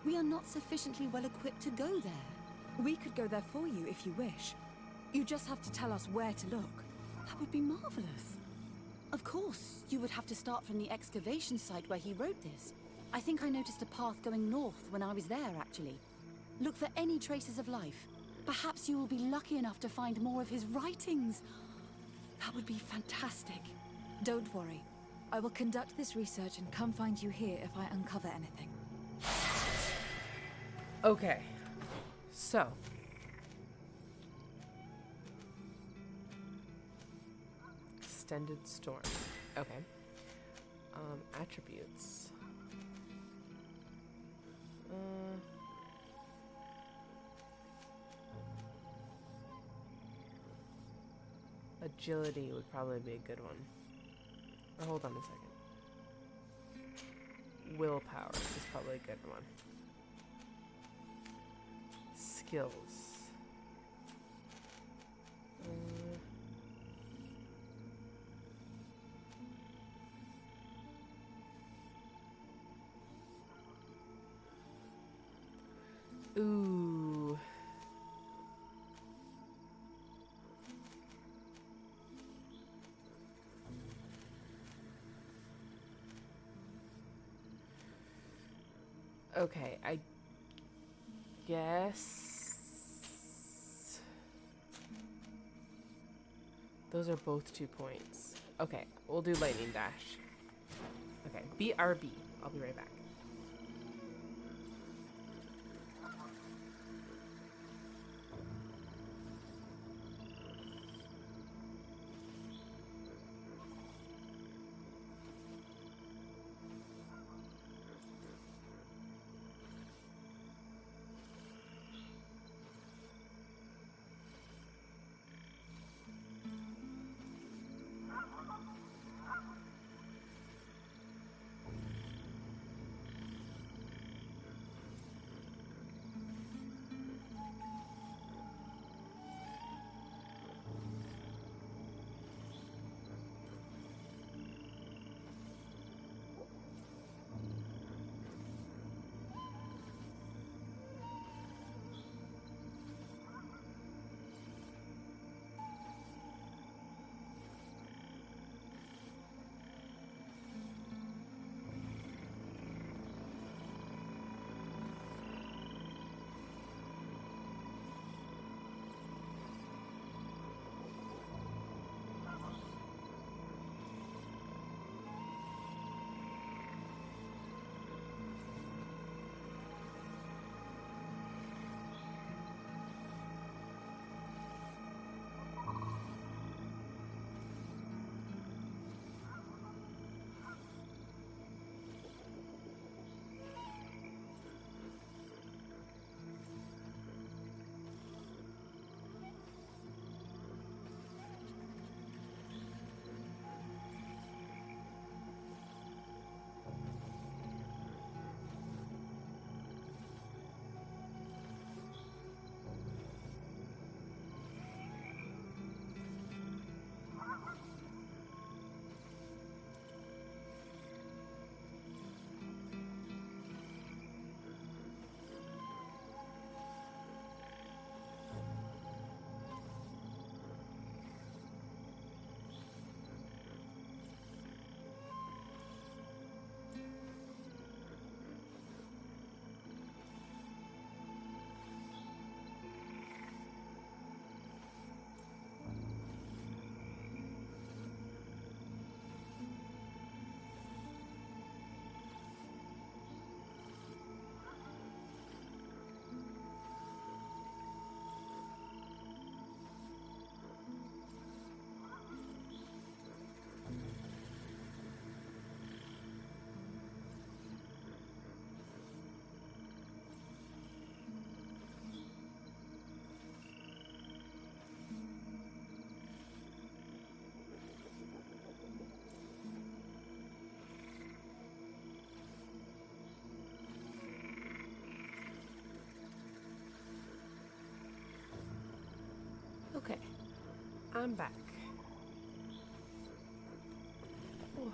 we are not sufficiently well equipped to go there. We could go there for you if you wish. You just have to tell us where to look. That would be marvelous. Of course, you would have to start from the excavation site where he wrote this. I think I noticed a path going north when I was there, actually. Look for any traces of life. Perhaps you will be lucky enough to find more of his writings. That would be fantastic. Don't worry. I will conduct this research and come find you here if I uncover anything. Okay. So. Extended storm. Okay. Attributes. Agility would probably be a good one. Or hold on a second. Willpower is probably a good one. Skills. Ooh. Okay, I guess those are both 2 points. Okay, we'll do lightning dash. Okay, BRB. I'll be right back. I'm back. Ooh.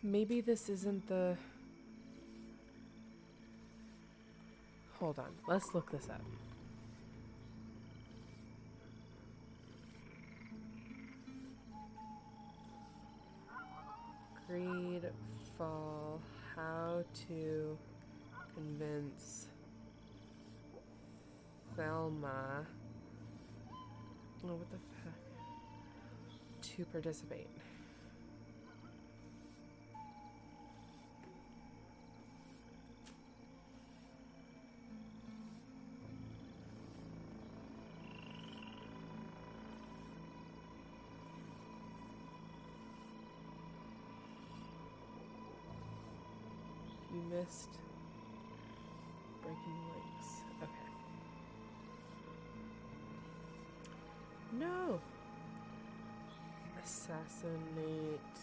Maybe this isn't the... Hold on, let's look this up. GreedFall, how to convince Thelma, oh, what the fuck, to participate. You missed breaking links. Okay. No. Assassinate.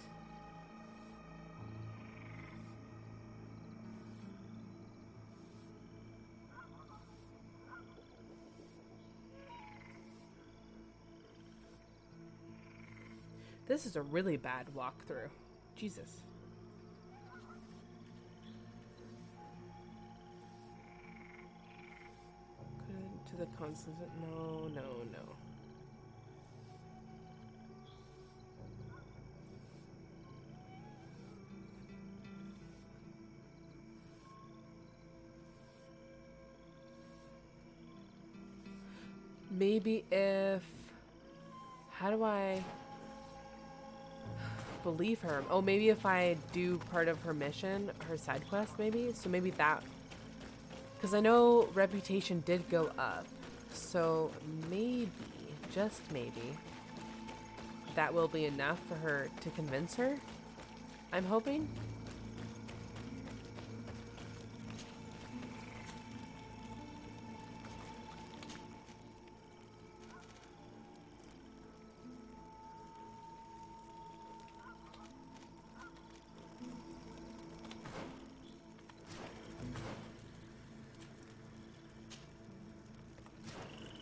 This is a really bad walkthrough. Jesus. To the constant. No, no, no. Maybe if... How do I believe her? Oh, maybe if I do part of her mission, her side quest, maybe? So maybe that... Because I know reputation did go up. So maybe, just maybe, that will be enough for her to convince her. I'm hoping.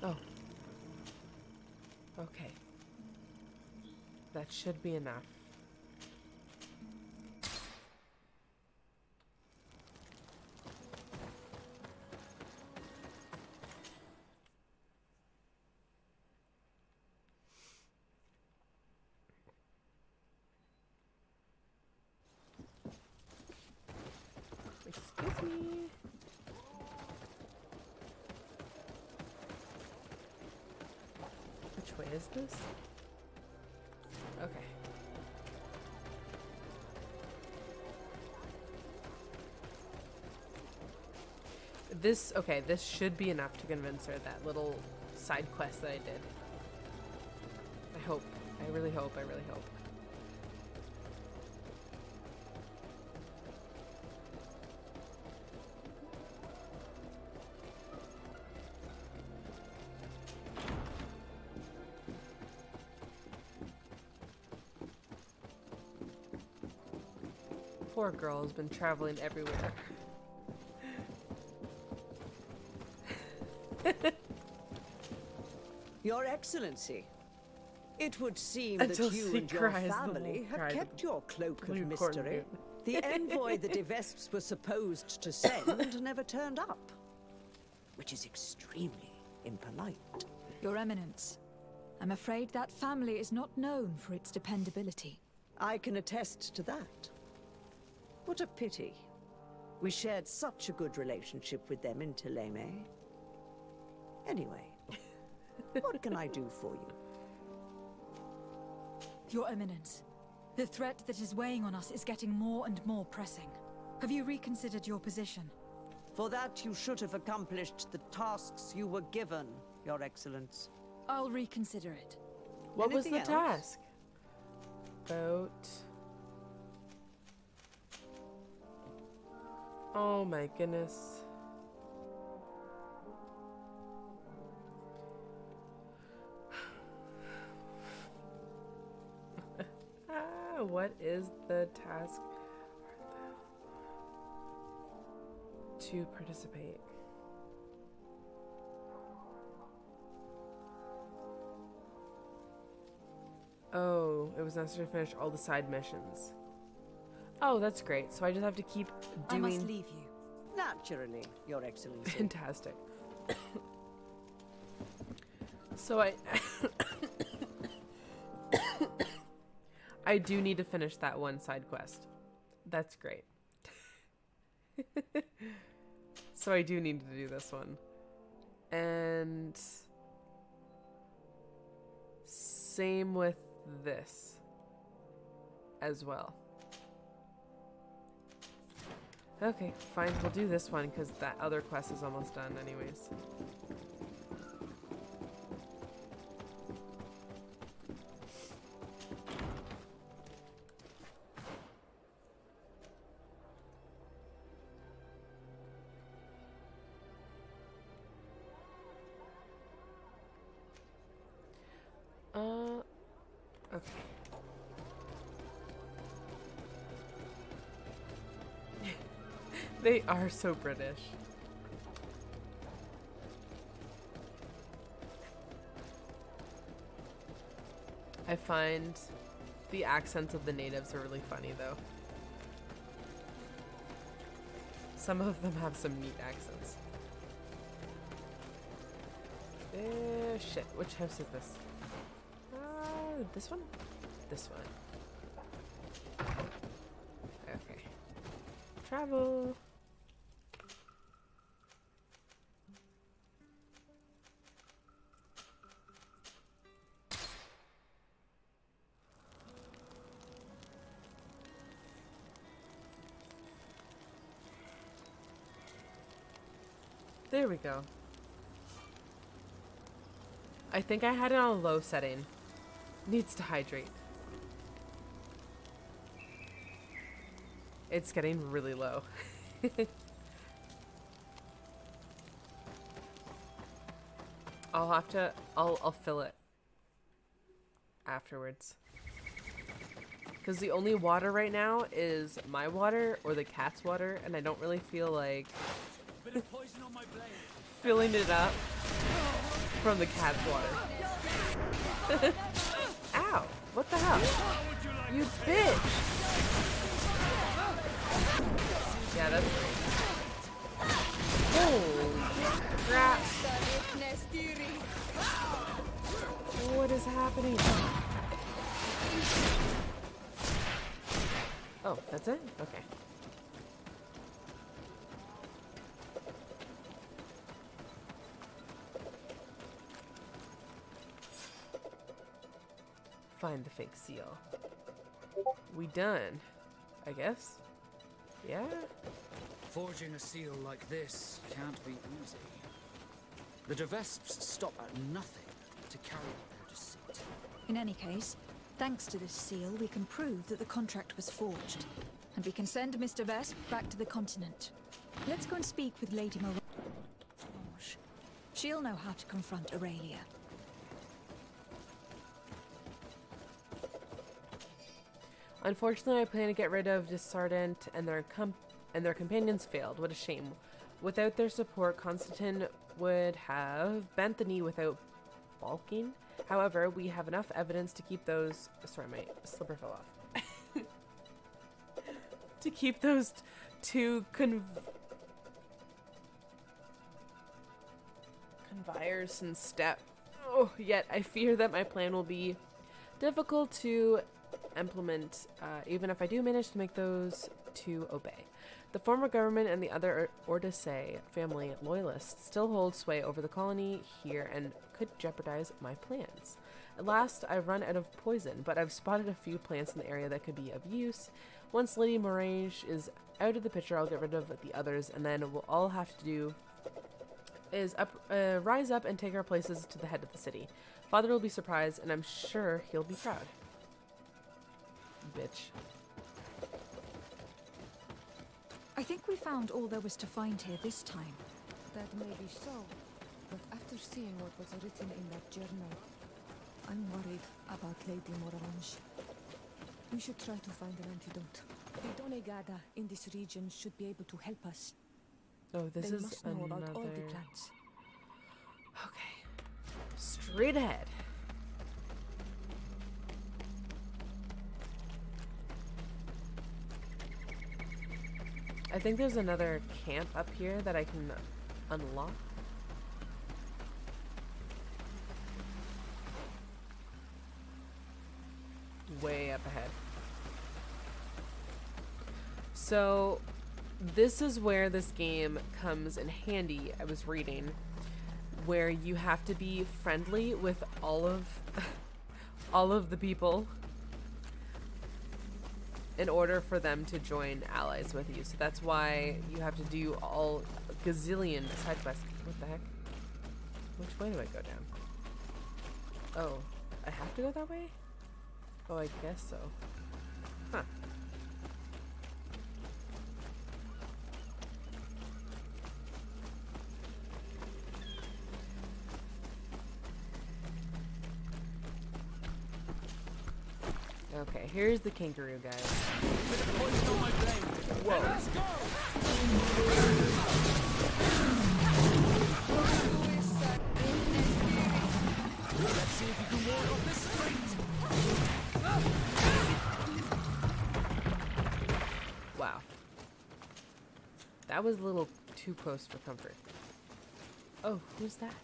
Oh. Okay. That should be enough. Excuse me. Which way is this? Okay. Okay, this should be enough to convince her, that little side quest that I did. I hope. I really hope. I really hope. Poor girl has been traveling everywhere. Your Excellency, it would seem that you and your family have kept your cloak of mystery. The envoy the De Vesps were supposed to send never turned up, which is extremely impolite. Your Eminence, I'm afraid that family is not known for its dependability. I can attest to that. What a pity. We shared such a good relationship with them in Teleme. Anyway, what can I do for you? Your Eminence, the threat that is weighing on us is getting more and more pressing. Have you reconsidered your position? For that, you should have accomplished the tasks you were given, Your Excellence. I'll reconsider it. What was the task? Boat. Oh my goodness. What is the task to participate. Oh, it was necessary to finish all the side missions. Oh, that's great. So I just have to keep doing... I must leave you. Naturally, Your Excellency. Fantastic. So I do need to finish that one side quest. That's great. So I do need to do this one. And same with this as well. Okay, fine. We'll do this one because that other quest is almost done anyways. Okay. They are so British. I find the accents of the natives are really funny though. Some of them have some neat accents. Shit, which house is this? This one? This one. Okay. Travel. There we go. I think I had it on a low setting. Needs to hydrate. It's getting really low. I'll fill it afterwards. Because the only water right now is my water or the cat's water, and I don't really feel like filling it up from the cat's water. Ow! What the hell? You bitch! Yeah, that's great. Holy crap! What is happening? Oh, that's it? Okay. Find the fake seal. We done, I guess. Yeah? Forging a seal like this can't be easy. The Devesps stop at nothing to carry out their deceit. In any case, thanks to this seal, we can prove that the contract was forged. And we can send Mr. Vesp back to the continent. Let's go and speak with Lady Mirage. She'll know how to confront Aurelia. Unfortunately, I plan to get rid of Disardent and their companions failed. What a shame. Without their support, Constantine would have bent the knee without balking. However, we have enough evidence to keep those... Sorry, my slipper fell off. To keep those two conveyors in step. Oh, yet I fear that my plan will be difficult to implement, even if I do manage to make those two obey. The former government and the other Ordice family loyalists still hold sway over the colony here and could jeopardize my plans. At last, I've run out of poison, but I've spotted a few plants in the area that could be of use. Once Lady Mirage is out of the picture, I'll get rid of the others, and then we'll all have to do is rise up and take our places to the head of the city. Father will be surprised, and I'm sure he'll be proud. Bitch. I think we found all there was to find here this time. That may be so, but after seeing what was written in that journal, I'm worried about Lady Morange. We should try to find an antidote. The Donegada in this region should be able to help us. Oh, this They is must know about all the another. plants. Okay. Straight ahead. I think there's another camp up here that I can unlock. Way up ahead. So this is where this game comes in handy, I was reading, where you have to be friendly with all of all of the people in order for them to join allies with you. So that's why you have to do all gazillion side quests. What the heck? Which way do I go down? Oh, I have to go that way? Oh, I guess so. Huh. Okay, here's the kangaroo, guys. Whoa. Let's go! Let's see if you can ward off this fate. Wow. That was a little too close for comfort. Oh, who's that?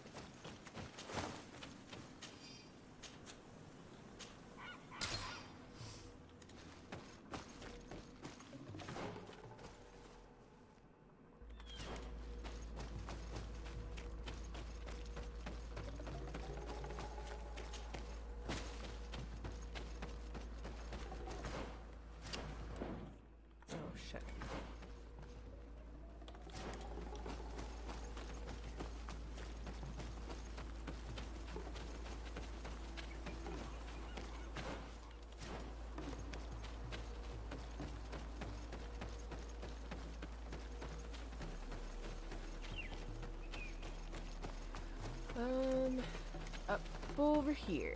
Up over here.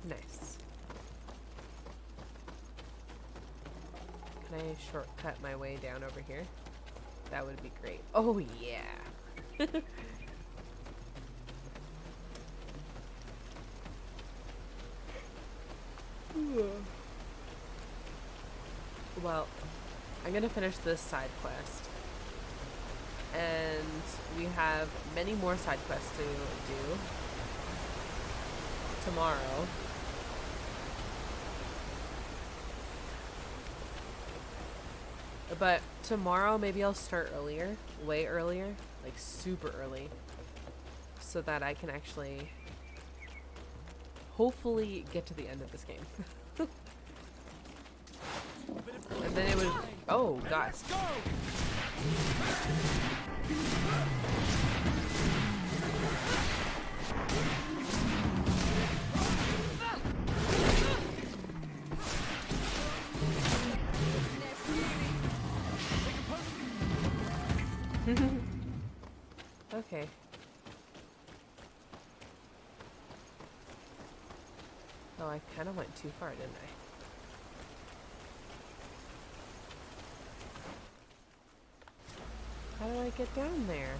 Nice. Can I shortcut my way down over here? That would be great. Oh, yeah. Well, I'm gonna finish this side quest. And we have many more side quests to do tomorrow. But tomorrow maybe I'll start earlier, way earlier, like super early, so that I can actually hopefully get to the end of this game. And then it would, oh god. Okay. Oh, I kind of went too far, didn't I? How do I get down there?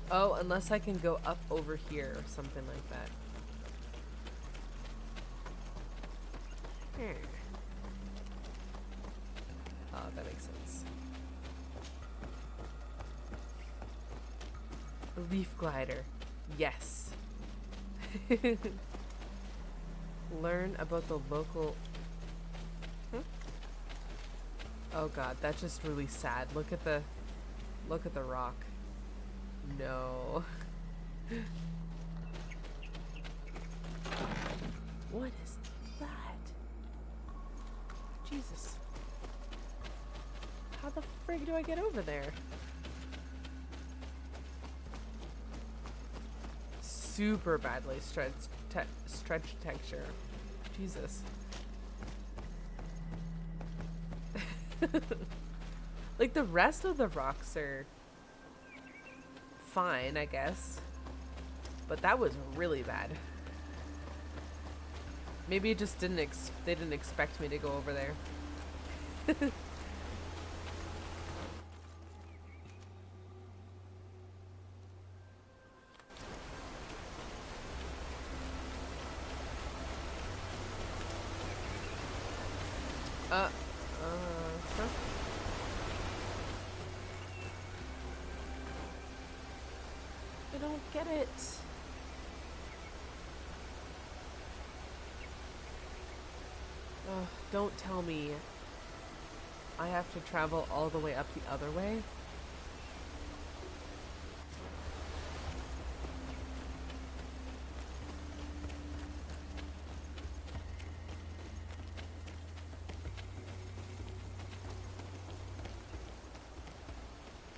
Oh, unless I can go up over here or something like that. Oh, that makes sense. A leaf glider. Yes. Learn about the local... Oh god, that's just really sad. Look at the rock. No. What is that? Jesus. How the frig do I get over there? Super badly stretched texture. Jesus. Like the rest of the rocks are fine, I guess. But that was really bad. Maybe it just they didn't expect me to go over there. I don't get it. Don't tell me I have to travel all the way up the other way.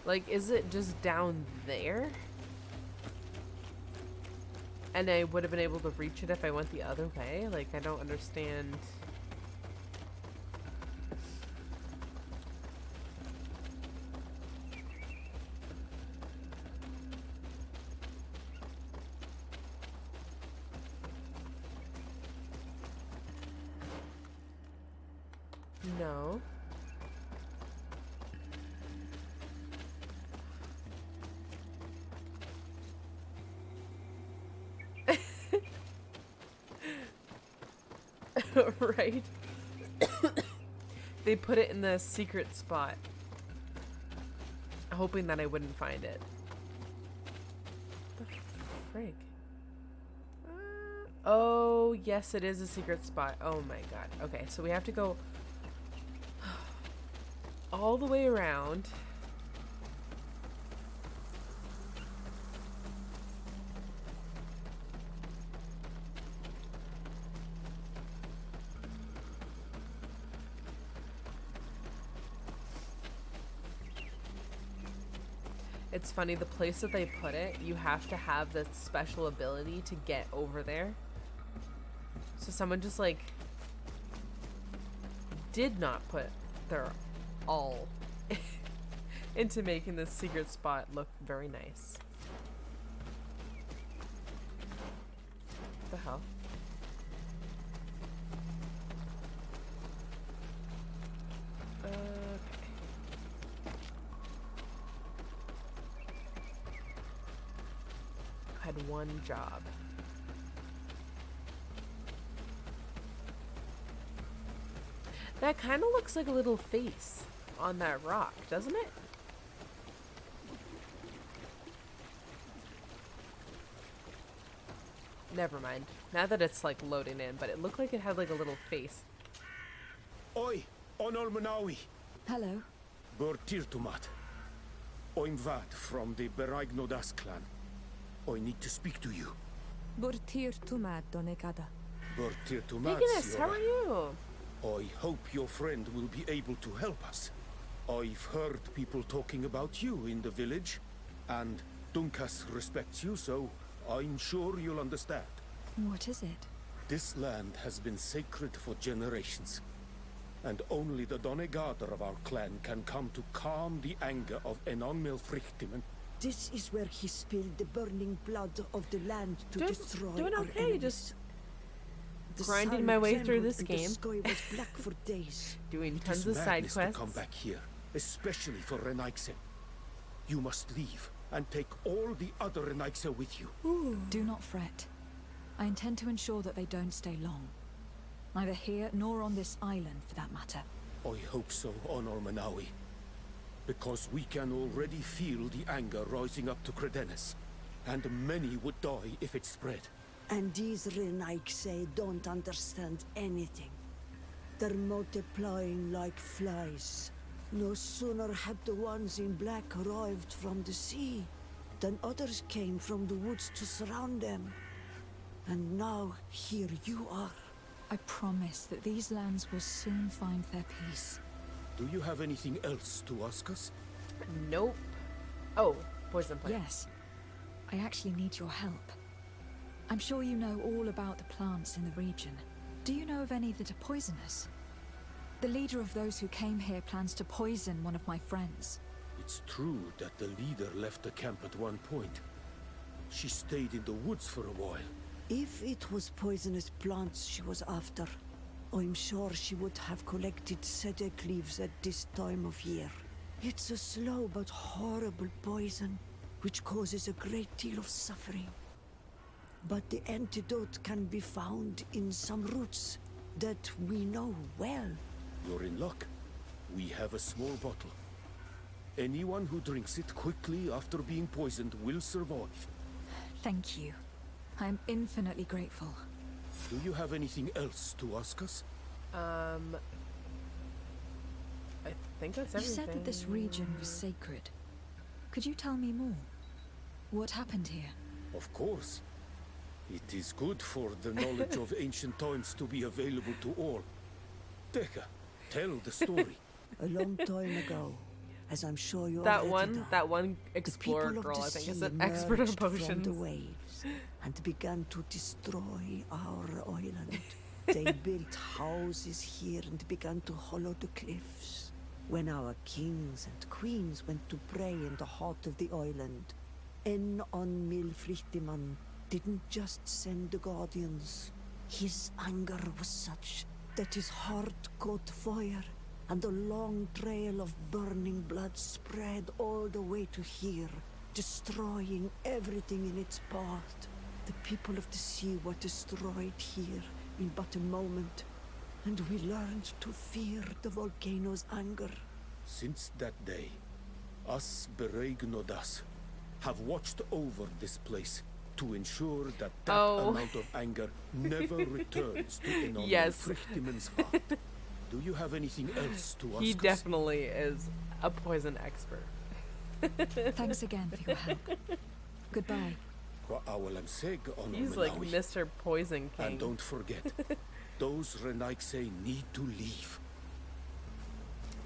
Like, is it just down there? And I would have been able to reach it if I went the other way? Like, I don't understand. No. Right? They put it in the secret spot, hoping that I wouldn't find it. What the frig? Oh, yes, it is a secret spot. Oh my god. Okay, so we have to go all the way around. It's funny, the place that they put it, you have to have this special ability to get over there. So someone just, like, did not put their all into making this secret spot look very nice. What the hell? Had one job. That kind of looks like a little face on that rock, doesn't it? Never mind. Now that it's like loading in, but it looked like it had like a little face. Oi, Onol Manawi. Hello. Burtirtumat. I'm Vad from the Beraignodas clan. I need to speak to you. Burtirtumat, Donegada. Burtirtumat, Ignis, how are you? I hope your friend will be able to help us. I've heard people talking about you in the village, and Dunkas respects you, so I'm sure you'll understand. What is it? This land has been sacred for generations, and only the Donegader of our clan can come to calm the anger of Enon Milfrichtimen. This is where he spilled the burning blood of the land to destroy doing our okay, enemies. just The grinding sun my way through trembled this and game. The sky was black for days. Doing It tons is of side madness quests. to come back here, especially for Renaigse. You must leave and take all the other Renaigse with you. Do not fret. I intend to ensure that they don't stay long. Neither here nor on this island, for that matter. I hope so, Honor Manawi. Because we can already feel the anger rising up to Credennis. And many would die if it spread. And these Renaigse don't understand anything. They're multiplying like flies. No sooner had the ones in black arrived from the sea than others came from the woods to surround them. And now here you are. I promise that these lands will soon find their peace. Do you have anything else to ask us? Nope. Oh, poison plant. Yes. I actually need your help. I'm sure you know all about the plants in the region. Do you know of any that are poisonous? The leader of those who came here plans to poison one of my friends. It's true that the leader left the camp at one point. she stayed in the woods for a while. If it was poisonous plants she was after, I'm sure she would have collected sedek leaves at this time of year. It's a slow but horrible poison, which causes a great deal of suffering. But the antidote can be found in some roots that we know well. You're in luck. We have a small bottle. Anyone who drinks it quickly after being poisoned will survive. Thank you. I'm infinitely grateful. Do you have anything else to ask us? I think that's everything. You said that this region was sacred. Could you tell me more? What happened here? Of course. It is good for the knowledge of ancient times to be available to all. Tekka, tell the story. A long time ago, as I'm sure you that already know, that one explorer girl, I think, is an expert on potions. From the waves and began to destroy our island. They built houses here and began to hollow the cliffs. When our kings and queens went to pray in the heart of the island, En on Milfrichtiman didn't just send the guardians. His anger was such that his heart caught fire, and a long trail of burning blood spread all the way to here, destroying everything in its path. The people of the sea were destroyed here in but a moment, and we learned to fear the volcano's anger. Since that day, us Bereignodas have watched over this place to ensure that amount of anger never returns to Enon Frichtiman's heart. Do you have anything else to ask He us? definitely is a poison expert. Thanks again for your help. Goodbye. He's like Mr. Poison King. And don't forget, those Renaikse need to leave.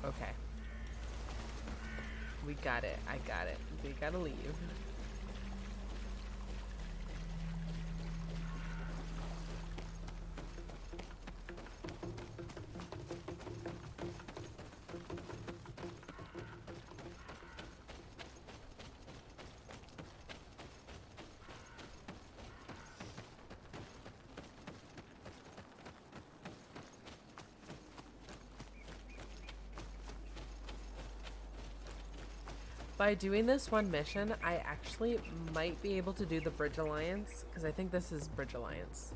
Okay. We got it. I got it. We gotta leave. By doing this one mission, I actually might be able to do the Bridge Alliance, because I think this is Bridge Alliance.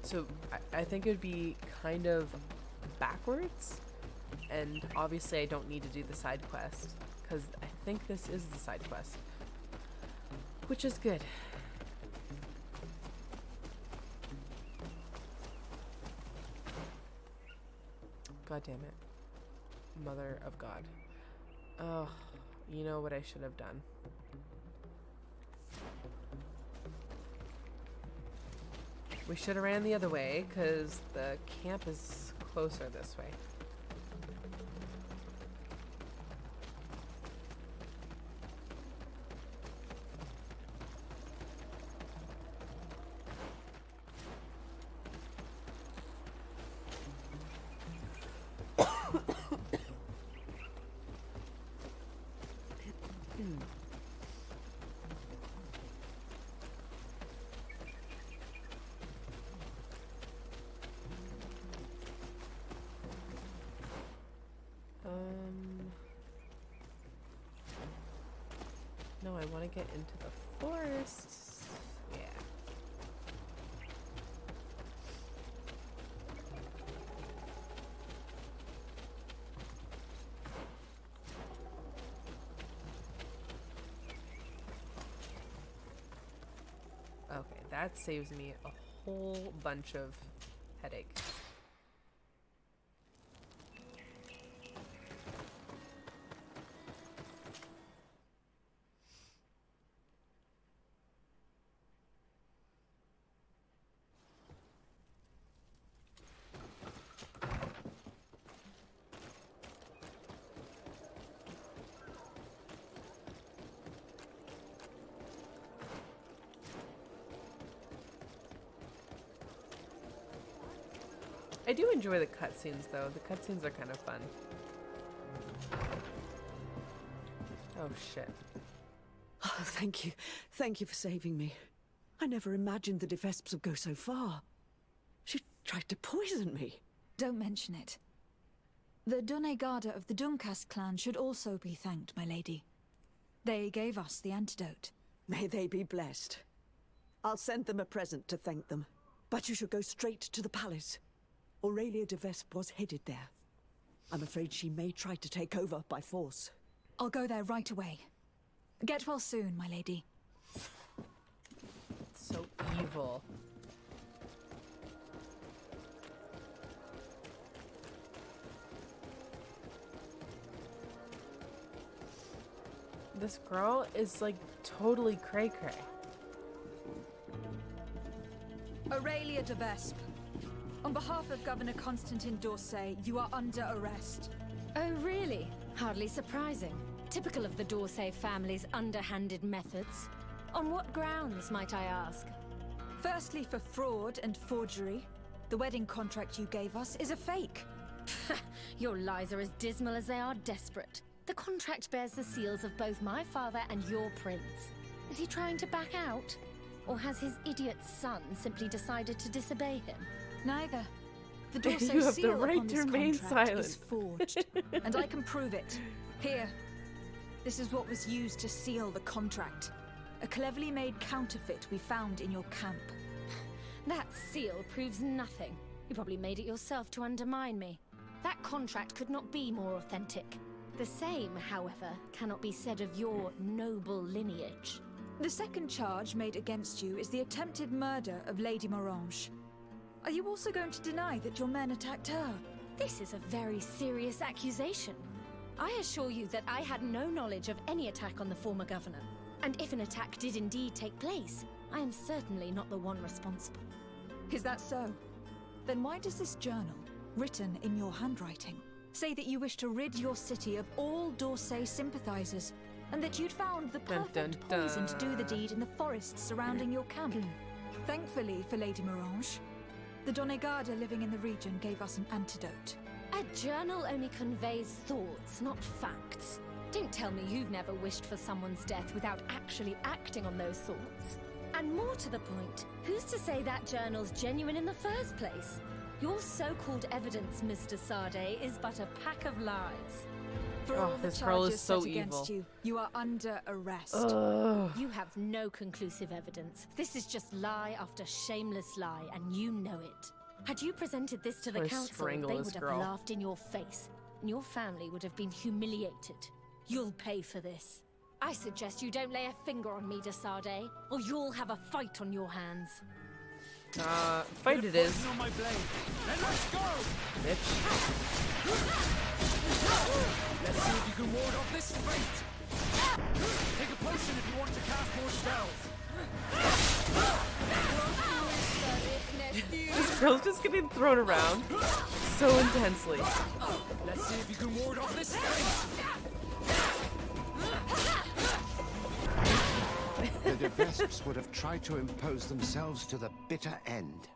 So I think it would be kind of backwards, and obviously I don't need to do the side quest, because I think this is the side quest, which is good. God damn it. Mother of God. Oh, you know what I should have done. We should have ran the other way, because the camp is closer this way. No, I want to get into the forest. Yeah. Okay, that saves me a whole bunch of headache. I do enjoy the cutscenes, though. The cutscenes are kind of fun. Oh, shit. Oh, thank you. Thank you for saving me. I never imagined the Defesps would go so far. She tried to poison me. Don't mention it. The Donegada of the Duncast clan should also be thanked, my lady. They gave us the antidote. May they be blessed. I'll send them a present to thank them. But you should go straight to the palace. Aurelia de Vesp was headed there. I'm afraid she may try to take over by force. I'll go there right away. Get well soon, my lady. So evil. This girl is like totally cray-cray. Aurelia de Vesp. On behalf of Governor Constantin d'Orsay, you are under arrest. Oh, really? Hardly surprising. Typical of the d'Orsay family's underhanded methods. On what grounds, might I ask? Firstly, for fraud and forgery. The wedding contract you gave us is a fake. Your lies are as dismal as they are desperate. The contract bears the seals of both my father and your prince. Is he trying to back out? Or has his idiot son simply decided to disobey him? Neither. The D'Orsay You have seal the right upon to this remain contract silent. is forged, and I can prove it. Here. This is what was used to seal the contract. A cleverly made counterfeit we found in your camp. That seal proves nothing. You probably made it yourself to undermine me. That contract could not be more authentic. The same, however, cannot be said of your noble lineage. The second charge made against you is the attempted murder of Lady Morange. Are you also going to deny that your men attacked her? This is a very serious accusation. I assure you that I had no knowledge of any attack on the former governor. And if an attack did indeed take place, I am certainly not the one responsible. Is that so? Then why does this journal, written in your handwriting, say that you wish to rid your city of all d'Orsay sympathizers, and that you'd found the perfect poison to do the deed in the forests surrounding your camp? Thankfully for Lady Morange, the Donegada living in the region gave us an antidote. A journal only conveys thoughts, not facts. Don't tell me you've never wished for someone's death without actually acting on those thoughts. And more to the point, who's to say that journal's genuine in the first place? Your so-called evidence, Mr. Sade, is but a pack of lies. For all the this girl is charges so set against evil. you are under arrest. Ugh. You have no conclusive evidence. This is just lie after shameless lie, and you know it. Had you presented this to the I'll council, strangle they this would have girl. laughed in your face, and your family would have been humiliated. You'll pay for this. I suggest you don't lay a finger on me, de Sade, or you'll have a fight on your hands. Fight it is. On my blade. Then let's go! Bitch. Let's see if you can ward off this fate. Take a potion if you want to cast more spells. This girl's just getting thrown around so intensely. Let's see if you can ward off this fate. The Vesps would have tried to impose themselves to the bitter end.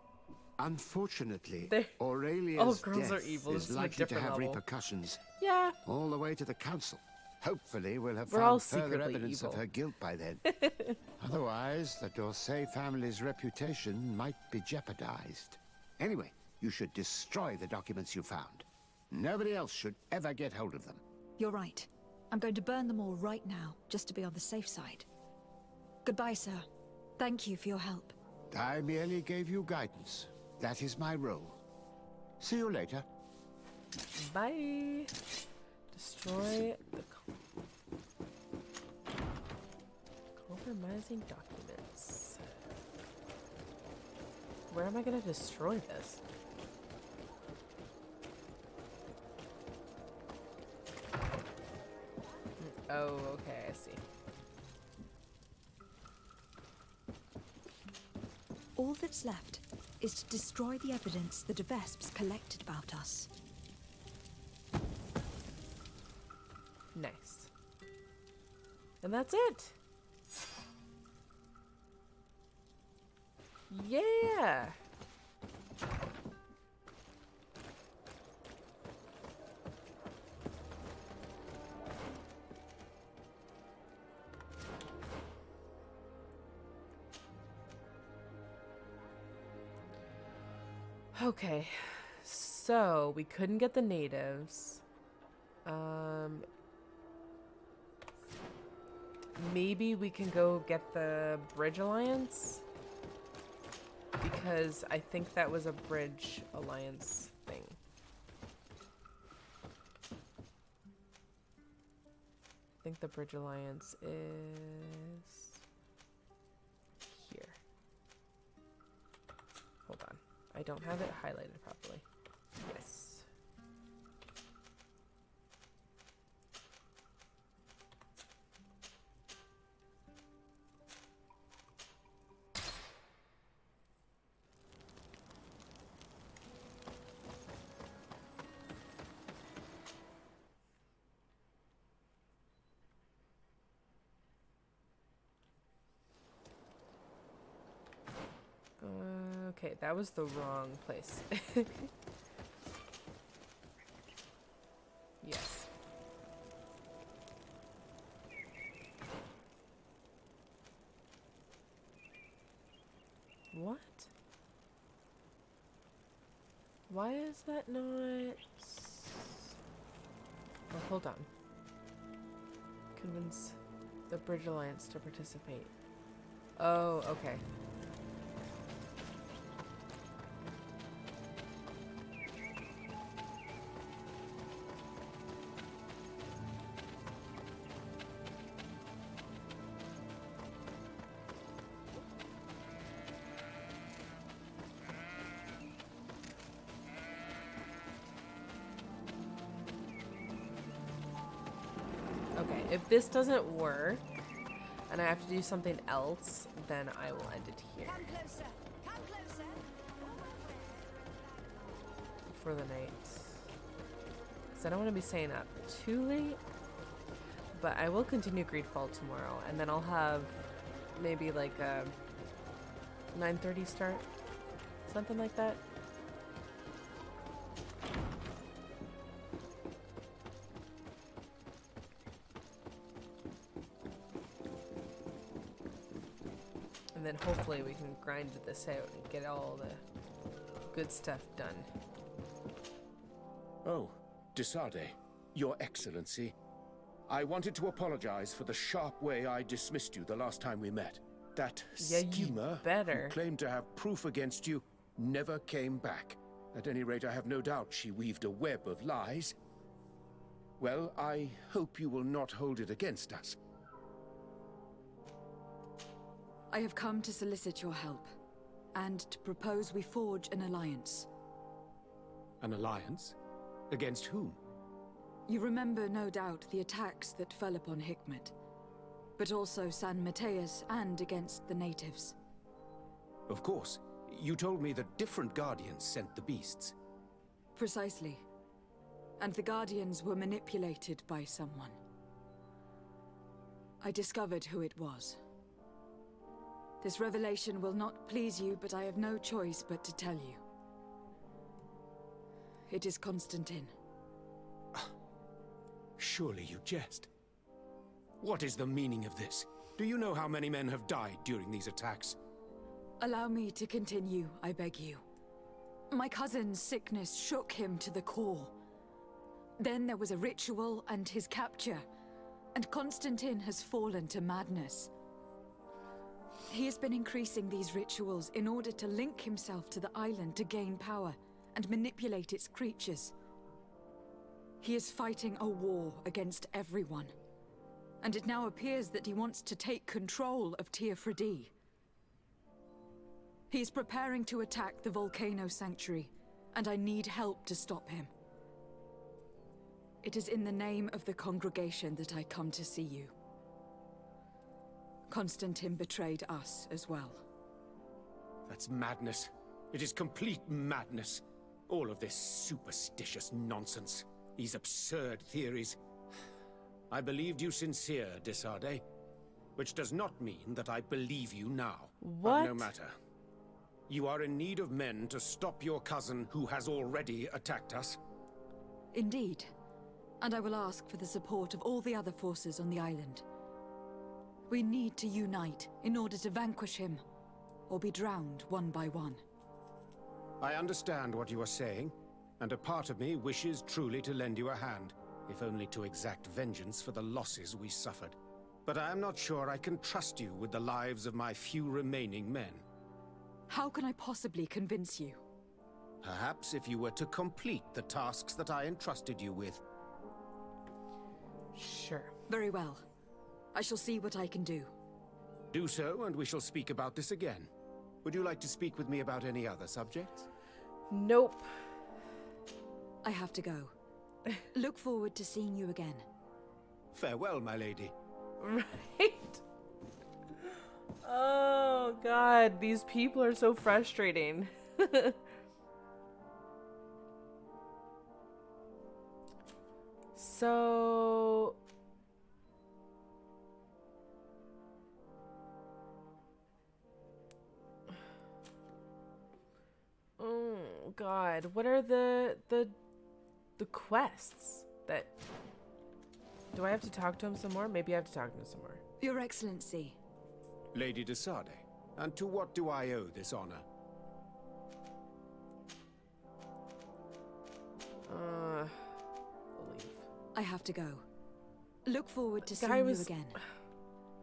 Unfortunately, all Aurelia's girls death are evil. This is is a likely to different have level. repercussions. Yeah. All the way to the council. Hopefully, we'll have We're all found further secretly evidence evil. of her guilt by then. Otherwise, the d'Orsay family's reputation might be jeopardized. Anyway, you should destroy the documents you found. Nobody else should ever get hold of them. You're right. I'm going to burn them all right now, just to be on the safe side. Goodbye, sir. Thank you for your help. I merely gave you guidance. That is my role. See you later. Bye. Destroy the compromising documents. Where am I going to destroy this? Oh, okay, I see. All that's left is to destroy the evidence the Vesps collected about us. Nice. And that's it. Yeah. Okay, so we couldn't get the natives. Maybe we can go get the Bridge Alliance? Because I think that was a Bridge Alliance thing. I think the Bridge Alliance is here. Hold on. I don't have it highlighted properly. Yes. Okay, that was the wrong place. Yes. What? Why is that not... Oh, hold on. Convince the Bridge Alliance to participate. Oh, okay. Okay, if this doesn't work, and I have to do something else, then I will end it here. Come closer. Come closer. For the night. Because I don't want to be staying up too late. But I will continue GreedFall tomorrow, and then I'll have maybe like a 9:30 start. Something like that. And then hopefully we can grind this out and get all the good stuff done. Oh, Desade, Your Excellency. I wanted to apologize for the sharp way I dismissed you the last time we met. That schemer who claimed to have proof against you never came back. At any rate, I have no doubt she weaved a web of lies. Well, I hope you will not hold it against us. I have come to solicit your help, and to propose we forge an alliance. An alliance? Against whom? You remember, no doubt, the attacks that fell upon Hikmet, but also San Mateus and against the natives. Of course. You told me that different Guardians sent the beasts. Precisely. And the Guardians were manipulated by someone. I discovered who it was. This revelation will not please you, but I have no choice but to tell you. It is Constantine. Surely you jest. What is the meaning of this? Do you know how many men have died during these attacks? Allow me to continue, I beg you. My cousin's sickness shook him to the core. Then there was a ritual and his capture, and Constantine has fallen to madness. He has been increasing these rituals in order to link himself to the island to gain power and manipulate its creatures. He is fighting a war against everyone, and it now appears that he wants to take control of Teofredi. He is preparing to attack the Volcano Sanctuary, and I need help to stop him. It is in the name of the congregation that I come to see you. Constantine betrayed us as well. That's madness. It is complete madness. All of this superstitious nonsense. These absurd theories. I believed you sincere, Desade. Which does not mean that I believe you now. What? But no matter. You are in need of men to stop your cousin who has already attacked us. Indeed. And I will ask for the support of all the other forces on the island. We need to unite in order to vanquish him, or be drowned one by one. I understand what you are saying, and a part of me wishes truly to lend you a hand, if only to exact vengeance for the losses we suffered. But I am not sure I can trust you with the lives of my few remaining men. How can I possibly convince you? Perhaps if you were to complete the tasks that I entrusted you with. Sure. Very well. I shall see what I can do. Do so, and we shall speak about this again. Would you like to speak with me about any other subjects? Nope. I have to go. Look forward to seeing you again. Farewell, my lady. Right? Oh, God. These people are so frustrating. So... Oh, God. What are the quests that... Do I have to talk to him some more? Maybe I have to talk to him some more. Your Excellency. Lady de Sade, and to what do I owe this honor? Leave. I have to go. Look forward to seeing you again.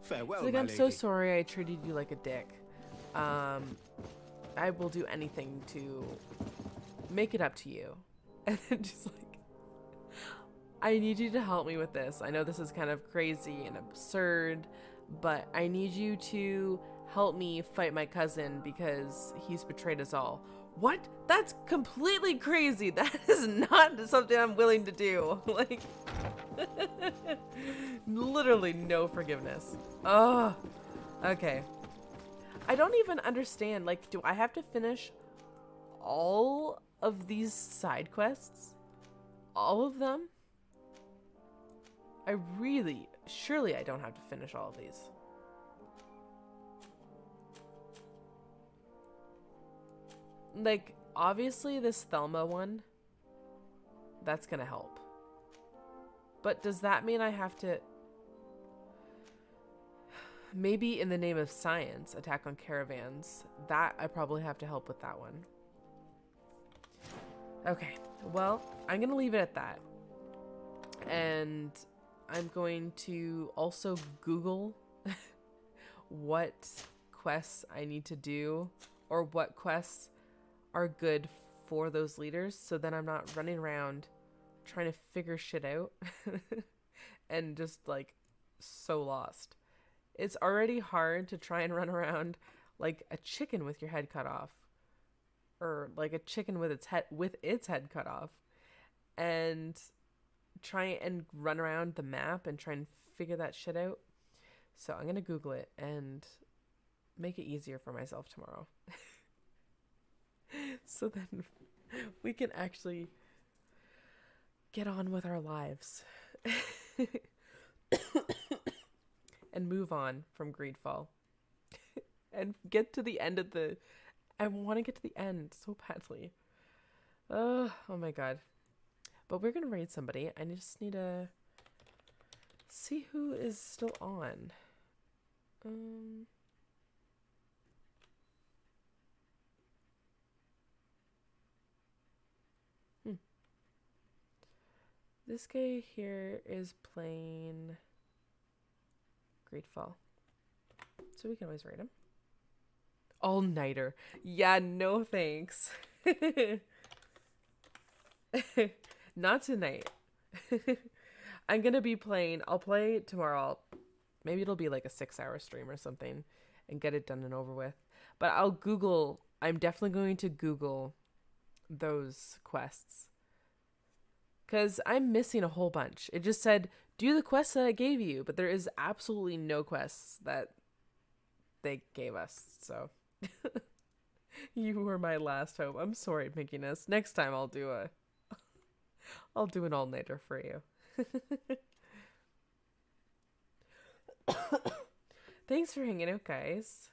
Farewell, like, my I'm lady. so sorry I treated you like a dick. I will do anything to make it up to you. And then just like, I need you to help me with this. I know this is kind of crazy and absurd, but I need you to help me fight my cousin because he's betrayed us all. What? That's completely crazy. That is not something I'm willing to do. Like, literally no forgiveness. Oh, okay. I don't even understand. Like, do I have to finish all of these side quests? All of them? Surely I don't have to finish all of these. Like, obviously this Thelma one, that's gonna help. But does that mean I have to... Maybe in the name of science, attack on caravans. That, I probably have to help with that one. Okay, well, I'm gonna leave it at that. And I'm going to also Google what quests I need to do, or what quests are good for those leaders, so then I'm not running around trying to figure shit out and just like so lost. It's already hard to try and run around like a chicken with your head cut off, or like a chicken with its head cut off, and try and run around the map and try and figure that shit out. So I'm gonna Google it and make it easier for myself tomorrow. So then we can actually get on with our lives and move on from GreedFall and get to the end of the... I want to get to the end so badly. Oh my god. But we're going to raid somebody. I just need to see who is still on. This guy here is playing GreedFall, so we can always raid him. All-nighter. Yeah, no thanks. Not tonight. I'm gonna be playing. I'll play tomorrow. Maybe it'll be like a 6-hour stream or something and get it done and over with. But I'll Google. I'm definitely going to Google those quests, because I'm missing a whole bunch. It just said, do the quests that I gave you, but there is absolutely no quests that they gave us. So you were my last hope. I'm sorry, Pinkiness. Next time I'll do an all-nighter for you. Thanks for hanging out, guys.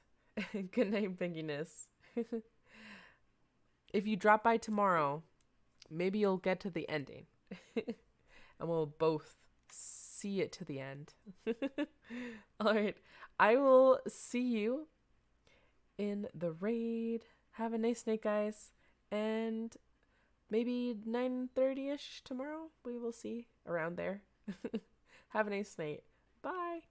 Good night, Pinkiness. If you drop by tomorrow, maybe you'll get to the ending. And we'll both see it to the end. Alright, I will see you in the raid. Have a nice night, guys. and maybe 9:30ish tomorrow. We will see around there. Have a nice night. Bye.